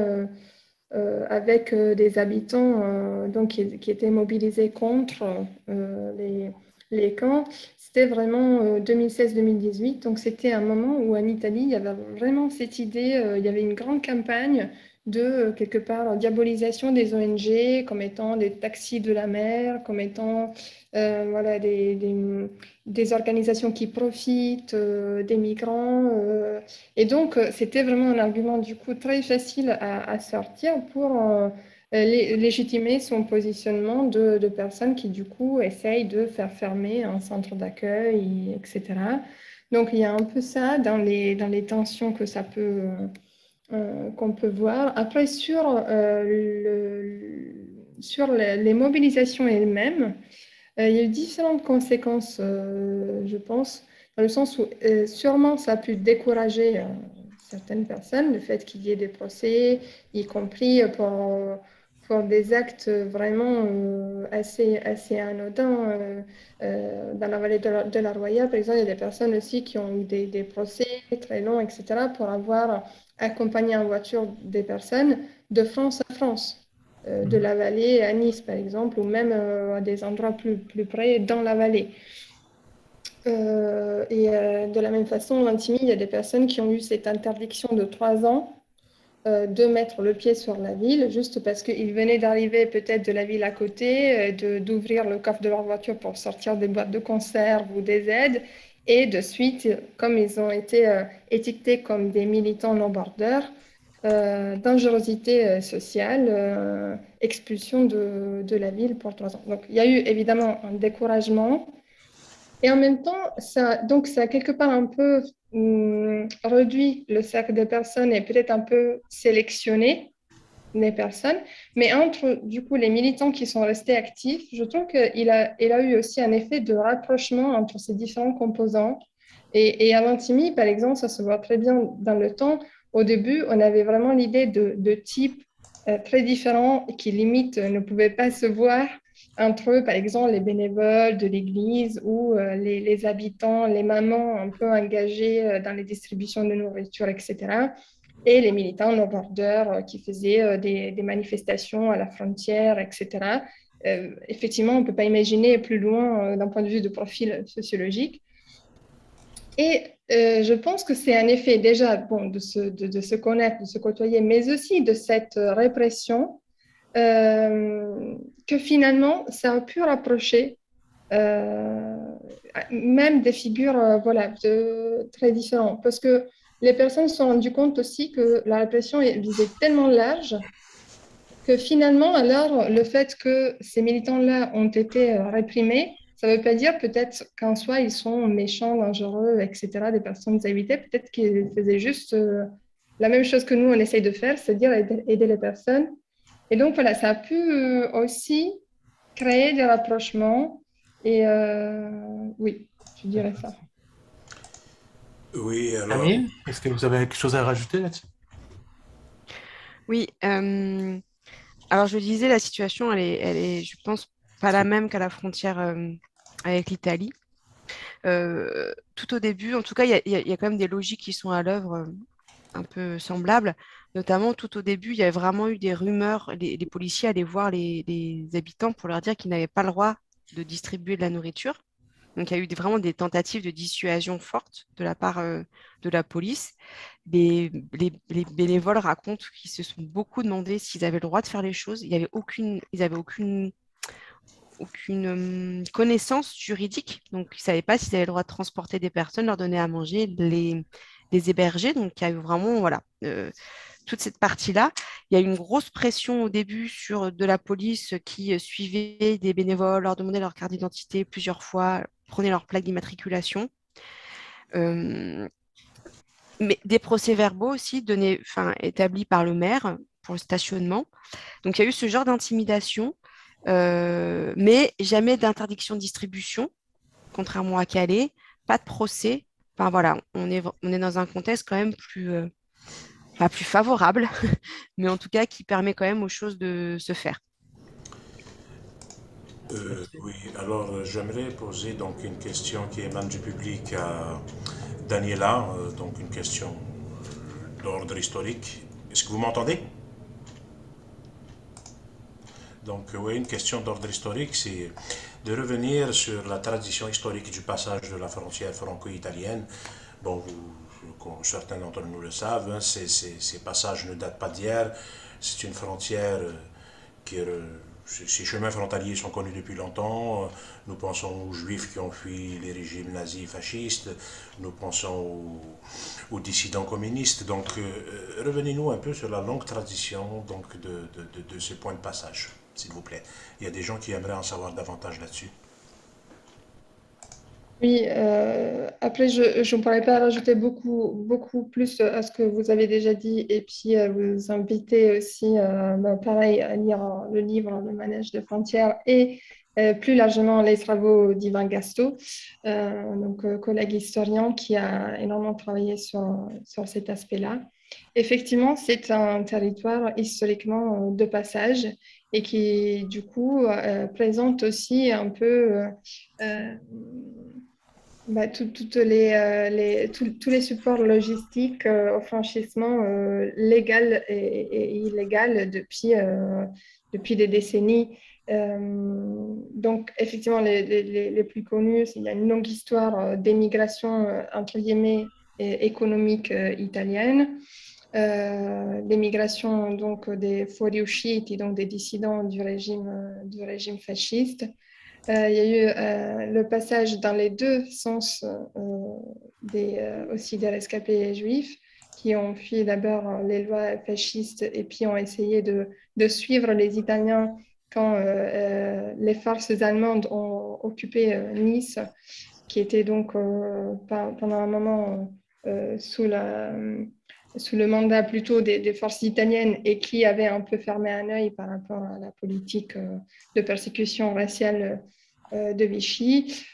avec des habitants donc, qui étaient mobilisés contre les camps. C'était vraiment 2016-2018. Donc, c'était un moment où en Italie, il y avait vraiment cette idée, il y avait une grande campagne de, quelque part, la diabolisation des ONG comme étant des taxis de la mer, comme étant voilà, des organisations qui profitent des migrants. Et donc, c'était vraiment un argument du coup très facile à sortir pour légitimer son positionnement de personnes qui du coup essayent de faire fermer un centre d'accueil, etc. Donc, il y a un peu ça dans les tensions que ça peut, qu'on peut voir. Après, sur les mobilisations elles-mêmes, il y a eu différentes conséquences, je pense, dans le sens où sûrement ça a pu décourager certaines personnes, le fait qu'il y ait des procès, y compris pour des actes vraiment assez anodins. Dans la vallée de la Roya, par exemple, il y a des personnes aussi qui ont eu des procès très longs, etc., pour avoir accompagné en voiture des personnes de France à France, de la vallée à Nice, par exemple, ou même à des endroits plus près dans la vallée. De la même façon, en Vintimille, il y a des personnes qui ont eu cette interdiction de 3 ans de mettre le pied sur la ville, juste parce qu'ils venaient d'arriver peut-être de la ville à côté, d'ouvrir le coffre de leur voiture pour sortir des boîtes de conserve ou des aides. Et de suite, comme ils ont été étiquetés comme des militants non-border, dangerosité sociale, expulsion de la ville pour 3 ans. Donc, il y a eu évidemment un découragement. Et en même temps, ça a quelque part un peu réduit le cercle des personnes et peut-être un peu sélectionné les personnes. Mais entre, du coup, les militants qui sont restés actifs, je trouve qu'il a eu aussi un effet de rapprochement entre ces différents composants. Et à Vintimille, par exemple, ça se voit très bien dans le temps. Au début, on avait vraiment l'idée de types très différents qui, limite, ne pouvaient pas se voir entre eux, par exemple, les bénévoles de l'église ou les habitants, les mamans un peu engagées dans les distributions de nourriture, etc. Et les militants no-border qui faisaient des manifestations à la frontière, etc. Effectivement, on ne peut pas imaginer plus loin d'un point de vue de profil sociologique. Et je pense que c'est un effet déjà bon, de se connaître, de se côtoyer, mais aussi de cette répression que finalement, ça a pu rapprocher même des figures voilà, très différentes. Parce que les personnes se sont rendues compte aussi que la répression visait tellement large que finalement, alors, le fait que ces militants-là ont été réprimés, ça ne veut pas dire peut-être qu'en soi, ils sont méchants, dangereux, etc., des personnes à éviter. Peut-être qu'ils faisaient juste la même chose que nous, on essaye de faire, c'est-à-dire aider les personnes. Et donc, voilà, ça a pu aussi créer des rapprochements. Et oui, je dirais ça. Oui, alors, Amine, est-ce que vous avez quelque chose à rajouter là-dessus? Oui, alors je disais, la situation, elle est, je pense, pas la même qu'à la frontière avec l'Italie. Tout au début, en tout cas, il y a quand même des logiques qui sont à l'œuvre un peu semblables. Notamment, tout au début, il y a vraiment eu des rumeurs. Les policiers allaient voir les habitants pour leur dire qu'ils n'avaient pas le droit de distribuer de la nourriture. Donc, il y a eu vraiment des tentatives de dissuasion fortes de la part de la police. Les bénévoles racontent qu'ils se sont beaucoup demandé s'ils avaient le droit de faire les choses. Ils avaient aucune connaissance juridique. Donc, ils ne savaient pas s'ils avaient le droit de transporter des personnes, leur donner à manger, les héberger. Donc, il y a eu vraiment, voilà, toute cette partie-là. Il y a eu une grosse pression au début sur de la police qui suivait des bénévoles, leur demandait leur carte d'identité plusieurs fois, prenait leur plaque d'immatriculation. Euh, mais des procès-verbaux aussi donnés, enfin, établis par le maire pour le stationnement. Donc, il y a eu ce genre d'intimidation, mais jamais d'interdiction de distribution, contrairement à Calais, pas de procès. Enfin, voilà, on est dans un contexte quand même pas plus favorable, mais en tout cas qui permet quand même aux choses de se faire. oui, alors j'aimerais poser donc une question qui émane du public à Daniela, donc une question d'ordre historique. Est-ce que vous m'entendez? Donc oui, une question d'ordre historique, c'est de revenir sur la tradition historique du passage de la frontière franco-italienne. Bon, comme certains d'entre nous le savent, hein, ces passages ne datent pas d'hier. C'est une frontière qui est ces chemins frontaliers sont connus depuis longtemps. Nous pensons aux Juifs qui ont fui les régimes nazis et fascistes. Nous pensons aux dissidents communistes. Donc, revenez-nous un peu sur la longue tradition donc, de ce point de passage, s'il vous plaît. Il y a des gens qui aimeraient en savoir davantage là-dessus. Oui, après, je ne pourrais pas rajouter beaucoup plus à ce que vous avez déjà dit et puis vous inviter aussi, pareil, à lire le livre Le manège de frontières et plus largement les travaux d'Ivan Gasto, donc collègue historien qui a énormément travaillé sur cet aspect-là. Effectivement, c'est un territoire historiquement de passage et qui, du coup, présente aussi un peu tous les supports logistiques au franchissement légal et illégal depuis des décennies. Donc, effectivement, les plus connus, il y a une longue histoire d'émigration, entre guillemets, économique italienne. L'émigration donc des fuoriusciti, donc des dissidents du régime fasciste. Il y a eu le passage dans les deux sens aussi des rescapés juifs qui ont fui d'abord les lois fascistes et puis ont essayé de suivre les Italiens quand les forces allemandes ont occupé Nice, qui était donc pendant un moment sous le mandat plutôt des forces italiennes et qui avait un peu fermé un œil par rapport à la politique de persécution raciale de Vichy.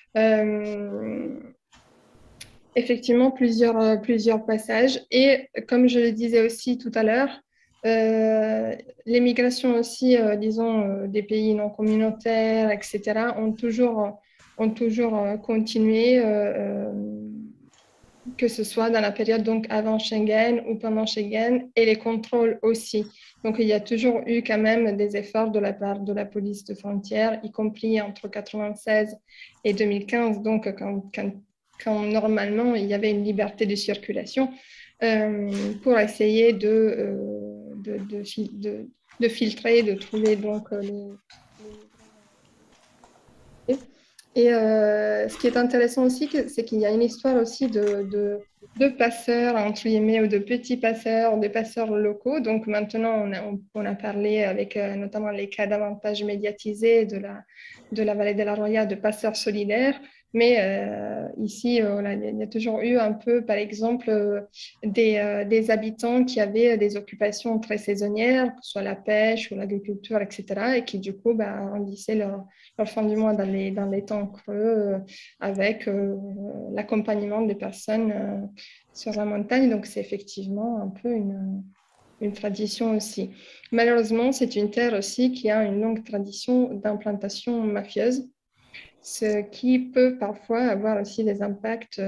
Effectivement, plusieurs passages. Et comme je le disais aussi tout à l'heure, l'émigration aussi, disons, des pays non communautaires, etc., ont toujours continué, que ce soit dans la période donc avant Schengen ou pendant Schengen, et les contrôles aussi. Donc, il y a toujours eu quand même des efforts de la part de la police de frontières, y compris entre 1996 et 2015, donc quand normalement il y avait une liberté de circulation, pour essayer de filtrer, de trouver donc Et ce qui est intéressant aussi, c'est qu'il y a une histoire aussi de passeurs, entre guillemets, ou de petits passeurs, de passeurs locaux. Donc maintenant, on a parlé avec notamment les cas davantage médiatisés de la vallée de la Roya, de passeurs solidaires. Mais ici, il y a toujours eu un peu, par exemple, des habitants qui avaient des occupations très saisonnières, que ce soit la pêche ou l'agriculture, etc., et qui, du coup, arrondissaient leur fin du mois dans les temps creux avec l'accompagnement des personnes sur la montagne. Donc, c'est effectivement un peu une tradition aussi. Malheureusement, c'est une terre aussi qui a une longue tradition d'implantation mafieuse, ce qui peut parfois avoir aussi des impacts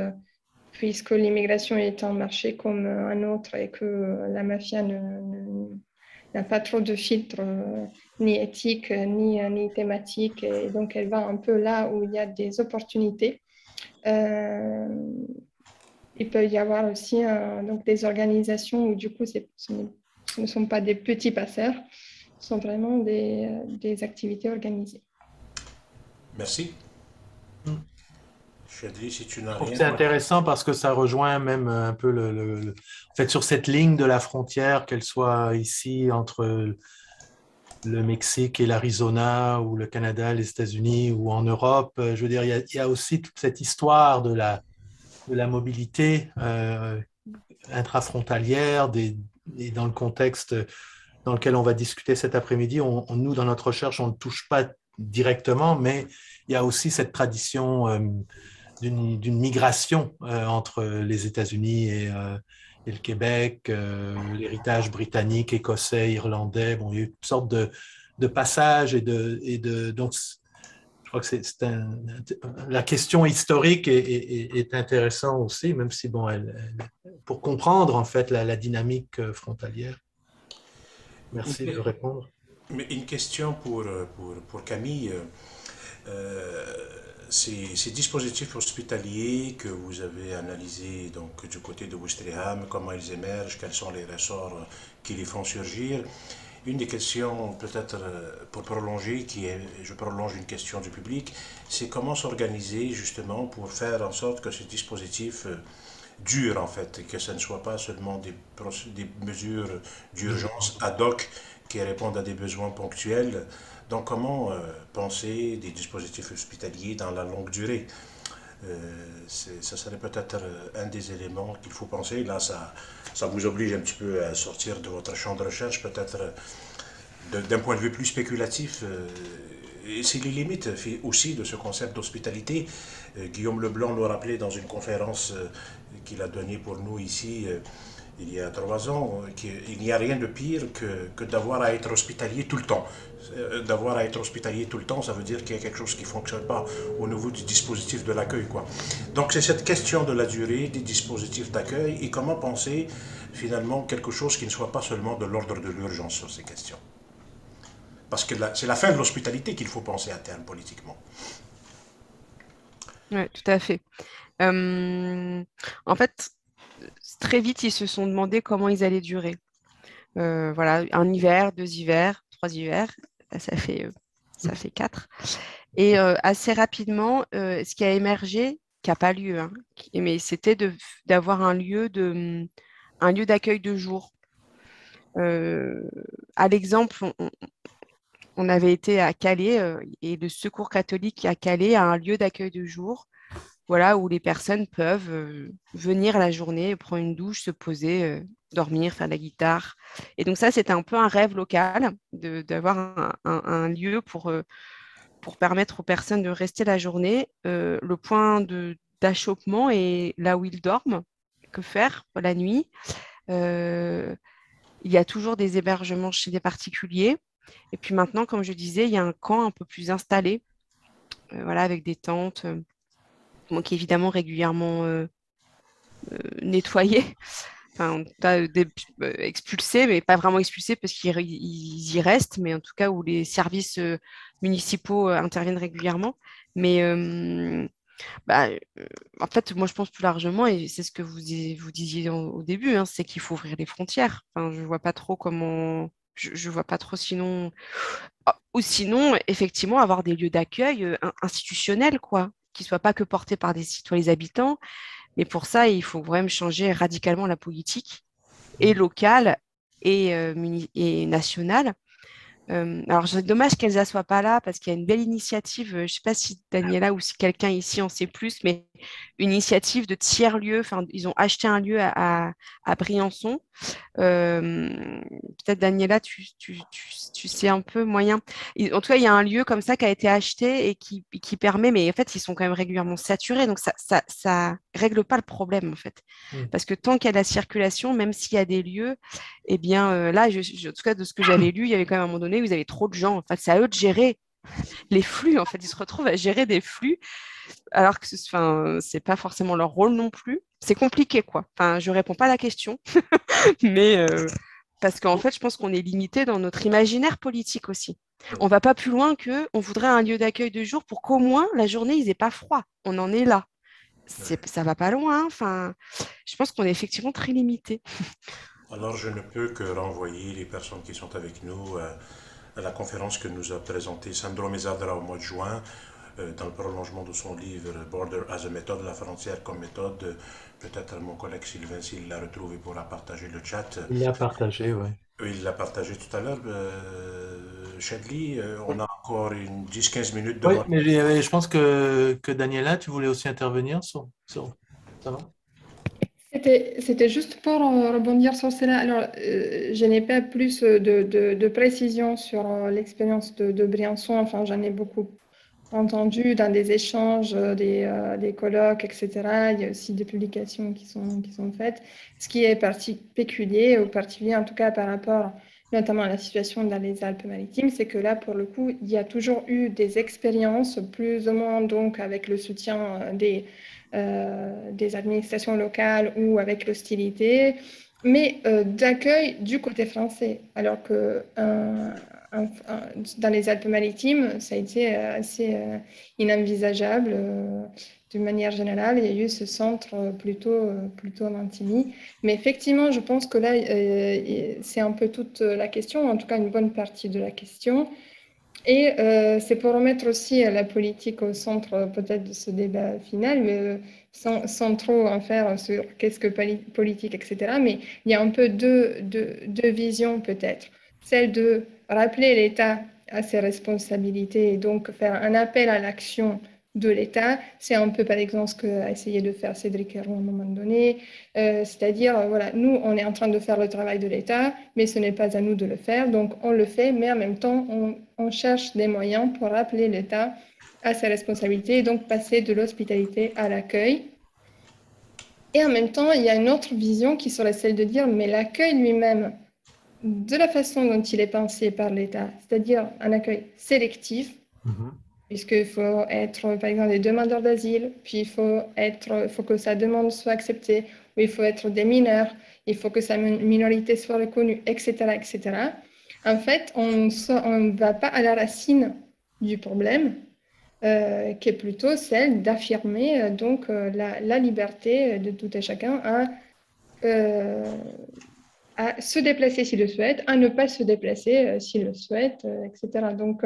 puisque l'immigration est un marché comme un autre et que la mafia n'a pas trop de filtres ni éthiques ni thématiques, et donc elle va un peu là où il y a des opportunités. Il peut y avoir aussi donc des organisations où du coup ce ne sont pas des petits passeurs, ce sont vraiment des activités organisées. Merci. Chadli, si tu n'as Je trouve rien. que c'est intéressant parce que ça rejoint même un peu en fait, sur cette ligne de la frontière, qu'elle soit ici entre le Mexique et l'Arizona, ou le Canada, les États-Unis, ou en Europe. Je veux dire, il y a aussi toute cette histoire de la mobilité intrafrontalière, et dans le contexte dans lequel on va discuter cet après-midi, nous, dans notre recherche, on ne touche pas directement, mais il y a aussi cette tradition d'une migration entre les États-Unis et le Québec, l'héritage britannique, écossais, irlandais. Bon, il y a eu toutes sortes de passages donc je crois que la question historique est intéressante aussi, même si bon, pour comprendre en fait la dynamique frontalière. Merci de répondre. Mais une question pour Camille. Ces dispositifs hospitaliers que vous avez analysés donc, du côté de Ouistreham, comment ils émergent, quels sont les ressorts qui les font surgir. Une des questions, peut-être pour prolonger, je prolonge une question du public, c'est comment s'organiser justement pour faire en sorte que ces dispositifs durent en fait, et que ce ne soit pas seulement des mesures d'urgence ad hoc qui répondent à des besoins ponctuels. Donc, comment penser des dispositifs hospitaliers dans la longue durée? Ça serait peut-être un des éléments qu'il faut penser. Là, ça vous oblige un petit peu à sortir de votre champ de recherche, peut-être d'un point de vue plus spéculatif. Et c'est les limites aussi de ce concept d'hospitalité. Guillaume Leblanc nous rappelait dans une conférence qu'il a donnée pour nous ici il y a 3 ans, qu'il n'y a rien de pire que d'avoir à être hospitalier tout le temps. D'avoir à être hospitalier tout le temps, ça veut dire qu'il y a quelque chose qui ne fonctionne pas au niveau du dispositif de l'accueil, quoi. Donc c'est cette question de la durée des dispositifs d'accueil et comment penser finalement quelque chose qui ne soit pas seulement de l'ordre de l'urgence sur ces questions. Parce que c'est la fin de l'hospitalité qu'il faut penser à terme politiquement. Ouais, tout à fait. En fait, très vite, ils se sont demandé comment ils allaient durer. Voilà, un hiver, 2 hivers, 3 hivers, ça fait 4. Et assez rapidement, ce qui a émergé, qui n'a pas lieu, hein, mais c'était d'avoir un lieu d'accueil de jour. Euh, à l'exemple, on avait été à Calais et le Secours catholique à Calais a un lieu d'accueil de jour, voilà, où les personnes peuvent venir la journée, prendre une douche, se poser, dormir, faire de la guitare. Et donc ça, c'était un peu un rêve local d'avoir un lieu pour permettre aux personnes de rester la journée. Le point d'achoppement est là où ils dorment. Que faire la nuit? Euh, il y a toujours des hébergements chez des particuliers. Et puis maintenant, comme je disais, il y a un camp un peu plus installé, voilà, avec des tentes, qui est évidemment régulièrement nettoyé. Enfin, expulsés, mais pas vraiment expulsés parce qu'ils y restent, mais en tout cas où les services municipaux interviennent régulièrement. Mais bah, en fait, moi, je pense plus largement, et c'est ce que vous disiez au début, hein, c'est qu'il faut ouvrir les frontières. Enfin, je vois pas trop comment. Je vois pas trop sinon. Ah, ou sinon, effectivement, avoir des lieux d'accueil institutionnels, quoi, qui ne soient pas que portés par des citoyens, les habitants. Mais pour ça, il faut vraiment changer radicalement la politique, et locale et nationale. Alors, c'est dommage qu'Elsa ne soit pas là parce qu'il y a une belle initiative. Je ne sais pas si Daniela ou si quelqu'un ici en sait plus, mais une initiative de tiers-lieu. Enfin, ils ont acheté un lieu à Briançon. Peut-être Daniela, tu sais un peu moyen. En tout cas, il y a un lieu comme ça qui a été acheté et qui permet, mais en fait, ils sont quand même régulièrement saturés, donc ça règle pas le problème en fait. Parce que tant qu'il y a de la circulation, même s'il y a des lieux, eh bien là, en tout cas de ce que j'avais lu, il y avait quand même un moment donné où ils avaient trop de gens. En fait, c'est à eux de gérer les flux. En fait, ils se retrouvent à gérer des flux alors que enfin, c'est pas forcément leur rôle non plus. C'est compliqué, quoi. Enfin, je réponds pas à la question, mais parce qu'en fait, je pense qu'on est limité dans notre imaginaire politique aussi. On va pas plus loin que on voudrait un lieu d'accueil de jour pour qu'au moins la journée, ils aient pas froid. On en est là. Ça va pas loin, hein. Enfin, je pense qu'on est effectivement très limité. Alors je ne peux que renvoyer les personnes qui sont avec nous à la conférence que nous a présentée Sandro Mezzadra au mois de juin, dans le prolongement de son livre Border as a Method, la frontière comme méthode. Peut-être mon collègue Sylvain, s'il l'a retrouvé, pourra partager le chat. Il l'a partagé, oui. Il l'a partagé tout à l'heure. Chadli, on a encore une 10-15 minutes Oui, devant. mais je pense que Daniela, tu voulais aussi intervenir sur... Ça va? C'était juste pour rebondir sur cela. Alors, je n'ai pas plus de précision sur l'expérience de Briançon. Enfin, j'en ai beaucoup entendu dans des échanges, des colloques, etc. Il y a aussi des publications qui sont faites. Ce qui est particulier, ou particulier en tout cas par rapport notamment à la situation dans les Alpes-Maritimes, c'est que là, pour le coup, il y a toujours eu des expériences, plus ou moins donc avec le soutien des administrations locales ou avec l'hostilité, mais d'accueil du côté français, alors que dans les Alpes-Maritimes, ça a été assez inenvisageable. D'une manière générale, il y a eu ce centre plutôt à Montigny. Mais effectivement, je pense que là, c'est un peu toute la question, en tout cas une bonne partie de la question. Et c'est pour remettre aussi la politique au centre peut-être de ce débat final, mais sans trop en faire sur qu'est-ce que politique, etc. Mais il y a un peu deux visions peut-être. Celle de rappeler l'État à ses responsabilités et donc faire un appel à l'action de l'État. C'est un peu par exemple ce qu'a essayé de faire Cédric Herron à un moment donné. C'est-à-dire, voilà, nous, on est en train de faire le travail de l'État, mais ce n'est pas à nous de le faire. Donc, on le fait, mais en même temps, on cherche des moyens pour rappeler l'État à ses responsabilités et donc passer de l'hospitalité à l'accueil. Et en même temps, il y a une autre vision qui serait celle de dire, mais l'accueil lui-même, de la façon dont il est pensé par l'État, c'est-à-dire un accueil sélectif, puisqu'il faut être, par exemple, des demandeurs d'asile, puis il faut que sa demande soit acceptée, ou il faut être des mineurs, il faut que sa minorité soit reconnue, etc., etc. En fait, on ne va pas à la racine du problème, qui est plutôt celle d'affirmer la liberté de tout et chacun à se déplacer s'il le souhaite, à ne pas se déplacer s'il le souhaite, etc. Donc,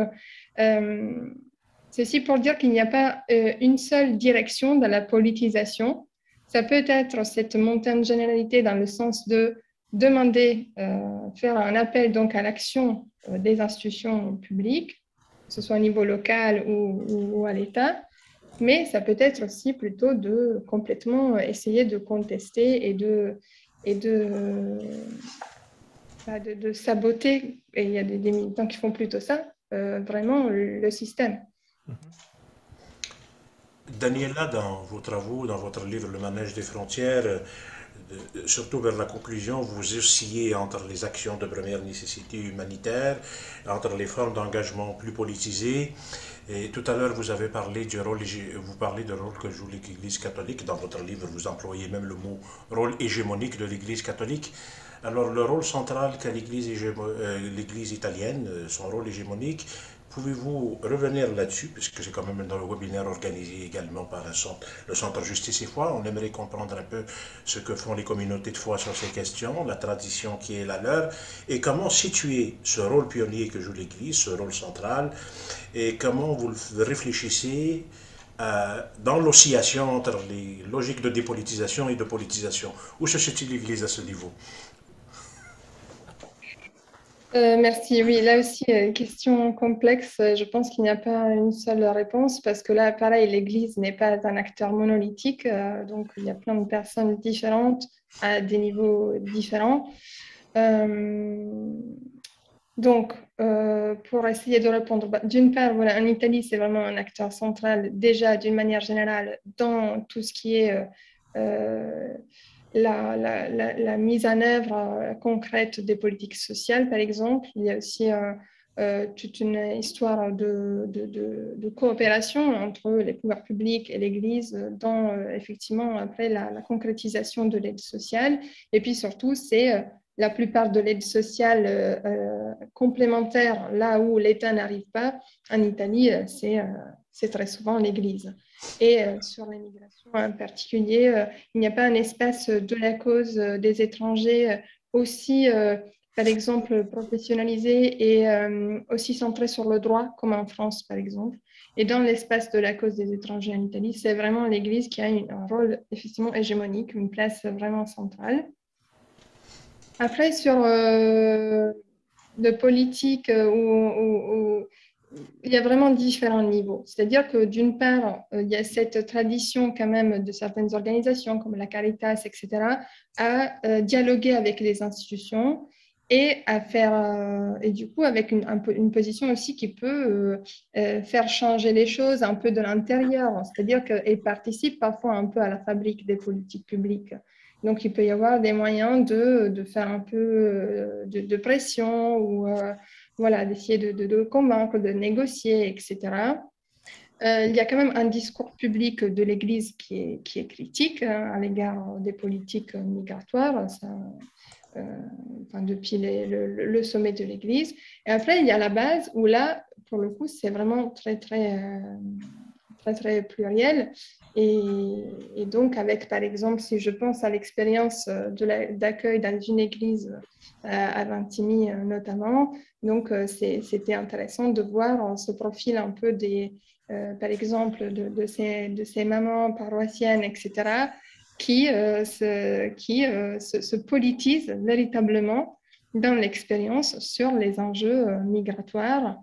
ceci pour dire qu'il n'y a pas une seule direction dans la politisation. Ça peut être cette montée en généralité dans le sens de demander, faire un appel donc à l'action des institutions publiques, que ce soit au niveau local ou à l'État, mais ça peut être aussi plutôt de complètement essayer de contester et de saboter, et il y a des militants qui font plutôt ça, vraiment le système. Daniela, dans vos travaux, dans votre livre Le manège des frontières, surtout vers la conclusion, vous oscillez entre les actions de première nécessité humanitaire, entre les formes d'engagement plus politisées. Et tout à l'heure, vous avez parlé du rôle, vous parlez du rôle que joue l'Église catholique. Dans votre livre, vous employez même le mot rôle hégémonique de l'Église catholique. Alors, le rôle central qu'a l'Église italienne, son rôle hégémonique, pouvez-vous revenir là-dessus, puisque c'est quand même dans le webinaire organisé également par le Centre Justice et Foi. On aimerait comprendre un peu ce que font les communautés de foi sur ces questions, la tradition qui est la leur, et comment situer ce rôle pionnier que joue l'Église, ce rôle central, et comment vous réfléchissez dans l'oscillation entre les logiques de dépolitisation et de politisation. Où se situe l'Église à ce niveau? Merci. Oui, là aussi, question complexe. Je pense qu'il n'y a pas une seule réponse parce que là, pareil, l'Église n'est pas un acteur monolithique. Donc, il y a plein de personnes différentes à des niveaux différents. Donc, pour essayer de répondre, d'une part, voilà, en Italie, c'est vraiment un acteur central déjà d'une manière générale dans tout ce qui est la mise en œuvre concrète des politiques sociales, par exemple. Il y a aussi toute une histoire de coopération entre les pouvoirs publics et l'Église dans, effectivement, après la concrétisation de l'aide sociale. Et puis surtout, c'est la plupart de l'aide sociale complémentaire, là où l'État n'arrive pas, en Italie, c'est très souvent l'Église. Et sur l'immigration en particulier, il n'y a pas un espace de la cause des étrangers aussi, par exemple, professionnalisé et aussi centré sur le droit, comme en France, par exemple. Et dans l'espace de la cause des étrangers en Italie, c'est vraiment l'Église qui a un rôle effectivement hégémonique, une place vraiment centrale. Après, sur de politique où il y a vraiment différents niveaux. C'est-à-dire que d'une part, il y a cette tradition quand même de certaines organisations comme la Caritas, etc., à dialoguer avec les institutions et à faire, et du coup, avec une position aussi qui peut faire changer les choses un peu de l'intérieur. C'est-à-dire qu'elle participe parfois un peu à la fabrique des politiques publiques. Donc, il peut y avoir des moyens de faire un peu de pression ou voilà, d'essayer de convaincre, de négocier, etc. Il y a quand même un discours public de l'Église qui est critique à l'égard des politiques migratoires, ça, enfin, depuis le sommet de l'Église. Et après, il y a la base où là, pour le coup, c'est vraiment très pluriel. Et donc, avec, par exemple, si je pense à l'expérience d'accueil dans une église à Vintimille notamment, donc c'était intéressant de voir ce profil un peu par exemple, de ces mamans paroissiennes, etc., qui se politisent véritablement dans l'expérience sur les enjeux migratoires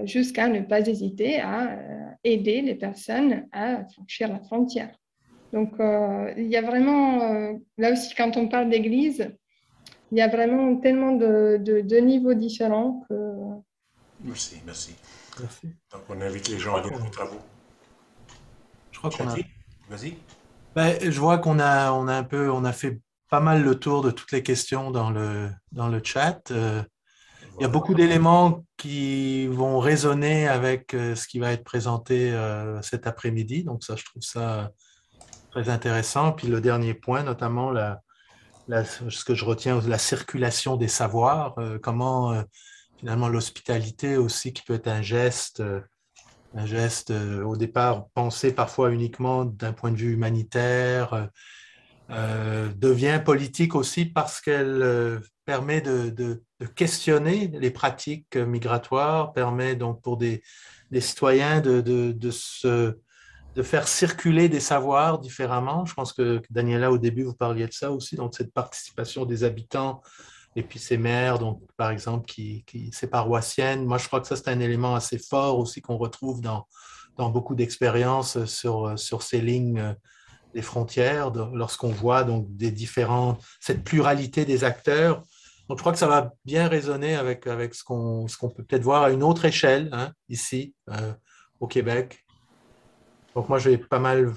jusqu'à ne pas hésiter à aider les personnes à franchir la frontière. Donc, il y a vraiment, là aussi, quand on parle d'église, il y a vraiment tellement de niveaux différents que... Merci, merci. Merci. Donc, on invite les gens à lire vos travaux. Je crois qu'on a... Vas-y. Ben, je vois on a fait pas mal le tour de toutes les questions dans le chat. Il y a Voilà. beaucoup d'éléments qui vont résonner avec ce qui va être présenté cet après-midi. Donc ça, je trouve ça très intéressant. Puis le dernier point, notamment ce que je retiens, la circulation des savoirs, comment finalement l'hospitalité aussi, qui peut être un geste au départ pensé parfois uniquement d'un point de vue humanitaire, devient politique aussi parce qu'elle permet de questionner les pratiques migratoires, permet donc pour des citoyens de faire circuler des savoirs différemment. Je pense que Daniela, au début, vous parliez de ça aussi, donc cette participation des habitants et puis ces maires, donc par exemple, ces paroissiennes. Moi, je crois que ça, c'est un élément assez fort aussi qu'on retrouve dans beaucoup d'expériences sur ces lignes des frontières, lorsqu'on voit donc cette pluralité des acteurs. Donc, je crois que ça va bien résonner avec ce qu'on peut peut-être voir à une autre échelle, hein, ici, au Québec. Donc, moi, je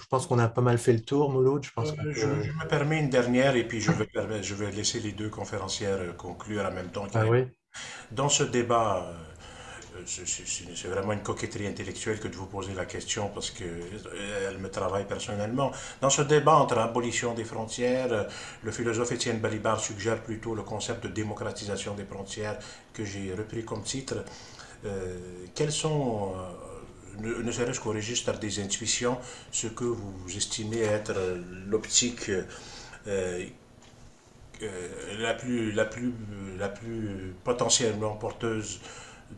pense qu'on a pas mal fait le tour, Mouloud. Je pense qu'on peut. Je me permets une dernière et puis je vais laisser les deux conférencières conclure en même temps. Ah oui. Dans ce débat, c'est vraiment une coquetterie intellectuelle que de vous poser la question parce que elle me travaille personnellement. Dans ce débat entre abolition des frontières, le philosophe Étienne Balibar suggère plutôt le concept de démocratisation des frontières que j'ai repris comme titre. Quels sont, ne serait-ce qu'au registre des intuitions, ce que vous estimez être l'optique la plus potentiellement porteuse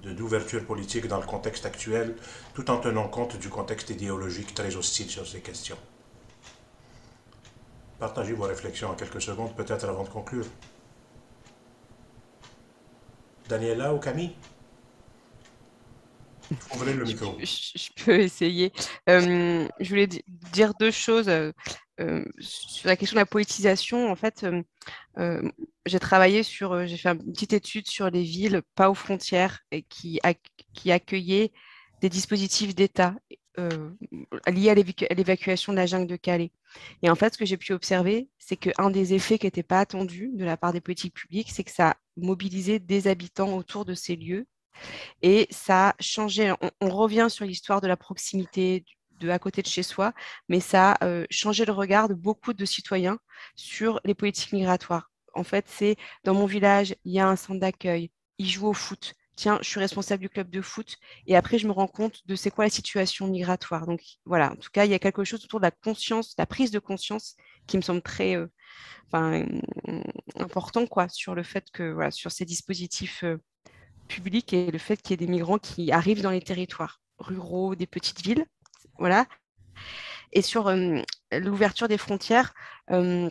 d'ouverture politique dans le contexte actuel, tout en tenant compte du contexte idéologique très hostile sur ces questions. Partagez vos réflexions en quelques secondes, peut-être avant de conclure. Daniela ou Camille? Ouvrez le micro. Je peux essayer. Je voulais dire deux choses sur la question de la politisation. En fait, j'ai travaillé j'ai fait une petite étude sur les villes pas aux frontières et qui accueillaient des dispositifs d'État euh, liés à l'évacuation de la jungle de Calais. Et en fait, ce que j'ai pu observer, c'est qu'un des effets qui n'était pas attendu de la part des politiques publiques, c'est que ça a mobilisé des habitants autour de ces lieux et ça a changé. On revient sur l'histoire de la proximité de à côté de chez soi, mais ça a changé le regard de beaucoup de citoyens sur les politiques migratoires. En fait, c'est dans mon village, il y a un centre d'accueil, ils jouent au foot. Tiens, je suis responsable du club de foot. Et après, je me rends compte de c'est quoi la situation migratoire. Donc voilà, en tout cas, il y a quelque chose autour de la conscience, la prise de conscience qui me semble très enfin, important quoi, sur le fait que, voilà, sur ces dispositifs public et le fait qu'il y ait des migrants qui arrivent dans les territoires ruraux, des petites villes. Voilà. Et sur l'ouverture des frontières, euh,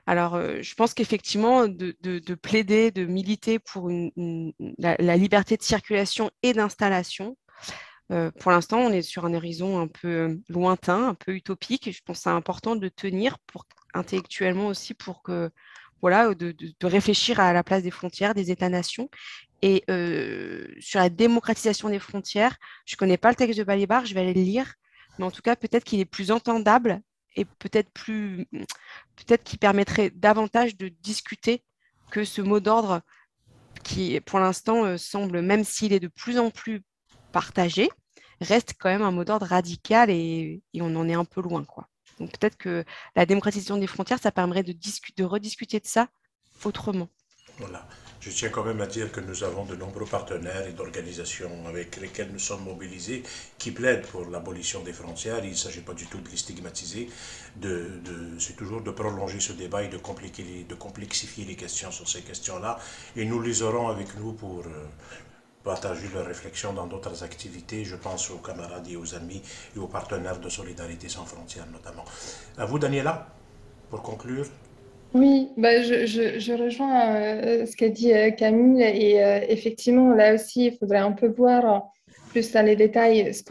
je pense qu'effectivement, de plaider, de militer pour la liberté de circulation et d'installation, pour l'instant, on est sur un horizon un peu lointain, un peu utopique. Et je pense que c'est important de tenir intellectuellement aussi pour que, voilà, de réfléchir à la place des frontières, des États-nations. Et sur la démocratisation des frontières, je ne connais pas le texte de Balibar, je vais aller le lire, mais en tout cas, peut-être qu'il est plus entendable et peut-être qu'il permettrait davantage de discuter que ce mot d'ordre qui, pour l'instant, semble, même s'il est de plus en plus partagé, reste quand même un mot d'ordre radical et on en est un peu loin, quoi. Donc peut-être que la démocratisation des frontières, ça permettrait de rediscuter de ça autrement. Voilà. Je tiens quand même à dire que nous avons de nombreux partenaires et d'organisations avec lesquels nous sommes mobilisés qui plaident pour l'abolition des frontières. Il ne s'agit pas du tout de les stigmatiser, c'est toujours de prolonger ce débat et de complexifier les questions sur ces questions-là. Et nous les aurons avec nous pour partager leurs réflexions dans d'autres activités. Je pense aux camarades et aux amis et aux partenaires de Solidarité sans frontières notamment. À vous, Daniela, pour conclure. Oui, bah je rejoins ce qu'a dit Camille et effectivement, là aussi, il faudrait un peu voir plus dans les détails ce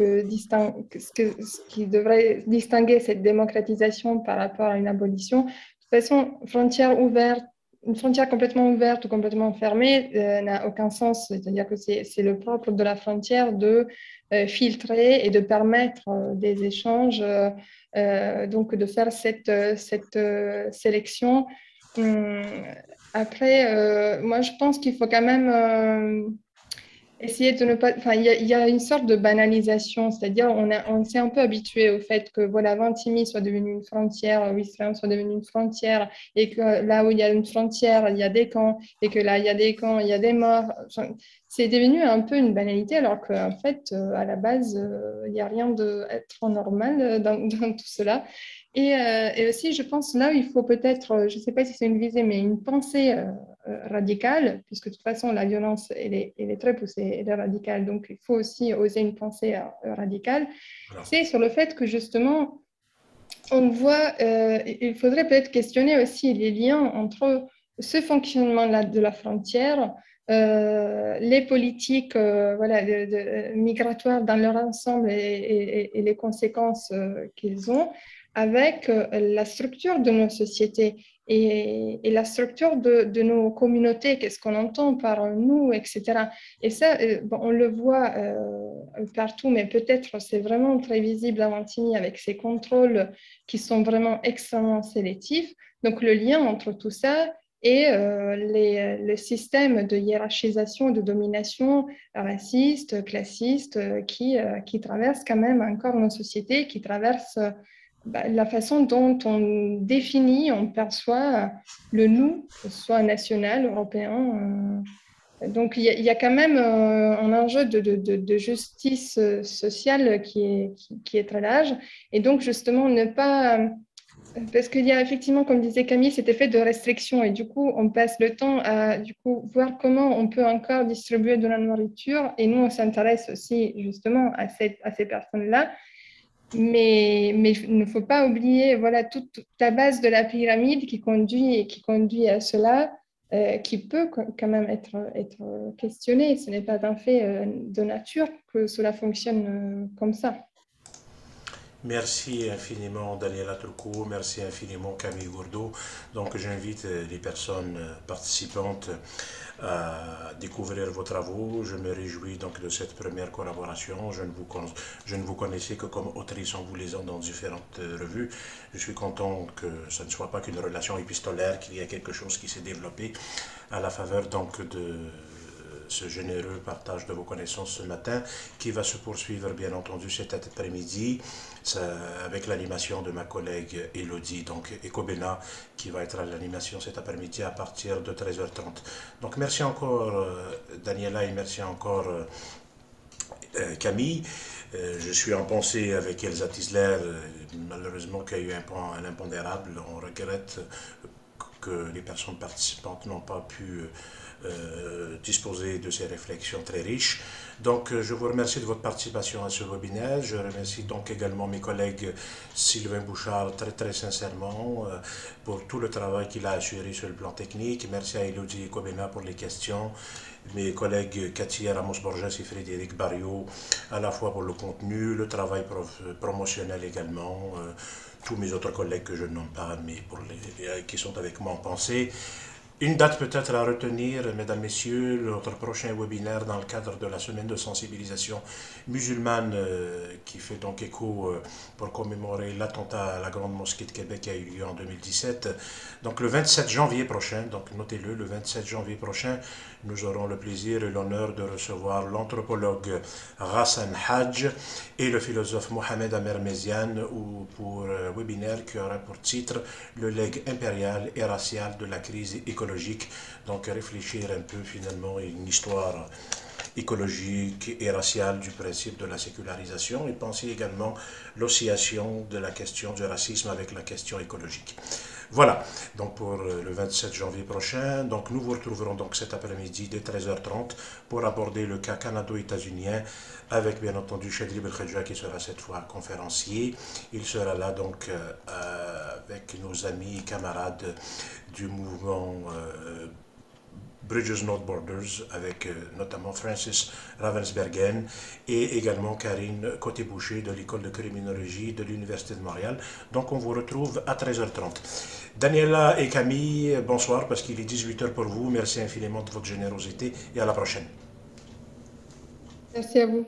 qui devrait distinguer cette démocratisation par rapport à une abolition. De toute façon, frontières ouvertes une frontière complètement ouverte ou complètement fermée n'a aucun sens. C'est-à-dire que c'est le propre de la frontière de filtrer et de permettre des échanges, donc de faire cette sélection. Après, moi, je pense qu'il faut quand même essayer de ne pas. Enfin, il y a une sorte de banalisation, c'est-à-dire on s'est un peu habitué au fait que voilà, Ventimille soit devenue une frontière, Ouistreham soit devenue une frontière, et que là où il y a une frontière, il y a des camps, et que là il y a des camps, il y a des morts. Enfin, c'est devenu un peu une banalité, alors qu'en fait, à la base, il n'y a rien d'être normal dans tout cela. Et aussi, je pense là où il faut peut-être, je ne sais pas si c'est une visée, mais une pensée radicale, puisque de toute façon, la violence, elle est très poussée, elle est radicale. Donc, il faut aussi oser une pensée radicale. Voilà. C'est sur le fait que justement, on voit, il faudrait peut-être questionner aussi les liens entre ce fonctionnement-là de la frontière, les politiques voilà, migratoires dans leur ensemble et les conséquences qu'ils ont avec la structure de nos sociétés et la structure de nos communautés, qu'est-ce qu'on entend par nous, etc. Et ça, bon, on le voit partout, mais peut-être c'est vraiment très visible à Montigny avec ces contrôles qui sont vraiment extrêmement sélectifs. Donc le lien entre tout ça et le système de hiérarchisation, de domination raciste, classiste, qui traverse quand même encore nos sociétés, qui traverse la façon dont on définit, on perçoit le nous, que ce soit national, européen. Donc il y a quand même un enjeu de justice sociale qui est très large. Et donc justement, ne pas... Parce qu'il y a effectivement, comme disait Camille, cet effet de restriction. Et du coup, on passe le temps à voir comment on peut encore distribuer de la nourriture. Et nous, on s'intéresse aussi justement à ces personnes-là. Mais il ne faut pas oublier voilà, toute la base de la pyramide qui conduit à cela, qui peut quand même être questionné. Ce n'est pas un fait de nature que cela fonctionne comme ça. Merci infiniment Daniela Turcot, merci infiniment Camille Gourdeau. Donc j'invite les personnes participantes à découvrir vos travaux. Je me réjouis donc de cette première collaboration. Je ne vous connaissais que comme autrice en vous lisant dans différentes revues. Je suis content que ce ne soit pas qu'une relation épistolaire, qu'il y a quelque chose qui s'est développé à la faveur donc de ce généreux partage de vos connaissances ce matin, qui va se poursuivre bien entendu cet après-midi avec l'animation de ma collègue Elodie, donc Ecobena, qui va être à l'animation cet après-midi à partir de 13h30. Donc merci encore Daniela et merci encore Camille. Je suis en pensée avec Elsa Tisler, malheureusement qu'il y a eu un impondérable. On regrette que les personnes participantes n'ont pas pu disposer de ces réflexions très riches. Donc, je vous remercie de votre participation à ce webinaire. Je remercie donc également mes collègues Sylvain Bouchard très très sincèrement pour tout le travail qu'il a assuré sur le plan technique. Merci à Elodie Ecobena pour les questions. Mes collègues Katia Ramos-Borges et Frédéric Barriot, à la fois pour le contenu, le travail promotionnel également, tous mes autres collègues que je ne nomme pas, mais qui sont avec moi en pensée. Une date peut-être à retenir, mesdames, messieurs, notre prochain webinaire dans le cadre de la semaine de sensibilisation musulmane qui fait donc écho pour commémorer l'attentat à la Grande Mosquée de Québec qui a eu lieu en 2017. Donc le 27 janvier prochain, donc notez-le, le 27 janvier prochain, nous aurons le plaisir et l'honneur de recevoir l'anthropologue Ghassan Hadj et le philosophe Mohamed Amer Meziane pour un webinaire qui aura pour titre « Le legs impérial et racial de la crise écologique ». Donc réfléchir un peu finalement à une histoire écologique et raciale du principe de la sécularisation et penser également l'oscillation de la question du racisme avec la question écologique. Voilà, donc pour le 27 janvier prochain, donc nous vous retrouverons donc cet après-midi dès 13h30 pour aborder le cas canado-états-unien avec bien entendu Chadri Belkhadja qui sera cette fois conférencier. Il sera là donc avec nos amis et camarades du mouvement Bridges Not Borders, avec notamment Francis Ravensbergen et également Karine Côté-Boucher de l'École de criminologie de l'Université de Montréal. Donc on vous retrouve à 13h30. Daniela et Camille, bonsoir parce qu'il est 18h pour vous. Merci infiniment de votre générosité et à la prochaine. Merci à vous.